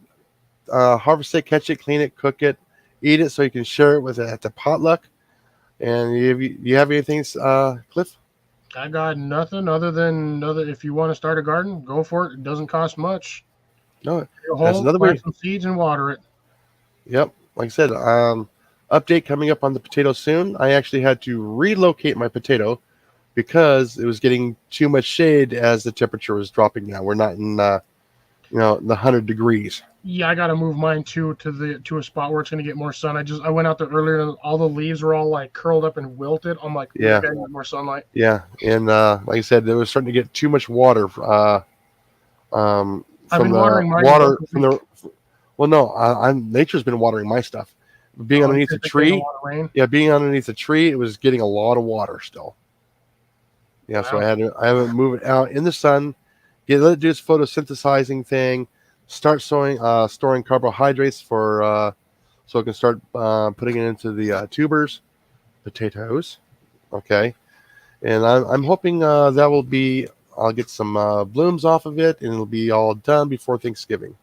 harvest it, catch it, clean it, cook it, eat it, so you can share it with at the potluck. And you have anything, Cliff? I got nothing other than if you want to start a garden, go for it. It doesn't cost much. No, that's another way. Plant some seeds and water it. Yep. Like I said, update coming up on the potato soon. I actually had to relocate my potato because it was getting too much shade as the temperature was dropping. Now we're not in the 100 degrees. Yeah, I got to move mine to a spot where it's going to get more sun. I went out there earlier and all the leaves were all like curled up and wilted. I'm like, yeah, I need more sunlight. Yeah, and like I said, it was starting to get too much water. I've been watering mine. Well, no, nature's been watering my stuff. Being underneath a tree, being underneath a tree, it was getting a lot of water still. Yeah, wow. So I had to move it out in the sun, let it do its photosynthesizing thing, start storing carbohydrates for so it can start putting it into the tubers, potatoes. Okay, and I'm hoping that will be. I'll get some blooms off of it, and it'll be all done before Thanksgiving.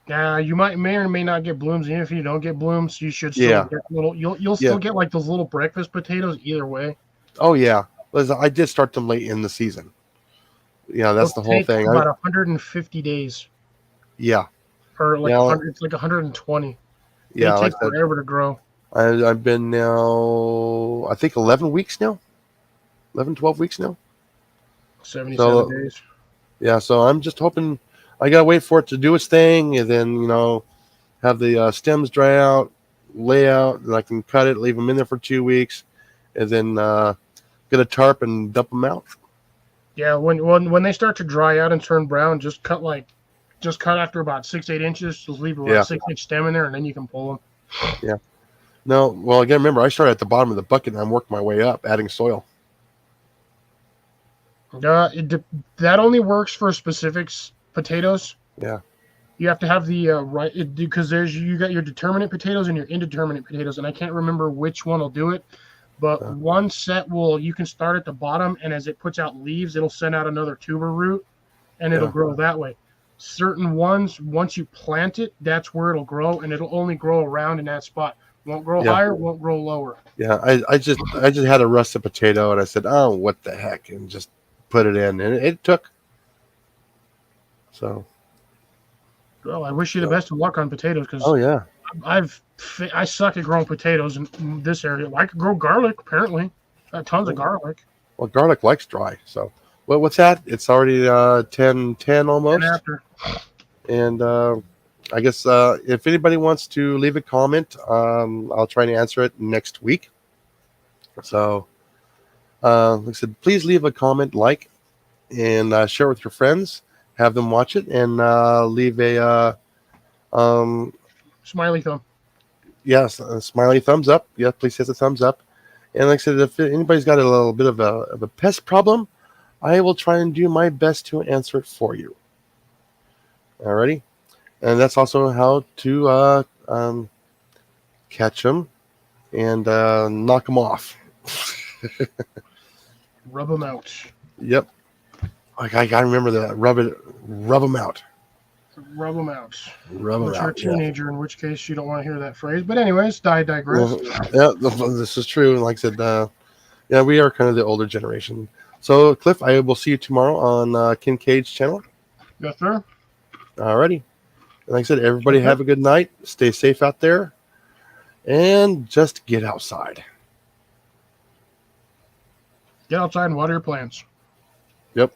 You may or may not get blooms. Even if you don't get blooms, you should still get little. You'll still get like those little breakfast potatoes either way. Oh yeah, I did start them late in the season. Yeah, that's the whole thing. About 150 days. Yeah. Or like 100, it's like 120. Yeah, they take forever to grow. I've been now, I think 11 weeks now. 11, 12 weeks now. 77 days. Yeah, so I'm just hoping. I gotta wait for it to do its thing, and then have the stems dry out, lay out, and I can cut it, leave them in there for 2 weeks, and then get a tarp and dump them out. Yeah, when they start to dry out and turn brown, just cut after about 6-8 inches. Just leave a 6-inch stem in there, and then you can pull them. Yeah. No, well, again, remember I started at the bottom of the bucket and I'm working my way up, adding soil. That only works for specific potatoes. Yeah. You have to have the right, because you got your determinate potatoes and your indeterminate potatoes, and I can't remember which one will do it. But one set you can start at the bottom, and as it puts out leaves, it'll send out another tuber root, and it'll grow that way. Certain ones, once you plant it, that's where it'll grow, and it'll only grow around in that spot. Won't grow higher, won't grow lower. Yeah, I just had a russet potato, and I said, oh, what the heck, and just put it in, and it took. So. Well, I wish you the best of luck on potatoes, because I suck at growing potatoes in this area. I could grow garlic, apparently. Got tons of garlic. Well, garlic likes dry. So, what's that? It's already 10:10 almost. 10 after. And I guess if anybody wants to leave a comment, I'll try to answer it next week. So, like I said, please leave a comment, and share it with your friends. Have them watch it and leave a Smiley thumb. yes, a smiley thumbs up. Yeah, please hit the thumbs up. And like I said, if anybody's got a little bit of a pest problem, I will try and do my best to answer it for you. Alrighty, and that's also how to catch them and knock them off. Rub them out. Yep, like I gotta remember that. Rub them out. Rub them out. Rub them Unless you're a out. Yeah. teenager, in which case you don't want to hear that phrase. But anyways, I digress. Yeah, this is true. And like I said, yeah, we are kind of the older generation. So, Cliff, I will see you tomorrow on Kincaid's channel. Yes, sir. Alrighty. And like I said, everybody Okay. have a good night. Stay safe out there. And just get outside. Get outside and water your plants. Yep.